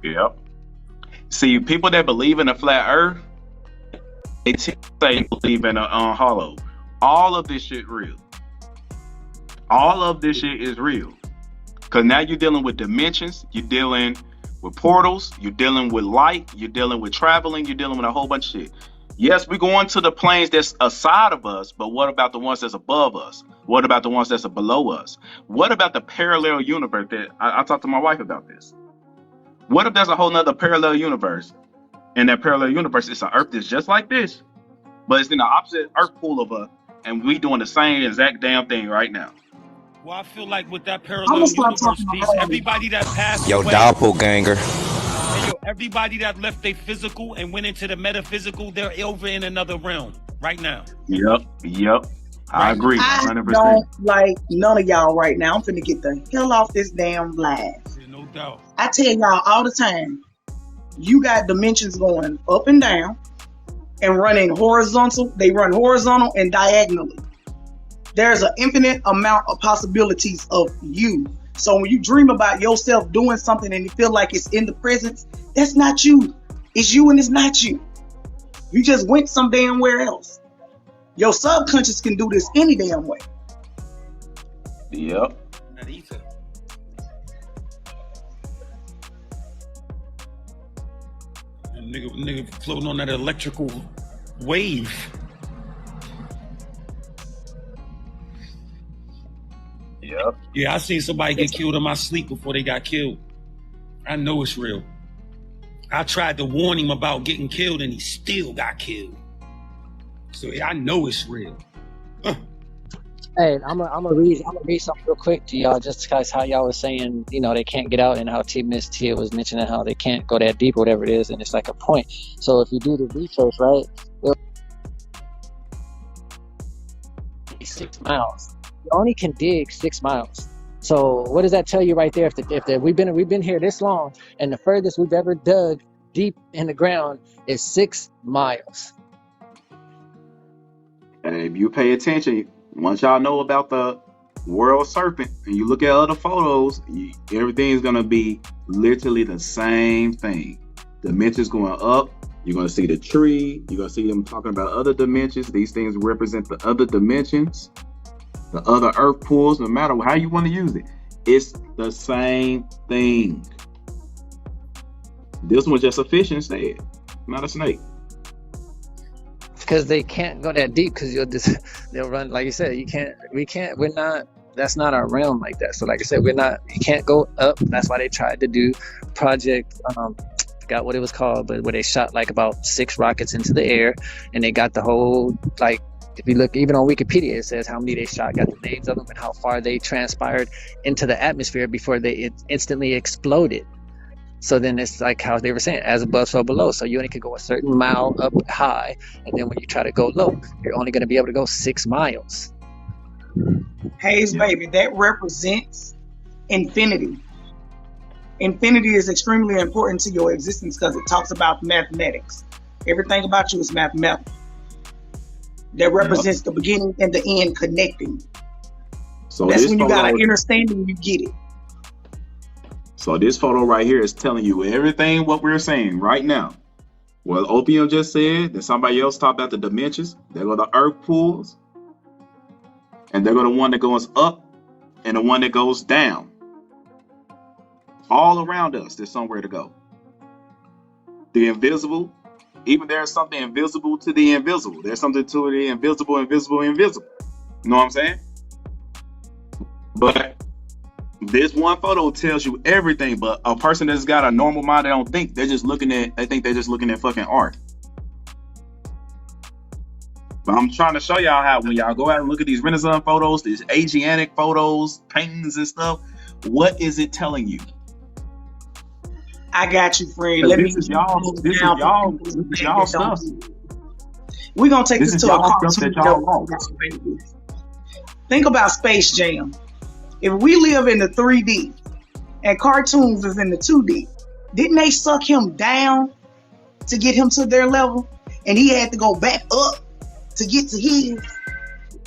Yep. See, people that believe in a flat earth, they say believe in a hollow. All of this shit real. All of this shit is real. Because now you're dealing with dimensions, you're dealing with portals, you're dealing with light, you're dealing with traveling, you're dealing with a whole bunch of shit. Yes, we're going to the planes that's aside of us, but what about the ones that's above us? What about the ones that's below us? What about the parallel universe that I talked to my wife about this? What if there's a whole nother parallel universe? And that parallel universe is an earth that's just like this, but it's in the opposite earth pool of us, and we doing the same exact damn thing right now. Well, I feel like with that parallel universe piece, everybody that passed away, doppelganger. Everybody that left their physical and went into the metaphysical, they're over in another realm right now. Yep. I agree. 100%. I don't like none of y'all right now. I'm finna get the hell off this damn live. Yeah, no doubt. I tell y'all all the time, you got dimensions going up and down and running horizontal. They run horizontal and diagonally. There's an infinite amount of possibilities of you. So when you dream about yourself doing something and you feel like it's in the presence, that's not you. It's you and it's not you. You just went some damn where else. Your subconscious can do this any damn way. Yep. That ether. Nigga floating on that electrical wave. Yep. Yeah, I seen somebody get killed in my sleep before they got killed. I know it's real. I tried to warn him about getting killed and he still got killed. So yeah, I know it's real. Hey, I'm gonna read something real quick to y'all, just because how y'all was saying, they can't get out, and how Miss Tia was mentioning how they can't go that deep or whatever it is, and it's like a point. So if you do the research, right, it'll be 6 miles. You only can dig 6 miles. So what does that tell you right there? If we've been here this long, and the furthest we've ever dug deep in the ground is 6 miles. And if you pay attention, once y'all know about the world serpent, and you look at other photos, everything's gonna be literally the same thing. Dimensions going up. You're gonna see the tree. You're gonna see them talking about other dimensions. These things represent the other dimensions. The other earth pools, no matter how you want to use it, it's the same thing. This one's just a fish instead, not a snake. Because they can't go that deep, because they'll run, like you said, that's not our realm like that. So like I said, you can't go up. That's why they tried to do Project, forgot what it was called, but where they shot like about 6 rockets into the air, and they got the whole, like, if you look even on Wikipedia, it says how many they shot, got the names of them, and how far they transpired into the atmosphere before it instantly exploded. So then it's like how they were saying, as above, so below. So you only could go a certain mile up high, and then when you try to go low, you're only going to be able to go 6 miles. Hayes, baby, that represents infinity. Infinity is extremely important to your existence because it talks about mathematics. Everything about you is mathematical. That represents the beginning and the end connecting. So That's this when you got photo, an understanding, you get it. so this photo right here is telling you everything what we're saying right now. Well, Opium just said that somebody else talked about the dimensions. There go the earth pools, and there go the one that goes up and the one that goes down. All around us, there's somewhere to go. The invisible, even there's something invisible to the invisible. There's something to the invisible. You know what I'm saying? But this one photo tells you everything. But a person that's got a normal mind, they don't think. They think they're just looking at fucking art. But I'm trying to show y'all how when y'all go out and look at these Renaissance photos, these Asiatic photos, paintings and stuff, what is it telling you? I got you, friend. Let me. This is y'all stuff. We're gonna take this to a cartoon. Think about Space Jam. If we live in the 3D and cartoons is in the 2D, didn't they suck him down to get him to their level? And he had to go back up to get to his.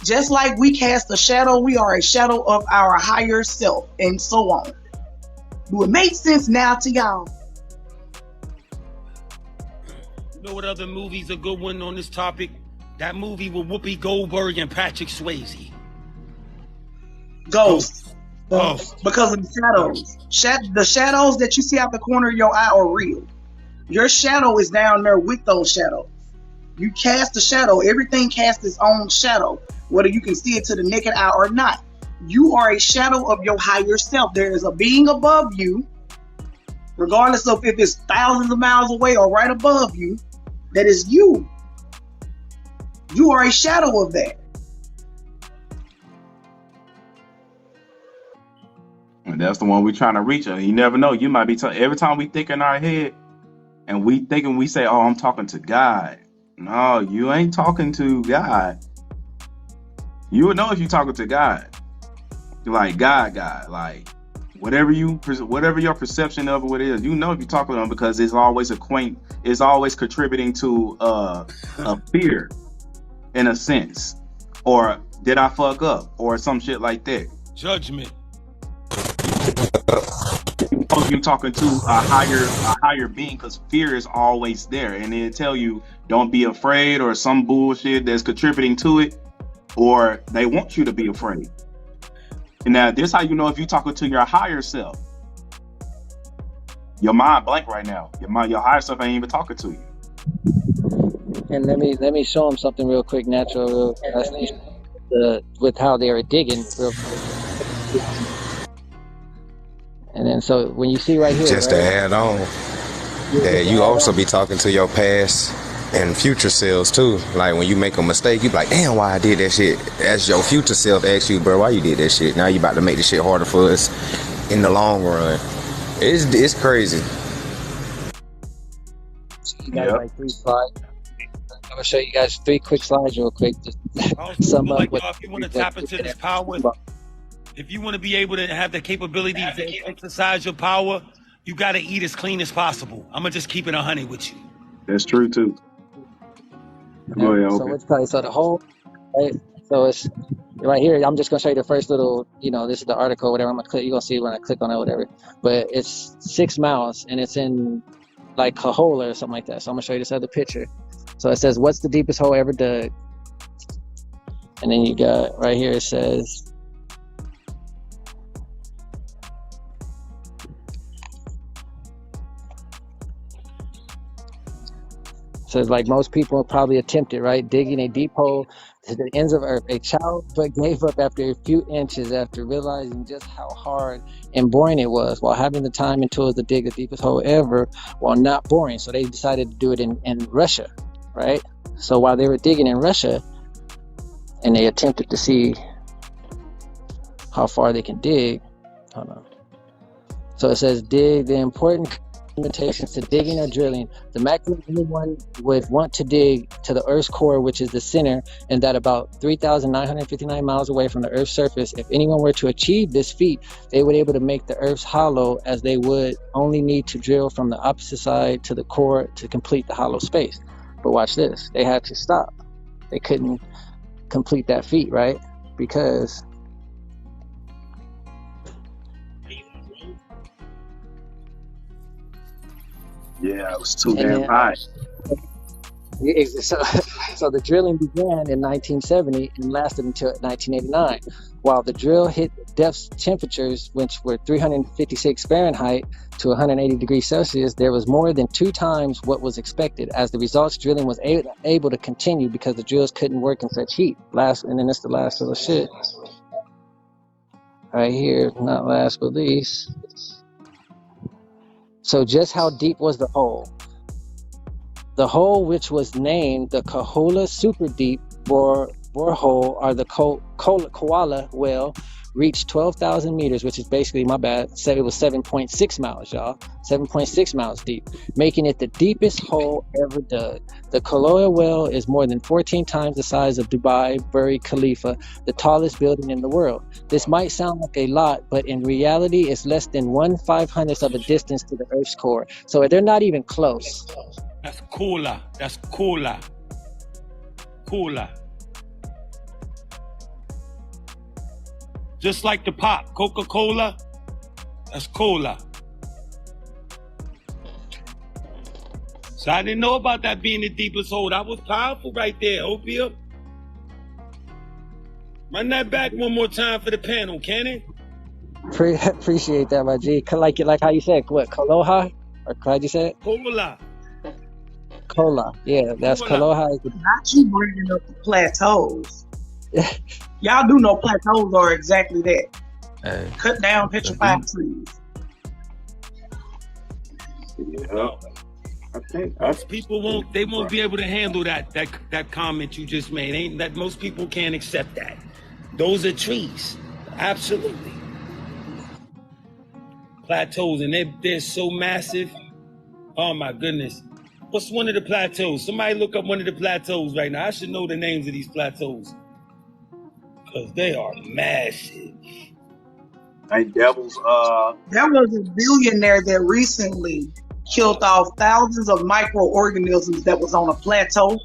Just like we cast a shadow, we are a shadow of our higher self, and so on. Do it make sense now to y'all? You know what other movie's a good one on this topic? That movie with Whoopi Goldberg and Patrick Swayze. Ghost. Because of the shadows. The shadows that you see out the corner of your eye are real. Your shadow is down there with those shadows. You cast a shadow. Everything casts its own shadow, whether you can see it to the naked eye or not. You are a shadow of your higher self. There is a being above you, regardless of if it's thousands of miles away or right above you, that is you. You are a shadow of that. And that's the one we're trying to reach. And you never know. You might be every time we think in our head and we say, oh, I'm talking to God. No, you ain't talking to God. You would know if you're talking to God. You're like God, like whatever your perception of what it is, you know if you're talking to him because it's always contributing to a fear in a sense. Or did I fuck up? Or some shit like that. Judgment. You're talking to a higher being because fear is always there, and they tell you don't be afraid or some bullshit that's contributing to it, or they want you to be afraid. And now this how you know if you're talking to your higher self. Your mind blank right now. Your higher self ain't even talking to you. And let me show them something real quick, natural, with how they were digging real quick. And then so when you see right here, just to add on, you also be talking to your past and future selves too. Like when you make a mistake, you be like, damn, why I did that shit. As your future self asks you, bro, why you did that shit? Now you about to make this shit harder for us in the long run. It's crazy. You got like 3 slides. I'm gonna show you guys 3 quick slides real quick. Just sum up. If you want to tap into this power, if you want to be able to have the capability to exercise your power, you got to eat as clean as possible. I'm gonna just keep it 100 with you. That's true too. Oh yeah. Okay. So the whole, right? So it's right here. I'm just gonna show you the first little. This is the article, whatever. I'm gonna click. You're gonna see it when I click on it, whatever. But it's 6 miles, and it's in like Cahola or something like that. So I'm gonna show you this other picture. So it says, "What's the deepest hole ever dug?" And then you got right here. It says. So it's like most people probably attempted, right? Digging a deep hole to the ends of earth. A child but gave up after a few inches after realizing just how hard and boring it was while having the time and tools to dig the deepest hole ever while not boring. So they decided to do it in Russia, right? So while they were digging in Russia and they attempted to see how far they can dig. Hold on. So it says dig the important limitations to digging or drilling. The maximum anyone would want to dig to the Earth's core, which is the center, and that about 3,959 miles away from the Earth's surface. If anyone were to achieve this feat, they would be able to make the Earth's hollow, as they would only need to drill from the opposite side to the core to complete the hollow space. But watch this. They had to stop. They couldn't complete that feat, right? Because Yeah, it was too And damn then high. so the drilling began in 1970 and lasted until 1989. While the drill hit depth temperatures, which were 356 Fahrenheit to 180 degrees Celsius, there was more than 2 times what was expected. As the results, drilling was able to continue because the drills couldn't work in such heat. And then it's the last of the shit. Right here, not last but least. So just how deep was the hole? The hole, which was named the Kahula Super Deep borehole, or the Koala well, reached 12,000 meters, which is basically, my bad, said it was 7.6 miles, y'all. 7.6 miles deep, making it the deepest hole ever dug. The Koala well is more than 14 times the size of Dubai Burj Khalifa, the tallest building in the world. This might sound like a lot, but in reality, it's less than 1/500th of the distance to the Earth's core. So they're not even close. That's cola. That's cola. Cola. Just like the pop, Coca-Cola, that's cola. So I didn't know about that being the deepest hole. That was powerful right there, Opium. Run that back one more time for the panel, can it? Appreciate that, my G. Like how you said, what, Kaloha? Or how'd you say it? Cola. Cola. Yeah, that's Kaloha. Not you bringing up the plateaus. Y'all do know plateaus are exactly that. Hey, cut down petrified trees. Yeah. I think people won't be able to handle that comment you just made. Ain't that most people can't accept that. Those are trees. Absolutely. Plateaus, and they're so massive. Oh my goodness. What's one of the plateaus? Somebody look up one of the plateaus right now. I should know the names of these plateaus. Because they are massive. Hey, Devils, there was a billionaire that recently killed off thousands of microorganisms that was on a plateau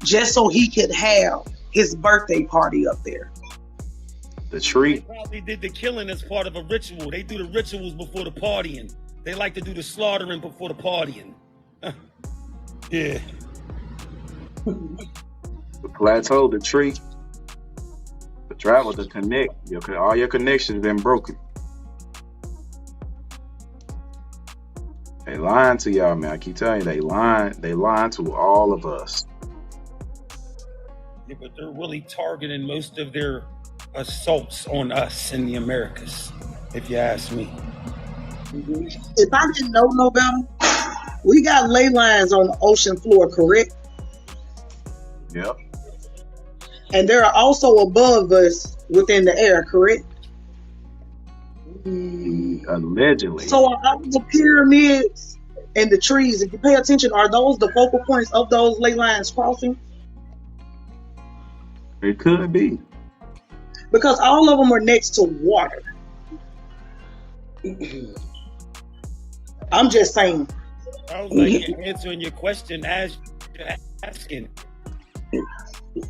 just so he could have his birthday party up there. The tree. They probably did the killing as part of a ritual. They do the rituals before the partying. They like to do the slaughtering before the partying. Yeah. The plateau, the tree, the travel, the connect. All your connections been broken. They lying to y'all, man. I keep telling you, they lying to all of us. Yeah, but they're really targeting most of their assaults on us in the Americas, if you ask me. If I didn't know no better, we got ley lines on the ocean floor, correct? Yep. And there are also above us within the air, correct? Allegedly. So are all the pyramids and the trees, if you pay attention, are those the focal points of those ley lines crossing? It could be. Because all of them are next to water. I'm just saying. I was like, you're answering your question as you're asking.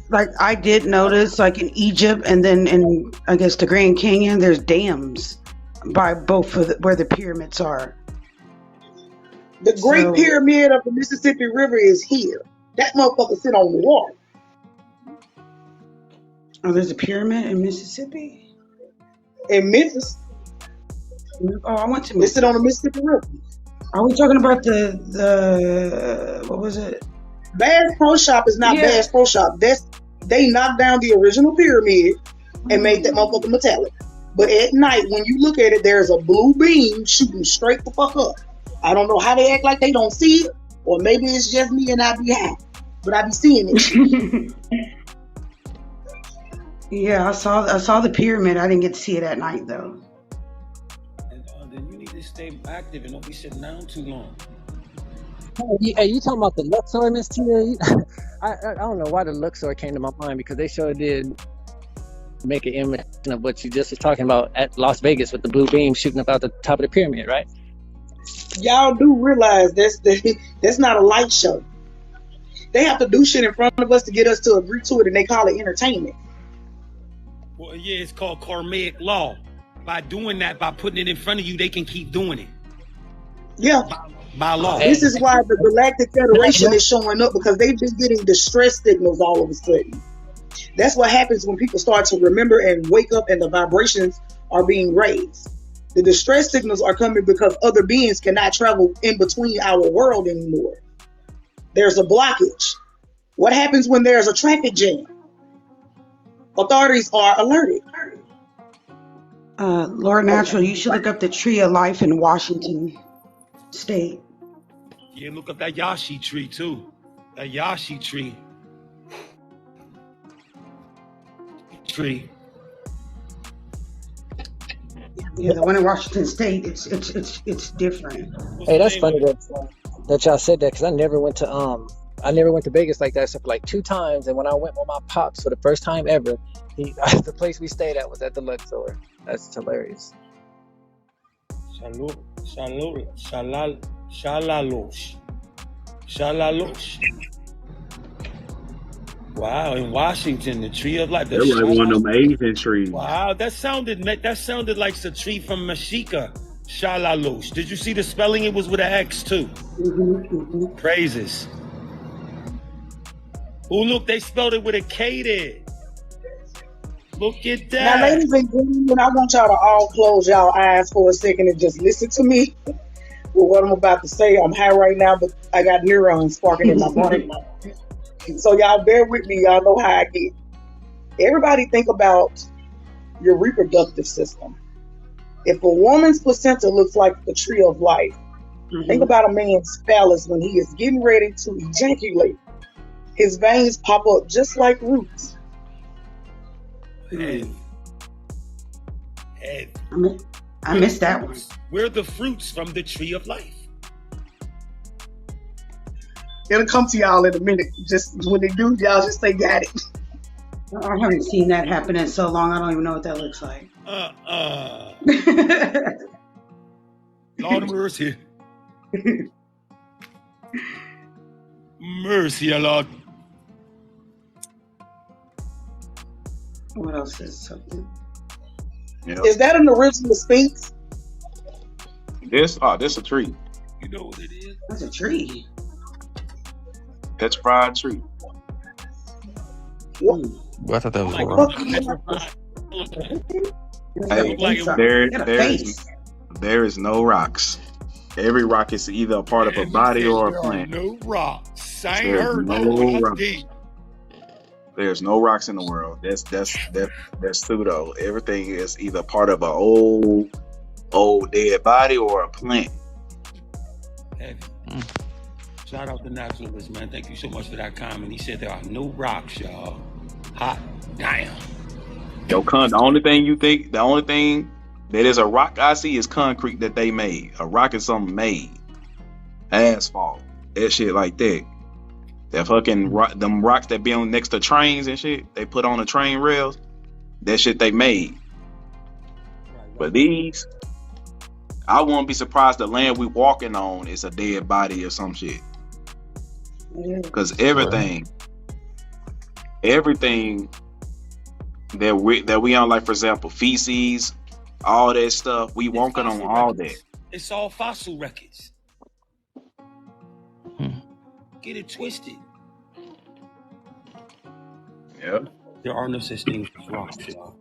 Like, I did notice, like in Egypt and then in, I guess, the Grand Canyon, there's dams by both of where the pyramids are. The Great Pyramid of the Mississippi River is here. That motherfucker sit on the water. Oh, there's a pyramid in Mississippi? In Memphis. Oh, I went to Memphis. They sit on the Mississippi River. Are we talking about the what was it? Bass Pro Shop is not Bass Pro Shop. They knocked down the original pyramid and made that motherfucker metallic. But at night, when you look at it, there's a blue beam shooting straight the fuck up. I don't know how they act like they don't see it, or maybe it's just me and I be high, but I be seeing it. Yeah, I saw the pyramid. I didn't get to see it at night though. And then you need to stay active and don't be sitting down too long. Hey, you talking about the Luxor, Miss Tia? I don't know why the Luxor came to my mind, because they sure did make an image of what you just was talking about at Las Vegas with the blue beam shooting up out the top of the pyramid, right? Y'all do realize that's not a light show. They have to do shit in front of us to get us to agree to it, and they call it entertainment. Well, yeah, it's called karmic law. By doing that, by putting it in front of you, they can keep doing it. Yeah. by law. This is why the Galactic Federation is showing up, because they've been getting distress signals all of a sudden. That's what happens when people start to remember and wake up and the vibrations are being raised. The distress signals are coming because other beings cannot travel in between our world anymore. There's a blockage. What happens when there's a traffic jam? Authorities are alerted. Lord Natural, you should look up the Tree of Life in Washington State. Yeah, look up that Yashi tree too. That Yashi tree. Yeah, the one in Washington State, it's different. Hey, that's funny that y'all said that, because I never went to Vegas like that except for like 2 times, and when I went with my pops for the first time ever, the place we stayed at was at the Luxor. That's hilarious. Shalalush. Wow, in Washington, the tree of life. They're like one of them Asian trees. Wow, that sounded like the tree from Mashika. Shalalush. Did you see the spelling? It was with an X too. Praises. Oh, look, they spelled it with a K there. Look at that. Now, ladies and gentlemen, I want y'all to all close y'all eyes for a second and just listen to me with what I'm about to say. I'm high right now, but I got neurons sparking in my brain. So y'all bear with me. Y'all know how I get. Everybody think about your reproductive system. If a woman's placenta looks like the tree of life, think about a man's phallus when he is getting ready to ejaculate. His veins pop up just like roots. And I missed that one. We're the fruits from the tree of life. It'll come to y'all in a minute. Just when they do, y'all just say got it. I haven't seen that happen in so long. I don't even know what that looks like. Lord of mercy. Mercy, Lord. What else is something? Yep. Is that an original Sphinx? This a tree. You know what it is? That's a tree. Petrified tree. Well, I thought that was there is no rocks. Every rock is either a part of a body or a plant. No rocks. I ain't There's heard no rocks. deep. There's no rocks in the world. That's pseudo. Everything is either part of an old dead body or a plant. Shout out to Naturalist, man. Thank you so much for that comment. He said there are no rocks, y'all. Hot damn. Yo, the only thing that is a rock I see is concrete that they made. A rock is something made. Asphalt. That shit like that. That fucking them rocks that be on next to trains and shit, they put on the train rails. That shit they made. But these, I won't be surprised the land we walking on is a dead body or some shit. Because everything that we on, like for example, feces, all that stuff, we walking on all that. It's all fossil records. Get it twisted. Yeah. There are no such things as rocks, y'all.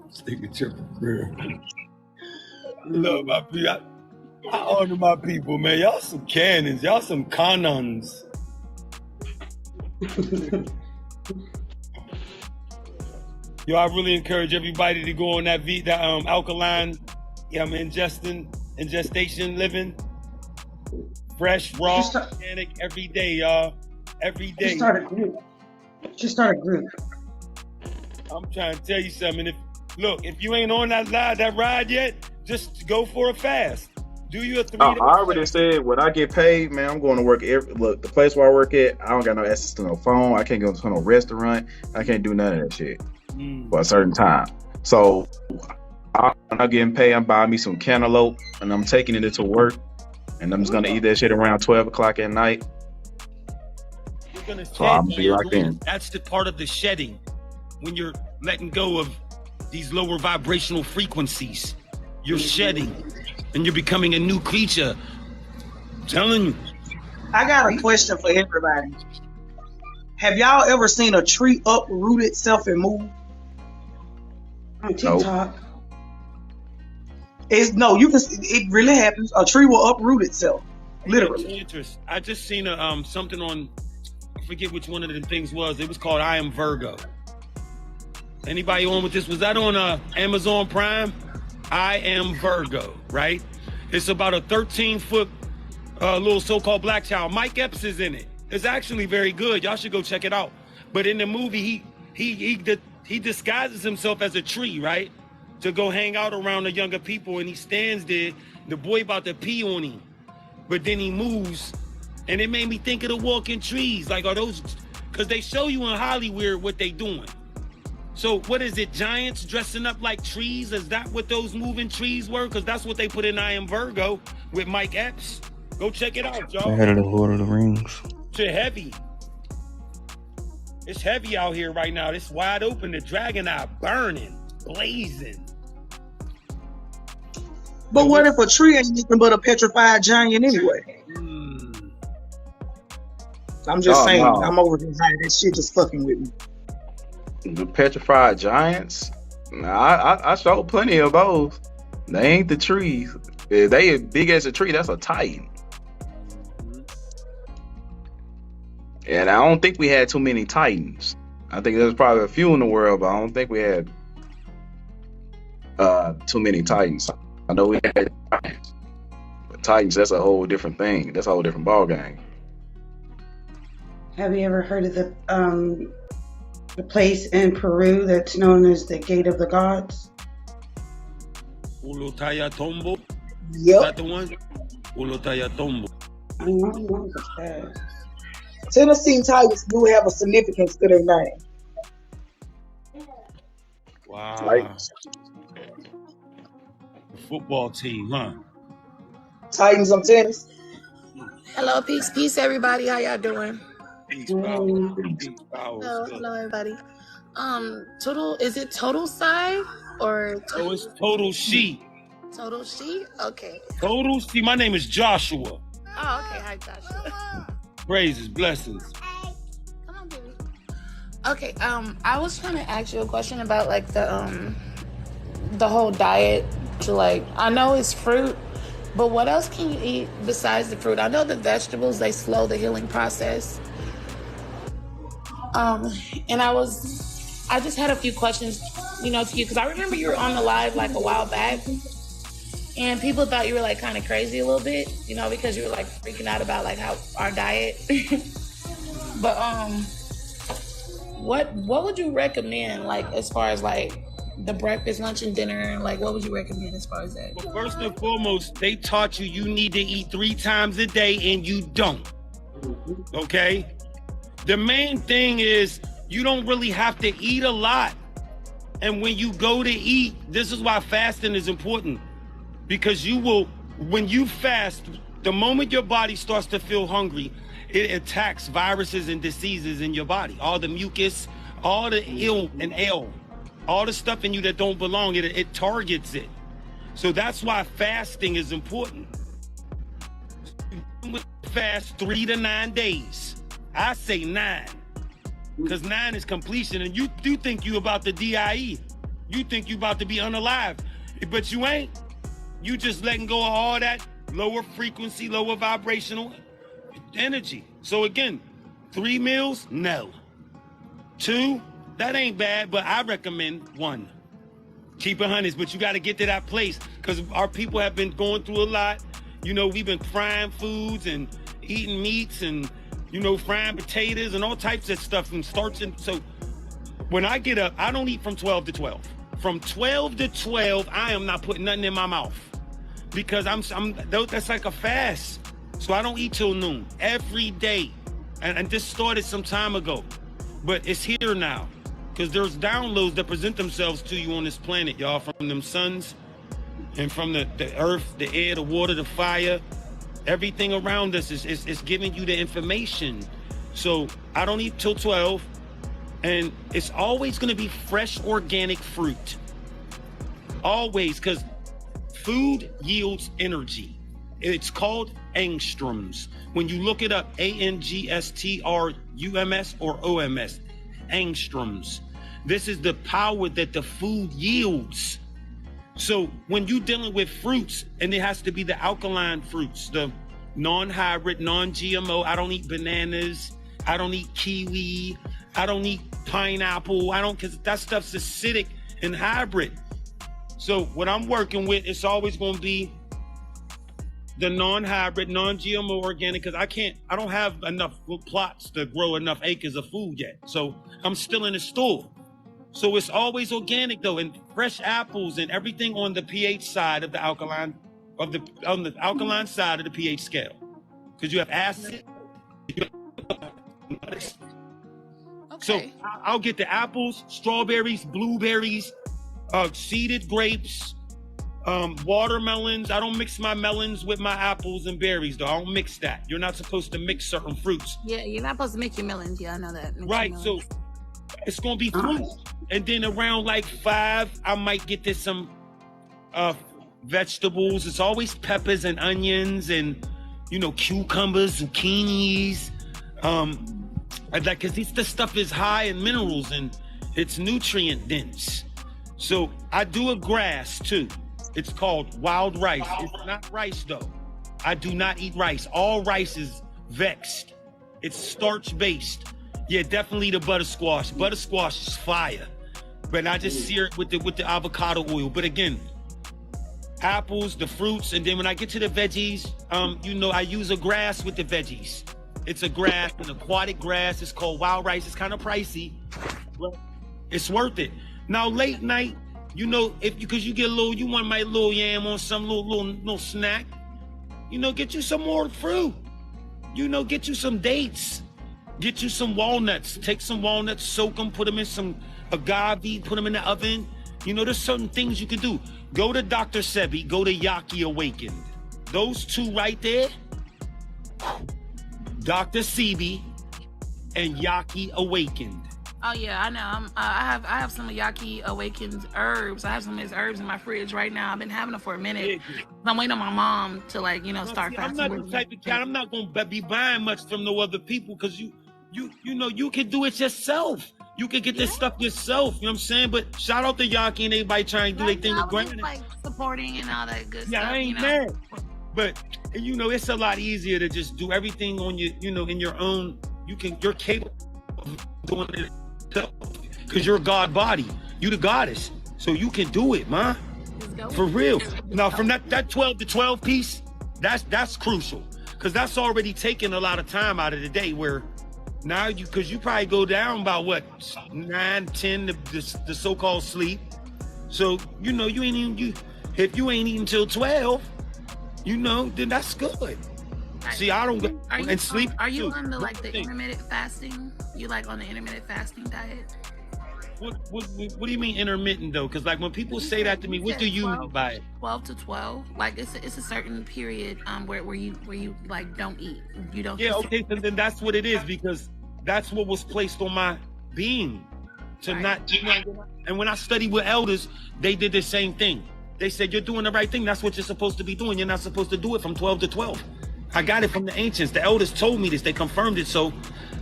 Signature. Love my people. I honor my people, man. Y'all some cannons. Y'all some canons. Yo, I really encourage everybody to go on that alkaline, ingestation living. Fresh, raw, organic, every day, y'all. Every day. Just start a group. I'm trying to tell you something. If you ain't on that ride yet, just go for a fast. Do you a 3 days? I already said when I get paid, man, I'm going to work. Look, the place where I work at, I don't got no access to no phone. I can't go to no restaurant. I can't do none of that shit for a certain time. So when I'm getting paid, I'm buying me some cantaloupe and I'm taking it into work. And I'm just going to eat that shit around 12 o'clock at night. So I'm going to be locked in. That's the part of the shedding. When you're letting go of these lower vibrational frequencies, You're shedding, and you're becoming a new creature. I'm telling you. I got a question for everybody. Have y'all ever seen a tree uproot itself and move? On TikTok. It really happens. A tree will uproot itself. Literally. I just seen something on, I forget which one of the things was. It was called I Am Virgo. Anybody on with this? Was that on Amazon Prime? I Am Virgo, right? It's about a 13-foot little so-called black child. Mike Epps is in it. It's actually very good. Y'all should go check it out. But in the movie, he disguises himself as a tree, right? To go hang out around the younger people, and he stands there. The boy about to pee on him, but then he moves, and it made me think of the walking trees. Like, are those? Because they show you in Hollywood what they doing. So what is it? Giants dressing up like trees? Is that what those moving trees were? Because that's what they put in I Am Virgo with Mike Epps. Go check it out, y'all. Ahead of the Lord of the Rings. Shit heavy. It's heavy out here right now. It's wide open. The dragon eye burning, blazing. But what if a tree ain't nothing but a petrified giant anyway? I'm just saying, no. I'm over here. That shit just fucking with me. The petrified giants? I saw plenty of those. They ain't the trees. If they as big as a tree, that's a titan. And I don't think we had too many titans. I think there's probably a few in the world, but I don't think we had too many titans. I know we had titans. But titans, that's a whole different thing. That's a whole different ball game. Have you ever heard of the place in Peru that's known as the Gate of the Gods? Ulotaya Tombo? Yep. Is that the one? Ulotaya Tombo. I don't know what that. Tennessee Titans do have a significance to their name. Wow. Right. The football team, huh? Titans on tennis. Hello, peace, everybody. How y'all doing? Peace, power. Peace, power. Hello, everybody. Is it total side or? Oh, it's total she. Total she? Okay. Total she. My name is Joshua. Oh, okay. Hi, Joshua. Praises, blessings. Come on, baby. Okay. I was trying to ask you a question about like the whole diet. To like, I know it's fruit, but what else can you eat besides the fruit? I know the vegetables, they slow the healing process. And I just had a few questions, to you, because I remember you were on the live like a while back, and people thought you were like kind of crazy a little bit, because you were like freaking out about like how our diet. But what would you recommend, like as far as like the breakfast, lunch, and dinner? Like, what would you recommend as far as that? Well, first and foremost, they taught you need to eat 3 times a day, and you don't. Okay? The main thing is you don't really have to eat a lot. And when you go to eat, this is why fasting is important. Because when you fast, the moment your body starts to feel hungry, it attacks viruses and diseases in your body. All the mucus, all the ill and ail. All the stuff in you that don't belong, it targets it. So that's why fasting is important. Fast 3 to 9 days. I say 9. Because 9 is completion. And you do think you about the DIE. You think you about to be unalive. But you ain't. You just letting go of all that lower frequency, lower vibrational energy. So again, 3 meals? No. 2? That ain't bad, but I recommend 1. Keep it honest, but you got to get to that place because our people have been going through a lot. We've been frying foods and eating meats and, frying potatoes and all types of stuff and starching. So when I get up, I don't eat from 12 to 12. From 12 to 12, I am not putting nothing in my mouth because that's like a fast. So I don't eat till noon every day. And this started some time ago, but it's here now. Because there's downloads that present themselves to you on this planet, y'all, from them suns and from the earth, the air, the water, the fire. Everything around us is giving you the information. So I don't eat till 12. And it's always going to be fresh, organic fruit. Always, because food yields energy. It's called angstroms. When you look it up, ANGSTRUMS or OMS, angstroms. This is the power that the food yields. So when you're dealing with fruits, and it has to be the alkaline fruits, the non-hybrid, non-GMO. I don't eat bananas. I don't eat kiwi. I don't eat pineapple. Because that stuff's acidic and hybrid. So what I'm working with, it's always going to be the non-hybrid, non-GMO organic, because I don't have enough plots to grow enough acres of food yet. So I'm still in the store. So it's always organic though, and fresh apples and everything on the pH side of the alkaline, on the alkaline side of the pH scale. Because you have acid. Okay. So I'll get the apples, strawberries, blueberries, seeded grapes, watermelons. I don't mix my melons with my apples and berries though. I don't mix that. You're not supposed to mix certain fruits. Yeah, you're not supposed to mix your melons. Yeah, I know that. Right, so it's gonna be fruit. And then around like 5, I might get this some vegetables. It's always peppers and onions and cucumbers, zucchinis. Because this stuff is high in minerals and it's nutrient dense. So I do a grass too. It's called wild rice. It's not rice though. I do not eat rice. All rice is vexed. It's starch based. Yeah, definitely the butter squash. Butter squash is fire. But I just sear it with the avocado oil. But again, apples, the fruits, and then when I get to the veggies, I use a grass with the veggies. It's a grass, an aquatic grass. It's called wild rice. It's kind of pricey, but it's worth it. Now late night, because you get you want my little yam on some little snack, get you some more fruit. Get you some dates. Get you some walnuts. Take some walnuts, soak them, put them in some agave, put them in the oven. There's certain things you can do. Go to Dr. Sebi, go to Yaki Awakened. Those two right there, Dr. Sebi and Yaki Awakened. Oh yeah, I know. I have some of Yaki Awakened herbs. I have some of his herbs in my fridge right now. I've been having them for a minute. I'm waiting on my mom to start fasting. I'm not the type of cat. I'm not gonna be buying much from no other people because you can do it yourself. You can get this stuff yourself. You know what I'm saying? But shout out to Yaki and everybody trying to do their thing with granted. Supporting and all that good stuff. Yeah, I ain't mad. But it's a lot easier to just do everything on your, in your own. You're capable of doing it because you're a God body. You the goddess, so you can do it, man. For real. Now, from that 12 to 12 piece, that's crucial because that's already taken a lot of time out of the day. Where now because you probably go down about 9, 10 the so-called sleep. So you ain't even if you ain't eating till 12. Then that's good. See, I don't go and sleep. Are you on the intermittent fasting? You on the intermittent fasting diet? What do you mean intermittent though? Because when people say that to me, what do you mean by it? 12 to 12. It's a certain period where you don't eat. You don't. Yeah. Okay. Then that's what it is because that's what was placed on my being to not. And when I studied with elders, they did the same thing. They said, you're doing the right thing. That's what you're supposed to be doing. You're not supposed to do it from 12 to 12. I got it from the ancients. The elders told me this. They confirmed it. So,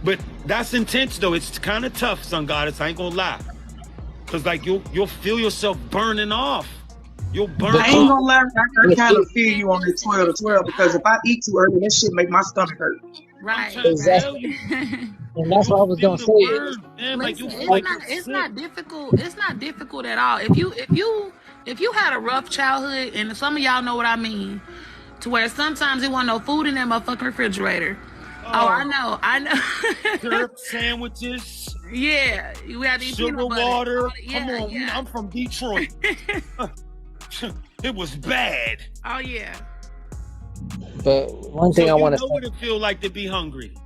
but that's intense though. It's kind of tough, Sun Goddess. I ain't gonna lie. Cause you'll feel yourself burning off. You'll burn off. I ain't gonna lie. I kind of feel you on the 12 to 12 because if I eat too early, that shit make my stomach hurt. Right. Exactly. And that's what I was gonna say. It's not difficult. It's not difficult at all. If you had a rough childhood, and some of y'all know what I mean, to where sometimes there wasn't no food in that motherfucking refrigerator. Oh, I know. Syrup sandwiches. Yeah, we had to eat sugar water. Yeah, come on, yeah. I'm from Detroit. It was bad. Oh yeah. But one thing I want to know what it feel like to be hungry.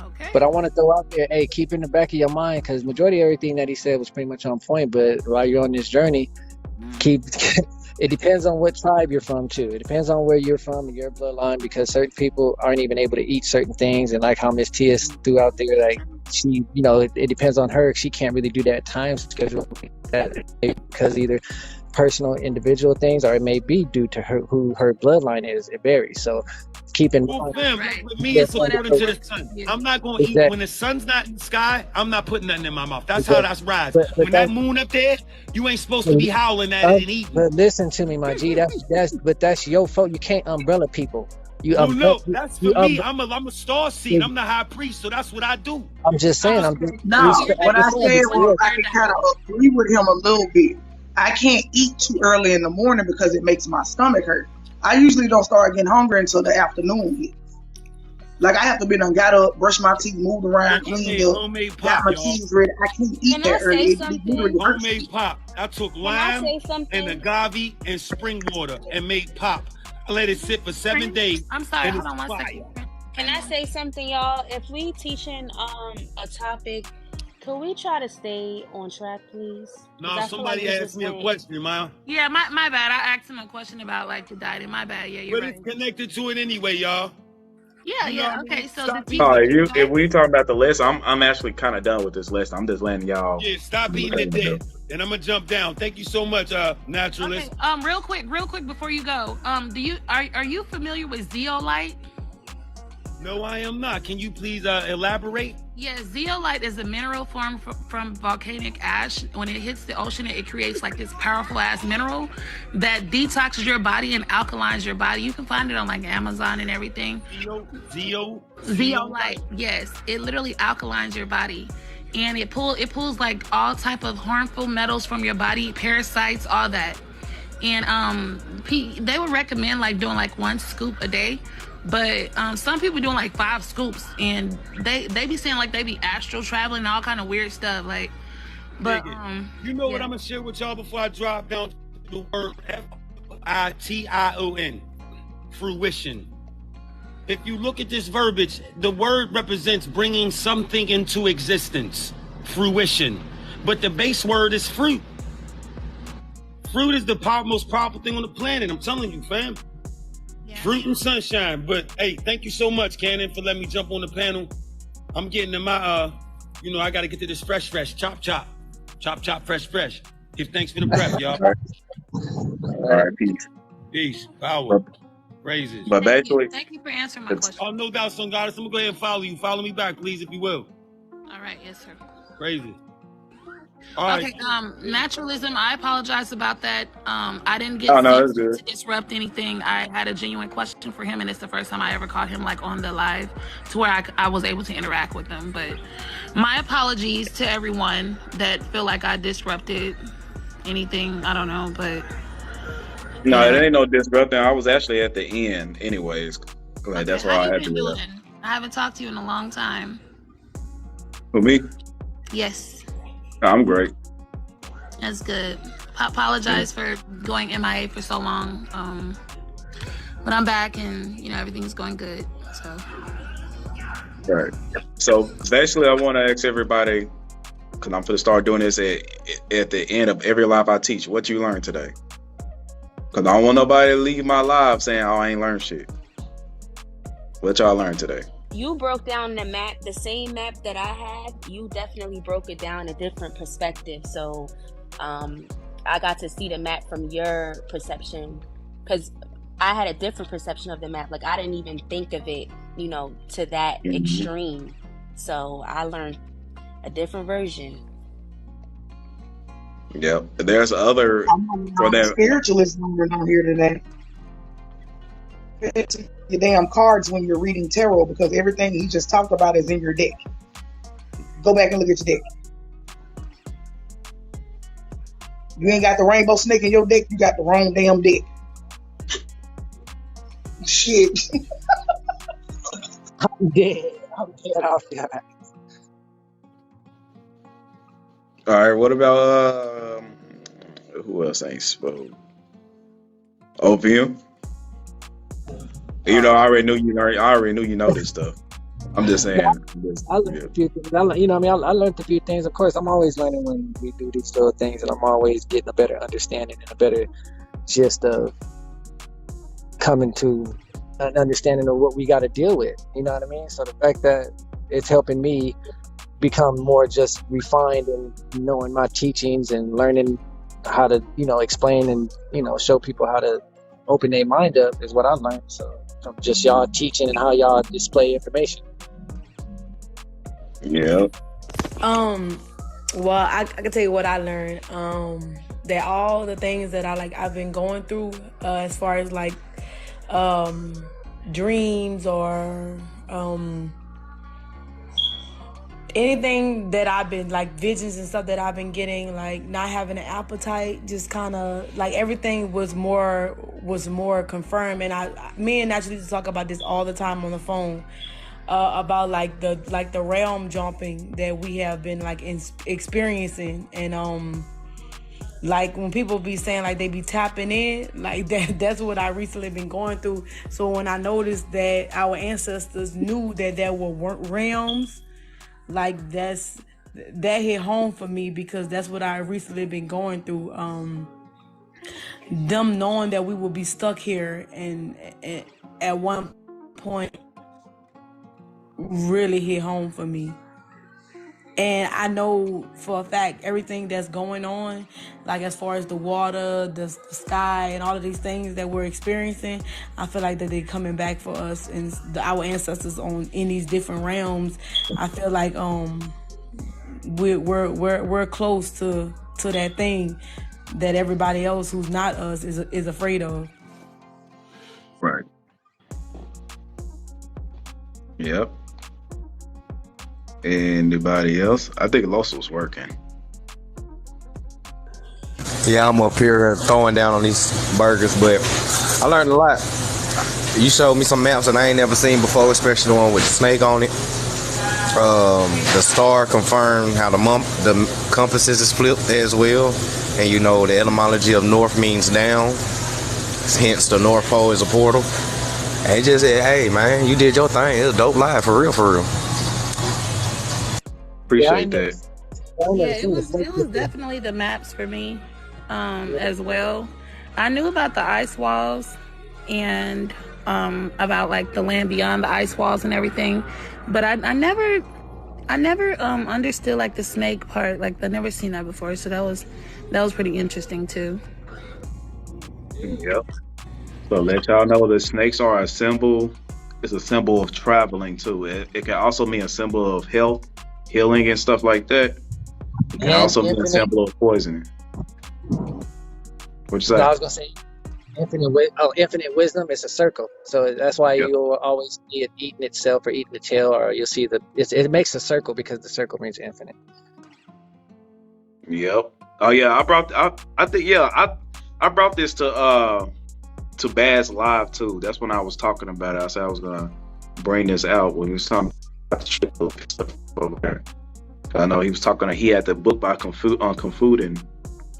Okay. But I want to throw out there, hey, keep in the back of your mind, because majority of everything that he said was pretty much on point. But while you're on this journey, it depends on what tribe you're from too. It depends on where you're from and your bloodline, because certain people aren't even able to eat certain things. And like how Miss Tia threw out there, like she, it depends on her. She can't really do that time schedule because either personal individual things, or it may be due to who her bloodline is. It varies. So keep in mind. Fam, like with me, it's according to the sun. I'm not gonna eat when the sun's not in the sky. I'm not putting nothing in my mouth. That's how that's rise. When that moon up there, you ain't supposed to be howling at it and eating. But listen to me, my G. That's your fault. You can't umbrella people. No, that's for me. I'm a star seed. I'm the high priest, so that's what I do. I'm just saying. What I said was I can kind of agree with him a little bit. I can't eat too early in the morning because it makes my stomach hurt. I usually don't start getting hungry until the afternoon hits. Like I have to be done, got up, brush my teeth, moved around, cleaned up, got my teeth ready. I can't eat that early. Homemade pop. I took lime and agave and spring water and made pop. I let it sit for 7 days. I'm sorry, hold on 1 second. Can I say something, y'all? If we teaching a topic, could we try to stay on track, please? No, somebody asked me a question, man. Yeah, my bad. I asked him a question about like the diet. My bad. Yeah, you're right. But it's connected to it anyway, y'all. Yeah. Okay, so the if we talking about the list, I'm actually kind of done with this list. I'm just letting y'all. Yeah, stop eating it dead. And I'm gonna jump down. Thank you so much, naturalist. Okay, real quick before you go, are you familiar with zeolite? No, I am not. Can you please elaborate? Yeah, zeolite is a mineral formed from volcanic ash. When it hits the ocean, it creates like this powerful ass mineral that detoxes your body and alkalines your body. You can find it on like Amazon and everything. Zeolite, yes. It literally alkalines your body. And it pulls like all type of harmful metals from your body, parasites, all that. And they would recommend like doing like 1 scoop a day. But some people doing like 5 scoops, and they be saying like they be astral traveling and all kind of weird stuff. Like, but you know what I'm gonna share with y'all before I drop down the word FITION, fruition. If you look at this verbiage, the word represents bringing something into existence, fruition. But the base word is fruit. Fruit is the most powerful thing on the planet. I'm telling you, fam. Fruit and sunshine. But hey, thank you so much, Cannon, for letting me jump on the panel. I'm getting to my I gotta get to this fresh, chop, fresh. Give thanks for the breath, y'all. All right, peace, power, praises. But basically, thank you for answering my question. Oh, no doubt, son, goddess. I'm gonna go ahead and follow you. Follow me back, please, if you will. All right, yes, sir. Praises. Okay, naturalism, I apologize about that. I didn't get to disrupt anything. I had a genuine question for him, and it's the first time I ever caught him like on the live to where I was able to interact with him. But my apologies to everyone that feel like I disrupted anything. I don't know, but no, it ain't no disrupting. I was actually at the end anyways. Like, that's why I had to do it. I haven't talked to you in a long time. For me? Yes. I'm great. That's good. I apologize for going MIA for so long. But I'm back and, everything's going good. So. Right. So basically, I want to ask everybody, because I'm going to start doing this at the end of every live I teach, what you learned today? Because I don't want nobody to leave my live saying, oh, I ain't learned shit. What y'all learned today? You broke down the map, the same map that I had. You definitely broke it down a different perspective. So I got to see the map from your perception, because I had a different perception of the map. Like, I didn't even think of it, to that extreme. So I learned a different version. Yep. There's other for that spiritualist on here today. Your damn cards when you're reading tarot, because everything he just talked about is in your deck. Go back and look at your deck. You ain't got the rainbow snake in your deck, you got the wrong damn deck. Shit. I'm dead off that. All right, what about who else ain't spoke? Opium. I already knew you know this stuff. I'm just saying. I learned a few things. I learned a few things. Of course, I'm always learning when we do these little things, and I'm always getting a better understanding and a better gist of coming to an understanding of what we got to deal with. You know what I mean? So the fact that it's helping me become more just refined and knowing my teachings and learning how to, explain and, show people how to open their mind up is what I learned. So from just y'all teaching and how y'all display information. Yeah. Well, I can tell you what I learned. That all the things that I've been going through, as far as like dreams or anything that I've been like visions and stuff that I've been getting, like not having an appetite, just kind of like everything was more confirmed. And me and Naturally talk about this all the time on the phone, about like the realm jumping that we have been like experiencing. And like when people be saying like they be tapping in, like that's what I recently been going through. So when I noticed that our ancestors knew that there were realms, like that hit home for me, because that's what I recently been going through. Them knowing that we will be stuck here and at one point really hit home for me. And I know for a fact everything that's going on, like as far as the water, the sky, and all of these things that we're experiencing, I feel like that they're coming back for us and our ancestors in these different realms. I feel like we're close to that thing that everybody else who's not us is afraid of. Right. Yep. Anybody else? I think Los was working. Yeah, I'm up here throwing down on these burgers, but I learned a lot. You showed me some maps that I ain't never seen before, especially the one with the snake on it. The star confirmed how the compasses is flipped as well. And the etymology of north means down. Hence the North Pole is a portal. And he just said, hey man, you did your thing. It was dope live, for real. Appreciate that. Yeah, it was definitely the maps for me, as well. I knew about the ice walls and about like the land beyond the ice walls and everything, but I never understood like the snake part. Like I never seen that before, so that was pretty interesting too. Yep. So let y'all know that snakes are a symbol. It's a symbol of traveling too. It can also mean a symbol of health, healing, and stuff like that. It can also mean a symbol of poisoning. What you say? No, I was gonna say infinite wisdom is a circle. So that's why you'll always see it eating itself or eating the tail, or you'll see it makes a circle because the circle means infinite. Yep. Oh yeah, I brought this to Bad's Live too. That's when I was talking about it. I said I was gonna bring this out when he was talking about the shit stuff over there. I know he was talking. He had the book by Confucian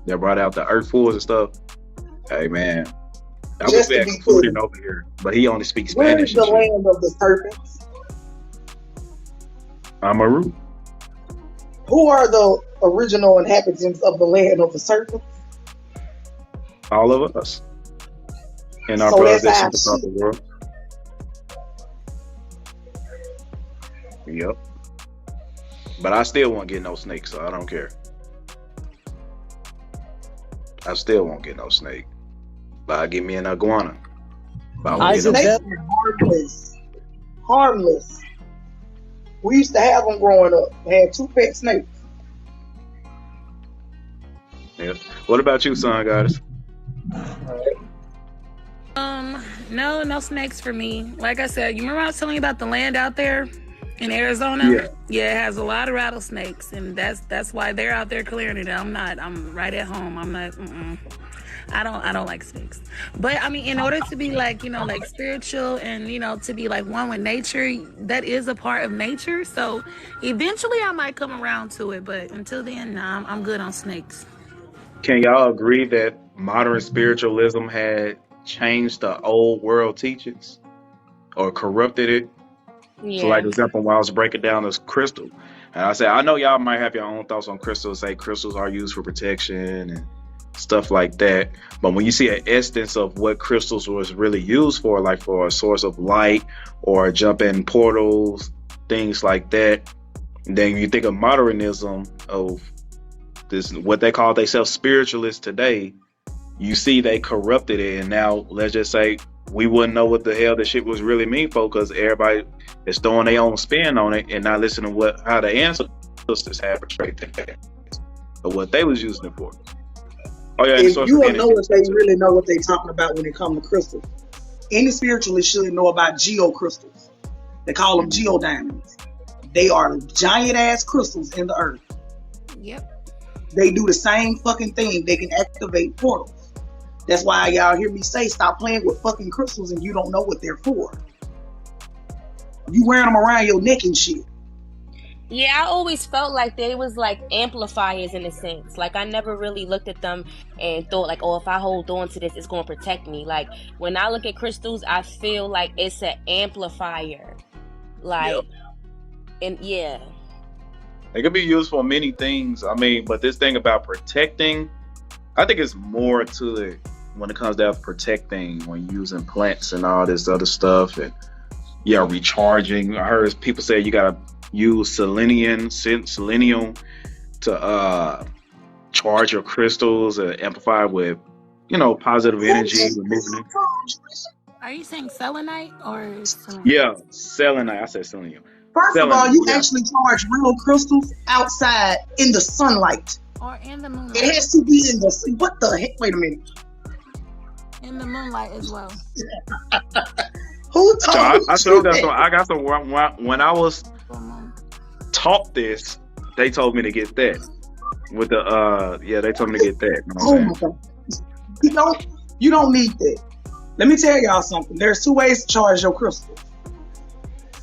that brought out the Earth Fools and stuff. Hey man, I was at Confucian over here, but he only speaks Spanish. Where's the land of the serpents? Amaru. Who are the original inhabitants of the land of the serpents? All of us. And our brothers that see across the world. Yep. But I still won't get no snake, so I don't care. I still won't get no snake. But I'll get me an iguana. Snakes are harmless. We used to have them growing up. I had 2 pet snakes. Yeah. What about you, Son Goddess? No snakes for me. Like I said, you remember I was telling you about the land out there in Arizona? Yeah, it has a lot of rattlesnakes, and that's why they're out there clearing it. I'm not. I'm right at home. I'm not. I don't like snakes. But I mean, in order to be like spiritual and to be like one with nature, that is a part of nature. So eventually, I might come around to it. But until then, nah, I'm good on snakes. Can y'all agree that modern spiritualism had changed the old world teachings or corrupted it? Yeah. So like example, when I was breaking down this crystal, and I said, I know y'all might have your own thoughts on crystals, say crystals are used for protection and stuff like that. But when you see an instance of what crystals was really used for, like for a source of light or jumping portals, things like that, then you think of modernism of this what they call themselves spiritualists today, you see they corrupted it, and now let's just say we wouldn't know what the hell the shit was really mean for, because everybody is throwing their own spin on it and not listening to how the ancestors have portrayed things or what they was using it for. Oh yeah, if you will know if they really know what they're talking about when it comes to crystals. Any spiritualist should know about geocrystals. They call them geodiamonds. They are giant ass crystals in the earth. Yep. They do the same fucking thing. They can activate portals. That's why y'all hear me say stop playing with fucking crystals and you don't know what they're for. You wearing them around your neck and shit. Yeah, I always felt like they was like amplifiers in a sense. Like I never really looked at them and thought like, oh, if I hold on to this, it's going to protect me. Like when I look at crystals, I feel like it's an amplifier. Like, and yeah. It could be used for many things. I mean, but this thing about protecting, I think it's more to it when it comes down to protecting when using plants and all this other stuff. And yeah, recharging. I heard people say you gotta use selenium to charge your crystals and amplify with, positive energy. Are you saying selenite or selenium? Yeah, selenite. I said selenium. First of all, you actually charge real crystals outside in the sunlight. Or in the moonlight. It has to be in the... What the heck? Wait a minute. In the moonlight as well. Who told you that? I got some... When I was taught this, they told me to get that. With the... they told me to get that. You know my God. You don't need that. Let me tell y'all something. There's two ways to charge your crystals.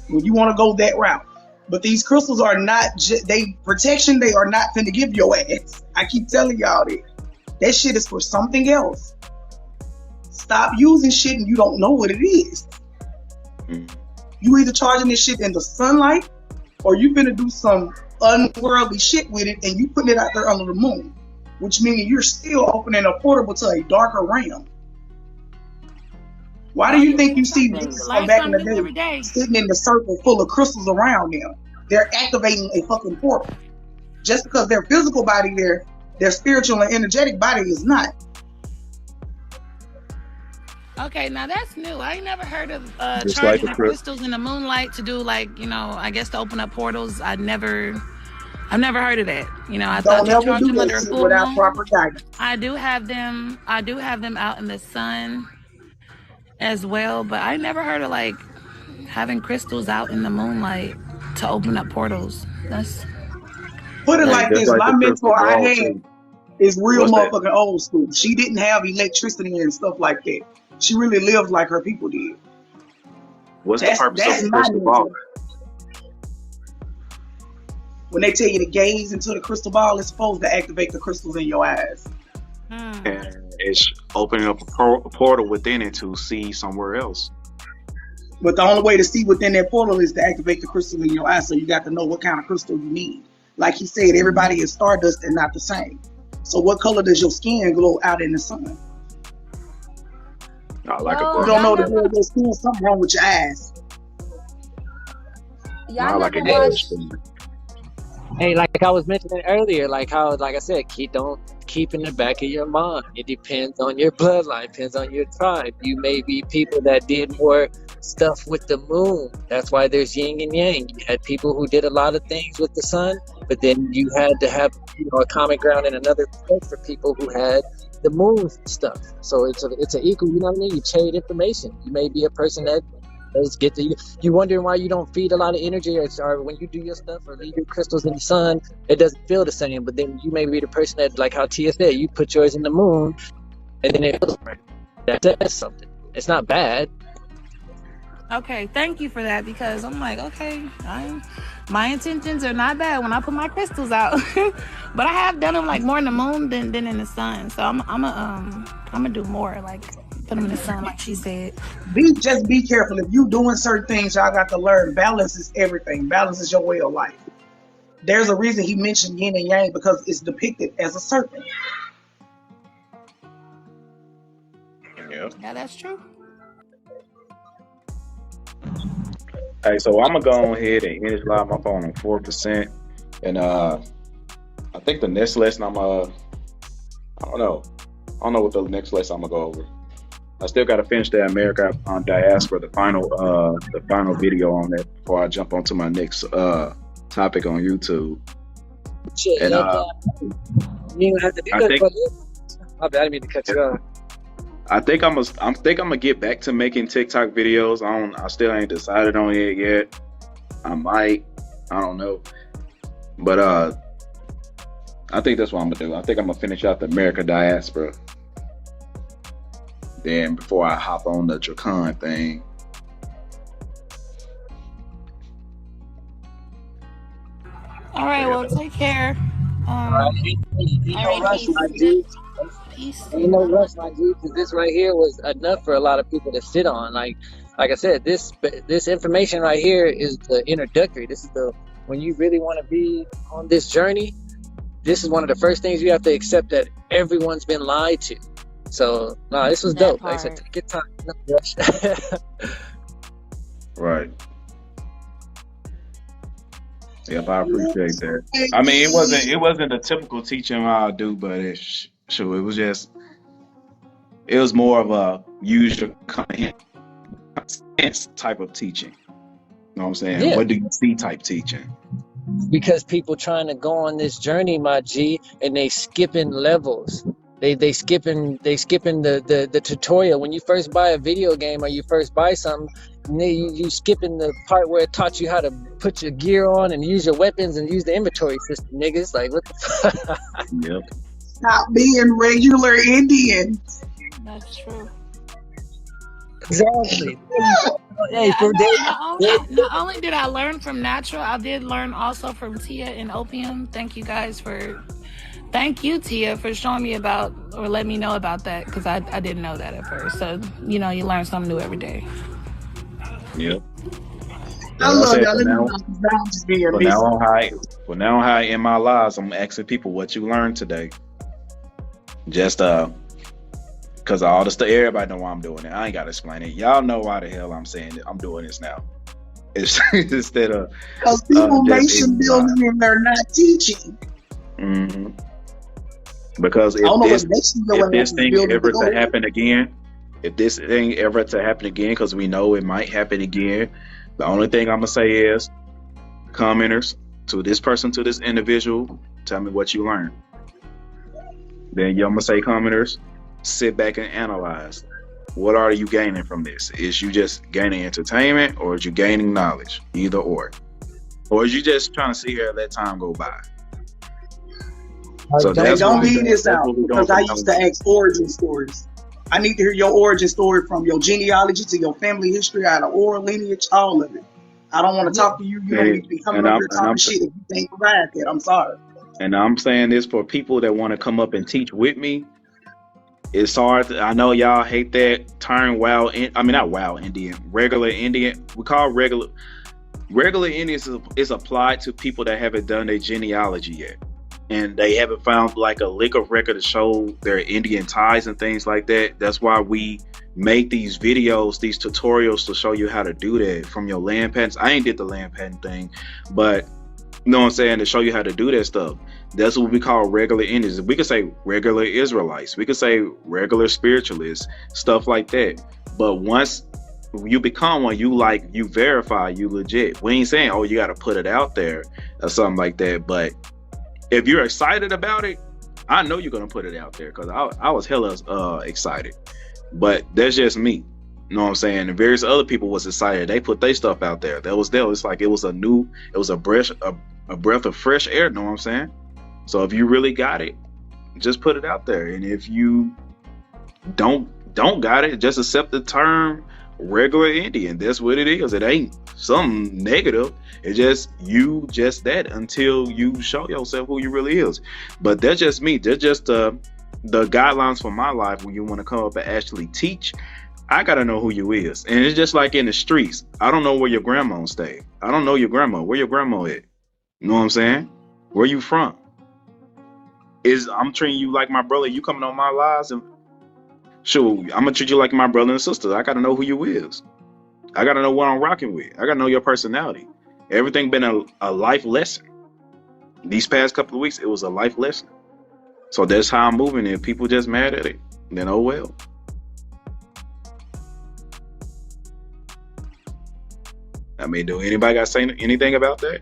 When you want to go that route. But these crystals are not protection. They are not finna give your ass. I keep telling y'all that. That shit is for something else. Stop using shit and you don't know what it is. You either charging this shit in the sunlight or you finna do some unworldly shit with it and you putting it out there under the moon. Which means you're still opening a portal to a darker realm. Why do you think you see niggas from back in the day sitting in the circle full of crystals around them? They're activating a fucking portal. Just because their physical body there, their spiritual and energetic body is not. Okay, now that's new. I ain't never heard of charging the crystals in the moonlight to do I guess to open up portals. I've never heard of that. I thought you charged them under a full moon. Proper guidance. I do have them out in the sun as well, but I never heard of having crystals out in the moonlight to open up portals. That's put it like this. My mentor I had is real motherfucking old school. She didn't have electricity and stuff like that. She really lived like her people did. What's the purpose of the crystal ball? When they tell you to gaze into the crystal ball, it's supposed to activate the crystals in your eyes. And it's opening up a portal within it to see somewhere else. But the only way to see within that portal is to activate the crystal in your eyes. So you got to know what kind of crystal you need. Like he said, everybody is stardust and not the same. So what color does your skin glow out in the sun? You don't know the color of your skin. Something wrong with your eyes. Y'all like Hey, like I was mentioning earlier, like I said, keep in the back of your mind. It depends on your bloodline, depends on your tribe. You may be people that did more stuff with the moon. That's why there's yin and yang. You had people who did a lot of things with the sun, but then you had to have a common ground in another place for people who had the moon stuff. So it's an equal. You know what I mean? You trade information. You may be a person that you wondering why you don't feed a lot of energy, or when you do your stuff or leave your crystals in the sun, it doesn't feel the same. But then you may be the person that, like how Tia said, you put yours in the moon and then it feels right. That says something. It's not bad. Okay, thank you for that, because I'm like, okay, my intentions are not bad when I put my crystals out. But I have done them more in the moon than in the sun. So I'm gonna do more put them in the sun, like she said. Just be careful. If you doing certain things, y'all got to learn balance is everything. Balance is your way of life. There's a reason he mentioned yin and yang, because it's depicted as a serpent. Yeah, that's true. Hey, so I'm gonna go ahead and end this live. My phone on 4%, and I I think the next lesson I don't know. I don't know what the next lesson I'm gonna go over. I still got to finish the America on Diaspora, the final video on that before I jump onto my next topic on YouTube. Shit, And you don't have to do that, brother. My bad, I didn't mean to cut you off. I think I'm gonna get back to making TikTok videos. I still ain't decided on it yet. I might. I don't know. But I think that's what I'm gonna do. I think I'm gonna finish out the America Diaspora. Then before I hop on the Dracan thing. All right, well, take care. Ain't no rush, my G. Ain't no rush, my G, because this right here was enough for a lot of people to sit on. Like I said, this information right here is the introductory. This is when you really want to be on this journey, this is one of the first things you have to accept, that everyone's been lied to. So, no, this was dope. Like I said, take your time. No rush. Right. Yep, I appreciate that. I mean, it wasn't the typical teaching I do, but it was more of a use your common sense type of teaching. You know what I'm saying? Yeah. What do you see type teaching? Because people trying to go on this journey, my G, and they skipping levels. They skipping the tutorial. When you first buy a video game or you first buy something, you skipping the part where it taught you how to put your gear on and use your weapons and use the inventory system, niggas. Like, what the fuck? Yep. Stop being regular Indian. That's true. Exactly. Hey, not only did I learn from Natural, I did learn also from Tia and Opium. Thank you, Tia, for showing me about or letting me know about that, because I didn't know that at first. So, you learn something new every day. Yep. I love said, y'all. From now on, in my lives, I'm asking people what you learned today. Just because all the stuff, everybody know why I'm doing it. I ain't got to explain it. Y'all know why the hell I'm saying it. I'm doing this now. It's instead of because people nation building and they're not teaching. Mm-hmm. Because if this thing ever to happen again, because we know it might happen again, the only thing I'm gonna say is, commenters, to this person, to this individual, tell me what you learned. Then I'm gonna say, commenters, sit back and analyze. What are you gaining from this? Is you just gaining entertainment, or is you gaining knowledge? Either or is you just trying to see here let time go by? So don't leave this out, because I used to ask origin stories. I need to hear your origin story, from your genealogy to your family history, out of oral lineage, all of it. I don't want to talk to you. You don't need to be coming up here talking shit if you can't provide that. I'm sorry. And I'm saying this for people that want to come up and teach with me. It's hard. I know y'all hate that term, regular Indian. We call regular Indians is applied to people that haven't done their genealogy yet. And they haven't found like a lick of record to show their Indian ties and things like that. That's why we make these videos, these tutorials to show you how to do that from your land patents. I ain't did the land patent thing, but you know what I'm saying, to show you how to do that stuff. That's what we call regular Indians. We could say regular Israelites. We could say regular spiritualists, stuff like that. But once you become one, you verify, you legit. We ain't saying, oh, you got to put it out there or something like that. But if you're excited about it, I know you're going to put it out there, because I was hella excited. But that's just me. You know what I'm saying? And various other people was excited. They put their stuff out there. It's like it was a breath of fresh air. You know what I'm saying? So if you really got it, just put it out there. And if you don't got it, just accept the term regular Indian. That's what it is. It ain't something negative. It's just that until you show yourself who you really is. But that's just me. That's just the guidelines for my life. When you want to come up and actually teach, I gotta know who you is. And it's just like in the streets. I don't know where your grandma stay. I don't know your grandma. Where your grandma at? You know what I'm saying? Where you from? I'm treating you like my brother. You coming on my lives, and sure, I'm gonna treat you like my brother and sister. I gotta know who you is. I gotta know what I'm rocking with. I gotta know your personality. Everything been a life lesson. These past couple of weeks, it was a life lesson. So that's how I'm moving. If people just mad at it, then oh well. I mean, do anybody got to say anything about that?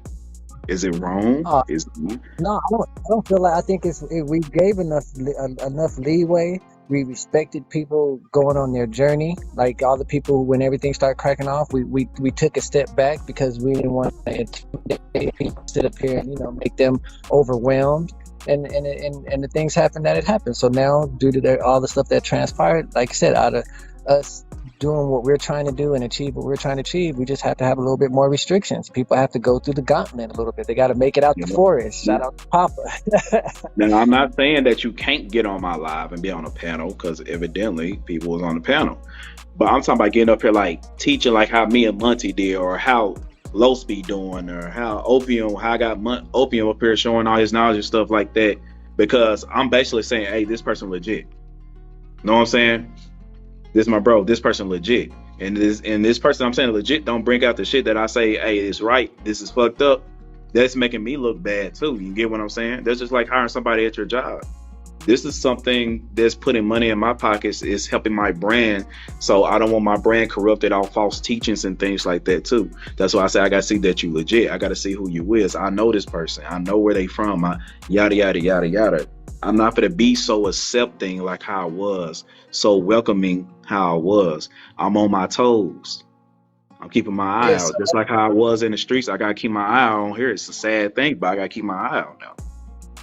Is it wrong? No, I don't feel like. I think we gave enough leeway. We respected people going on their journey. Like all the people, when everything started cracking off, we took a step back because we didn't want to intimidate people, sit up here and make them overwhelmed. And the things happened that it happened. So now, due to all the stuff that transpired, like I said, out of us doing what we're trying to do and achieve what we're trying to achieve, we just have to have a little bit more restrictions. People have to go through the gauntlet a little bit. They got to make it out the forest. Shout out to Papa. Now, I'm not saying that you can't get on my live and be on a panel, because evidently people was on the panel. But I'm talking about getting up here like teaching like how me and Monty did, or how Los be doing, or how I got Opium up here showing all his knowledge and stuff like that. Because I'm basically saying, hey, this person legit. Know what I'm saying? This is my bro. This person legit. And this person I'm saying legit don't bring out the shit that I say, hey, it's right. This is fucked up. That's making me look bad too. You get what I'm saying? That's just like hiring somebody at your job. This is something that's putting money in my pockets, is helping my brand. So I don't want my brand corrupted off false teachings and things like that too. That's why I say I got to see that you legit. I got to see who you is. I know this person. I know where they from. Yada, yada, yada, yada. I'm not going to be so accepting like how I was, so welcoming how I was. I'm on my toes. I'm keeping my eye out. Just like how I was in the streets, I got to keep my eye out on here. It's a sad thing, but I got to keep my eye out now.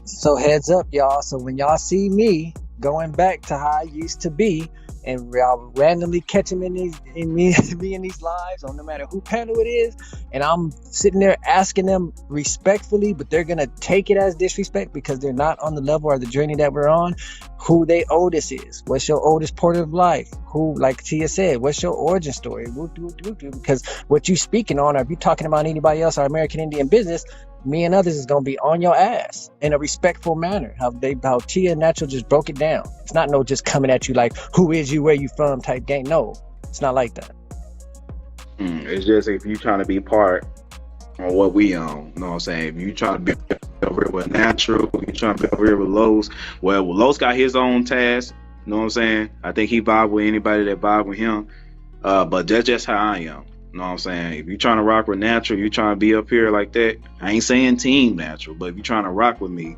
So heads up, y'all. So when y'all see me going back to how I used to be, and y'all randomly catch him in these lives, on no matter who panel it is, and I'm sitting there asking them respectfully, but they're gonna take it as disrespect because they're not on the level or the journey that we're on, who they oldest is. What's your oldest part of life? Who, like Tia said, what's your origin story? Because what you speaking on, or if you talking about anybody else or American Indian business, me and others is gonna be on your ass in a respectful manner. How Tia and Natural just broke it down. It's not no just coming at you like, who is you, where you from type game. No, it's not like that. It's just if you trying to be part of what we own, you know what I'm saying? If you trying to be over here with Natural, you trying to be over here with Los, well, Los got his own task, you know what I'm saying? I think he vibe with anybody that vibe with him. But that's just how I am. You know what I'm saying? If you're trying to rock with Natural, you're trying to be up here like that. I ain't saying team Natural, but if you're trying to rock with me,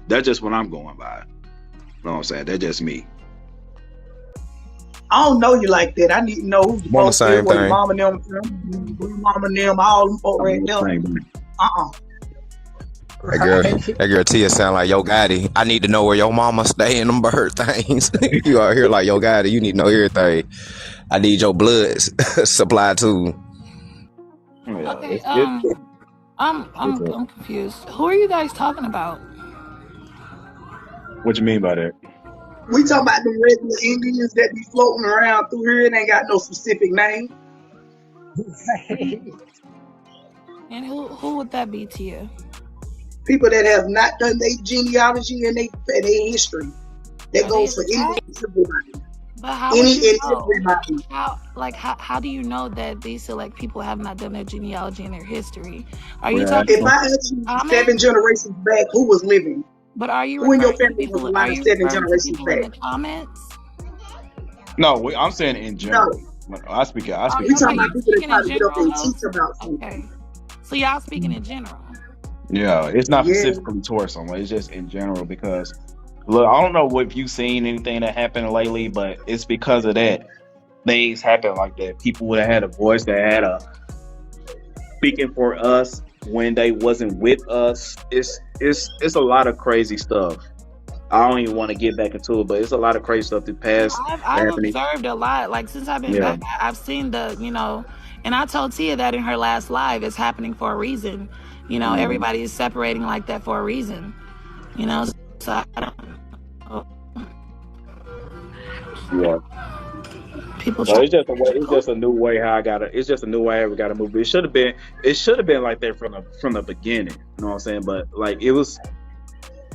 that's just what I'm going by. You know what I'm saying? That's just me. I don't know you like that. I need to know who you On the same where your thing. mama and them, all them folk right there. That girl Tia sound like Yo Gotti. I need to know where your mama stay in them bird things. You out here like Yo Gotti. You need to know everything. I need your blood supply too. Okay, I'm confused. Who are you guys talking about? What you mean by that? We talking about the regular Indians that be floating around through here and ain't got no specific name. And who would that be to you? People that have not done their genealogy and their history. That goes for any and everybody. But how Any would you and know? everybody. How do you know that these select people have not done their genealogy and their history? Are you If talking I ask you 7 generations back who was living, But are you who in your referring to family was people? Are alive you 7 referring to generations people in back? the comments? No, I'm saying in general. I speak. We talking about people that try to get up and teach about something. Okay. So y'all speaking in general. Yeah, it's not specifically towards someone. It's just in general because, look, I don't know if you've seen anything that happened lately, but it's because of that. Things happen like that. People would have had a voice that had a speaking for us when they wasn't with us. It's a lot of crazy stuff. I don't even want to get back into it, but it's a lot of crazy stuff that passed. I've observed a lot. Like since I've been back, I've seen and I told Tia that in her last live, it's happening for a reason. Everybody is separating like that for a reason. So I don't know. Yeah. People. So it's just a way. It's just a new way how I gotta. It's just a new way we gotta move. It should have been. It should have been like that from the beginning. You know what I'm saying? But like it was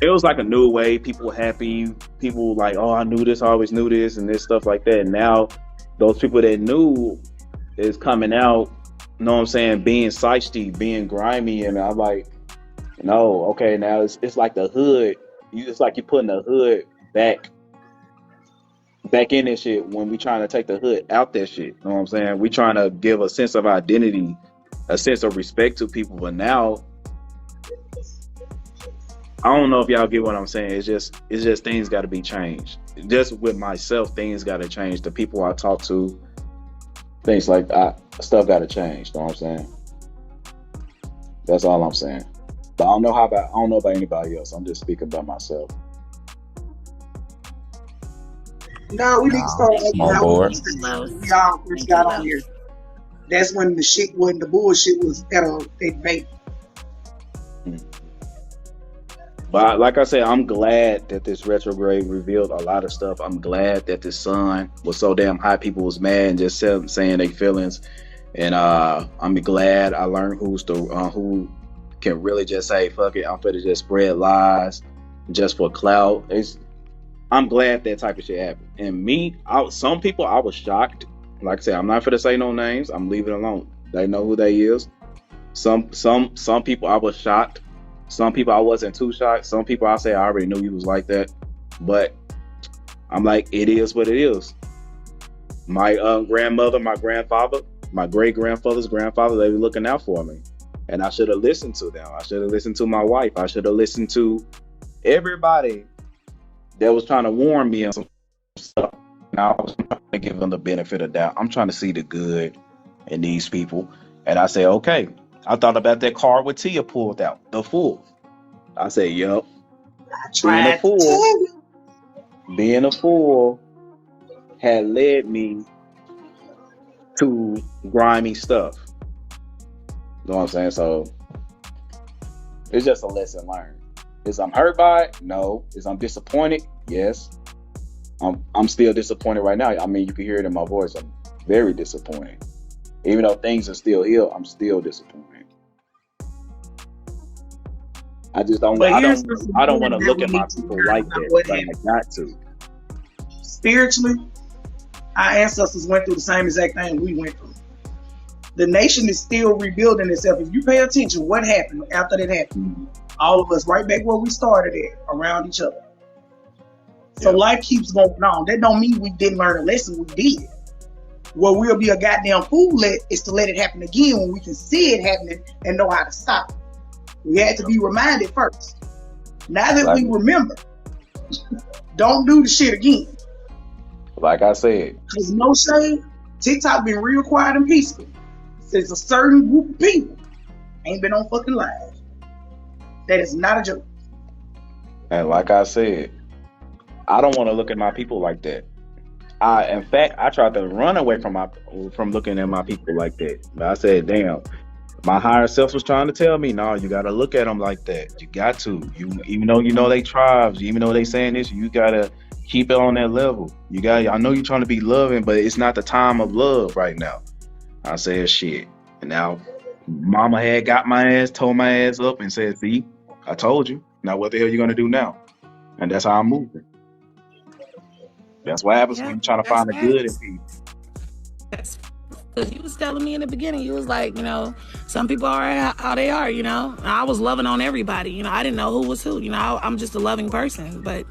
like a new way. People were happy. People like, oh, I knew this. I always knew this, and this stuff like that. And now those people that knew is coming out. You know what I'm saying? Being shiesty, being grimy, and I'm like, No, okay, now it's like the hood. It's like you're putting the hood back in this shit when we trying to take the hood out that shit. You know what I'm saying? We trying to give a sense of identity, a sense of respect to people, but now I don't know if y'all get what I'm saying. It's just things got to be changed. Just with myself, things got to change. The people I talk to, things like that, stuff got to change. You know what I'm saying? That's all I'm saying. But I don't know about anybody else. I'm just speaking about myself. No, we need to start I'm acting on how we board. used to Thank you, when Los. we all first Thank you, got on Los. here. That's when the bullshit was at a debate. But like I said, I'm glad that this retrograde revealed a lot of stuff. I'm glad that the sun was so damn hot. People was mad and just saying their feelings. And I'm glad I learned who can really just say fuck it. I'm finna just spread lies just for clout. I'm glad that type of shit happened. And some people I was shocked. Like I said, I'm not finna say no names. I'm leaving it alone. They know who they is. Some people I was shocked. Some people I wasn't too shocked. Some people I say I already knew he was like that. But I'm like, it is what it is. My grandmother, my grandfather, my great grandfather's grandfather, they were looking out for me. And I should have listened to them. I should have listened to my wife. I should have listened to everybody that was trying to warn me on some stuff. Now I was trying to give them the benefit of doubt. I'm trying to see the good in these people. And I say, okay. I thought about that card with Tia pulled out, the fool. I said, yup. I Being a tried to tell fool, you. being a fool had led me to grimy stuff. You know what I'm saying? So it's just a lesson learned. Is I'm hurt by it? No. Is I'm disappointed? Yes. I'm still disappointed right now. I mean, you can hear it in my voice. I'm very disappointed. Even though things are still here, I'm still disappointed. I just don't. But I here's don't. the I don't want thing to that look we at my need to people learn like about that, what but happened. I got to. Spiritually, our ancestors went through the same exact thing we went through. The nation is still rebuilding itself. If you pay attention, what happened after that happened? All of us right back where we started at, around each other. So life keeps going on. That don't mean we didn't learn a lesson. We did. Where we'll be a goddamn fool is to let it happen again when we can see it happening and know how to stop it. We had to be reminded first. Now that we remember, don't do the shit again. Like I said, because no shame, TikTok been real quiet and peaceful since a certain group of people ain't been on fucking live. That is not a joke. And like I said, I don't want to look at my people like that. In fact, I tried to run away from looking at my people like that. But I said, damn, my higher self was trying to tell me, no, you got to look at them like that. You got to. Even though you know they tribes, even though they saying this, you got to keep it on that level. I know you're trying to be loving, but it's not the time of love right now. I said, shit. And now mama had got my ass, told my ass up and said, see, I told you. Now what the hell you going to do now? And that's how I'm moving. That's what happens when you're trying to find the good in people. That's because you was telling me in the beginning, you was like, some people are how they are, And I was loving on everybody, I didn't know who was who, I'm just a loving person, but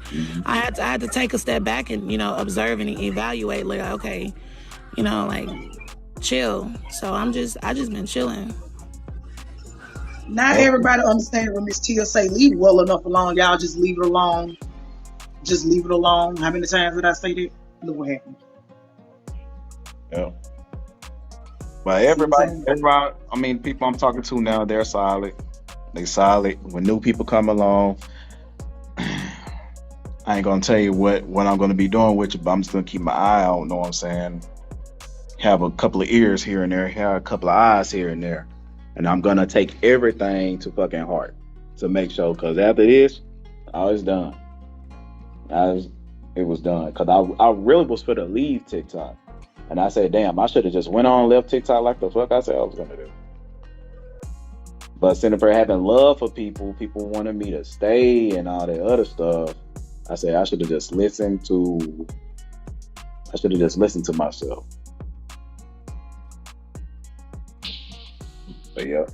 I had to take a step back and, observe and evaluate, like, okay, like chill. So I just been chilling. Not everybody understand when Miss Tia say leave well enough alone. Y'all just leave it alone. Just leave it alone. How many times did I say that? Look what happened. Yeah. But everybody, I mean, people I'm talking to now, they're solid. They solid. When new people come along, I ain't gonna tell you what I'm gonna be doing with you, but I'm just gonna keep my eye out, know what I'm saying? Have a couple of ears here and there, have a couple of eyes here and there. And I'm gonna take everything to fucking heart to make sure, because after this, I was done. It was done. Because I really was for to leave TikTok. And I said, damn, I should have just went on and left TikTok like the fuck I said I was gonna do. But instead of having love for people wanted me to stay and all that other stuff. I said I should have just listened to myself. But yeah,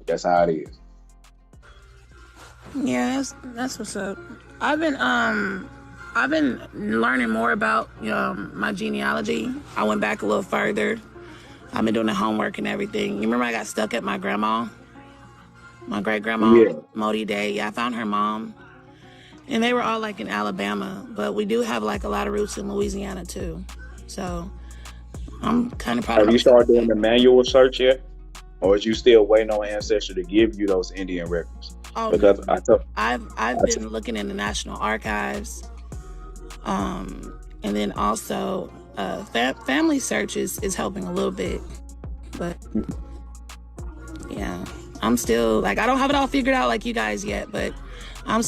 that's how it is. Yeah, that's what's up. I've been learning more about my genealogy. I went back a little further. I've been doing the homework and everything. You remember I got stuck at my great grandma, Yeah. Modi Day. Yeah, I found her mom, and they were all like in Alabama, but we do have like a lot of roots in Louisiana too. So I'm kind of proud of Have you myself. started doing the manual search yet? Or is you still waiting on Ancestry to give you those Indian records? Oh Because no, I've been looking in the National Archives, and then also family searches is helping a little bit, but yeah, I'm still like I don't have it all figured out like you guys yet, but I'm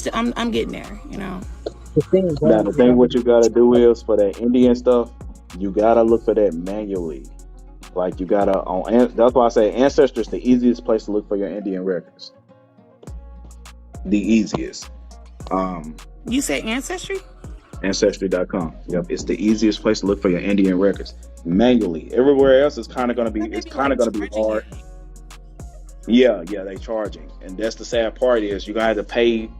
getting there, you know. now the thing what you gotta do is for that Indian stuff, you gotta look for that manually. Like you gotta that's why I say Ancestry is the easiest place to look for your Indian records. The easiest. You say Ancestry? Ancestry.com. Yep, it's the easiest place to look for your Indian records manually. Everywhere else is kind of gonna be hard. Yeah, they charging, and that's the sad part is you're gonna have to pay.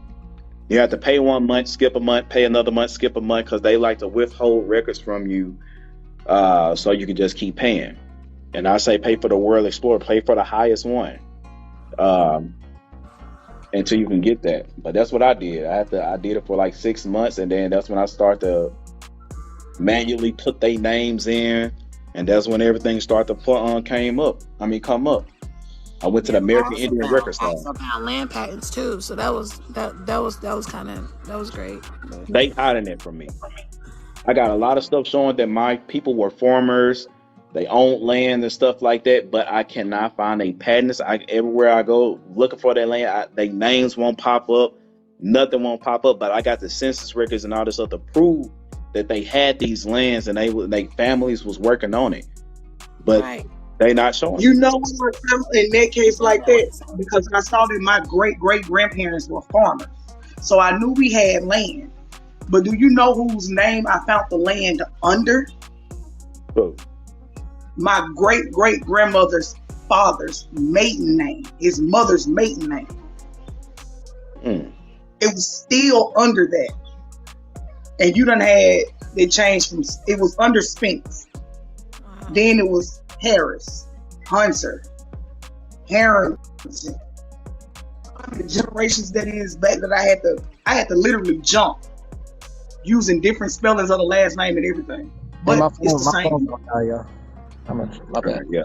You have to pay 1 month, skip a month, pay another month, skip a month, because they like to withhold records from you, so you can just keep paying. And I say pay for the World Explorer, pay for the highest one, until you can get that. But that's what I did. I did it for like 6 months, and then that's when I start to manually put their names in, and that's when everything started to come up. I went to the American Indian Records I Hall. also found land patents too, so that was great. They hiding it from me. I got a lot of stuff showing that my people were farmers, they owned land and stuff like that, but I cannot find a patents. Everywhere I go looking for that land, their names won't pop up, nothing won't pop up. But I got the census records and all this stuff to prove that they had these lands and they families was working on it, but they not showing. You know what I found in that case like that? Because I saw that my great-great-grandparents were farmers. So I knew we had land. But do you know whose name I found the land under? Who? My great-great-grandmother's father's maiden name. His mother's maiden name. It was still under that. And you done had, they changed from, it was under Spinks. Then it was Harris, Hunter, Harrington. The generations that is back that I had to literally jump using different spellings of the last name and everything. But it's the same. My bad. Yeah.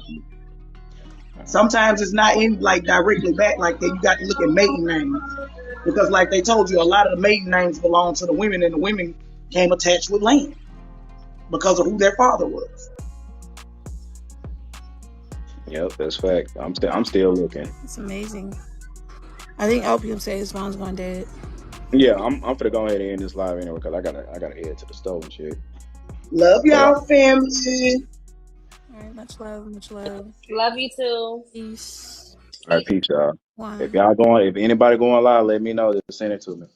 Sometimes it's not in like directly back like that. You got to look at maiden names. Because like they told you, a lot of the maiden names belong to the women, and the women came attached with land because of who their father was. Yep, that's fact. I'm still looking. It's amazing. I think Opium said his phone's going dead. Yeah, I'm gonna go ahead and end this live anyway because I gotta head to the store and shit. Love y'all, family. All right, much love, much love. Love you too. Peace. All right, peace, y'all. If anybody going live, let me know. Just send it to me.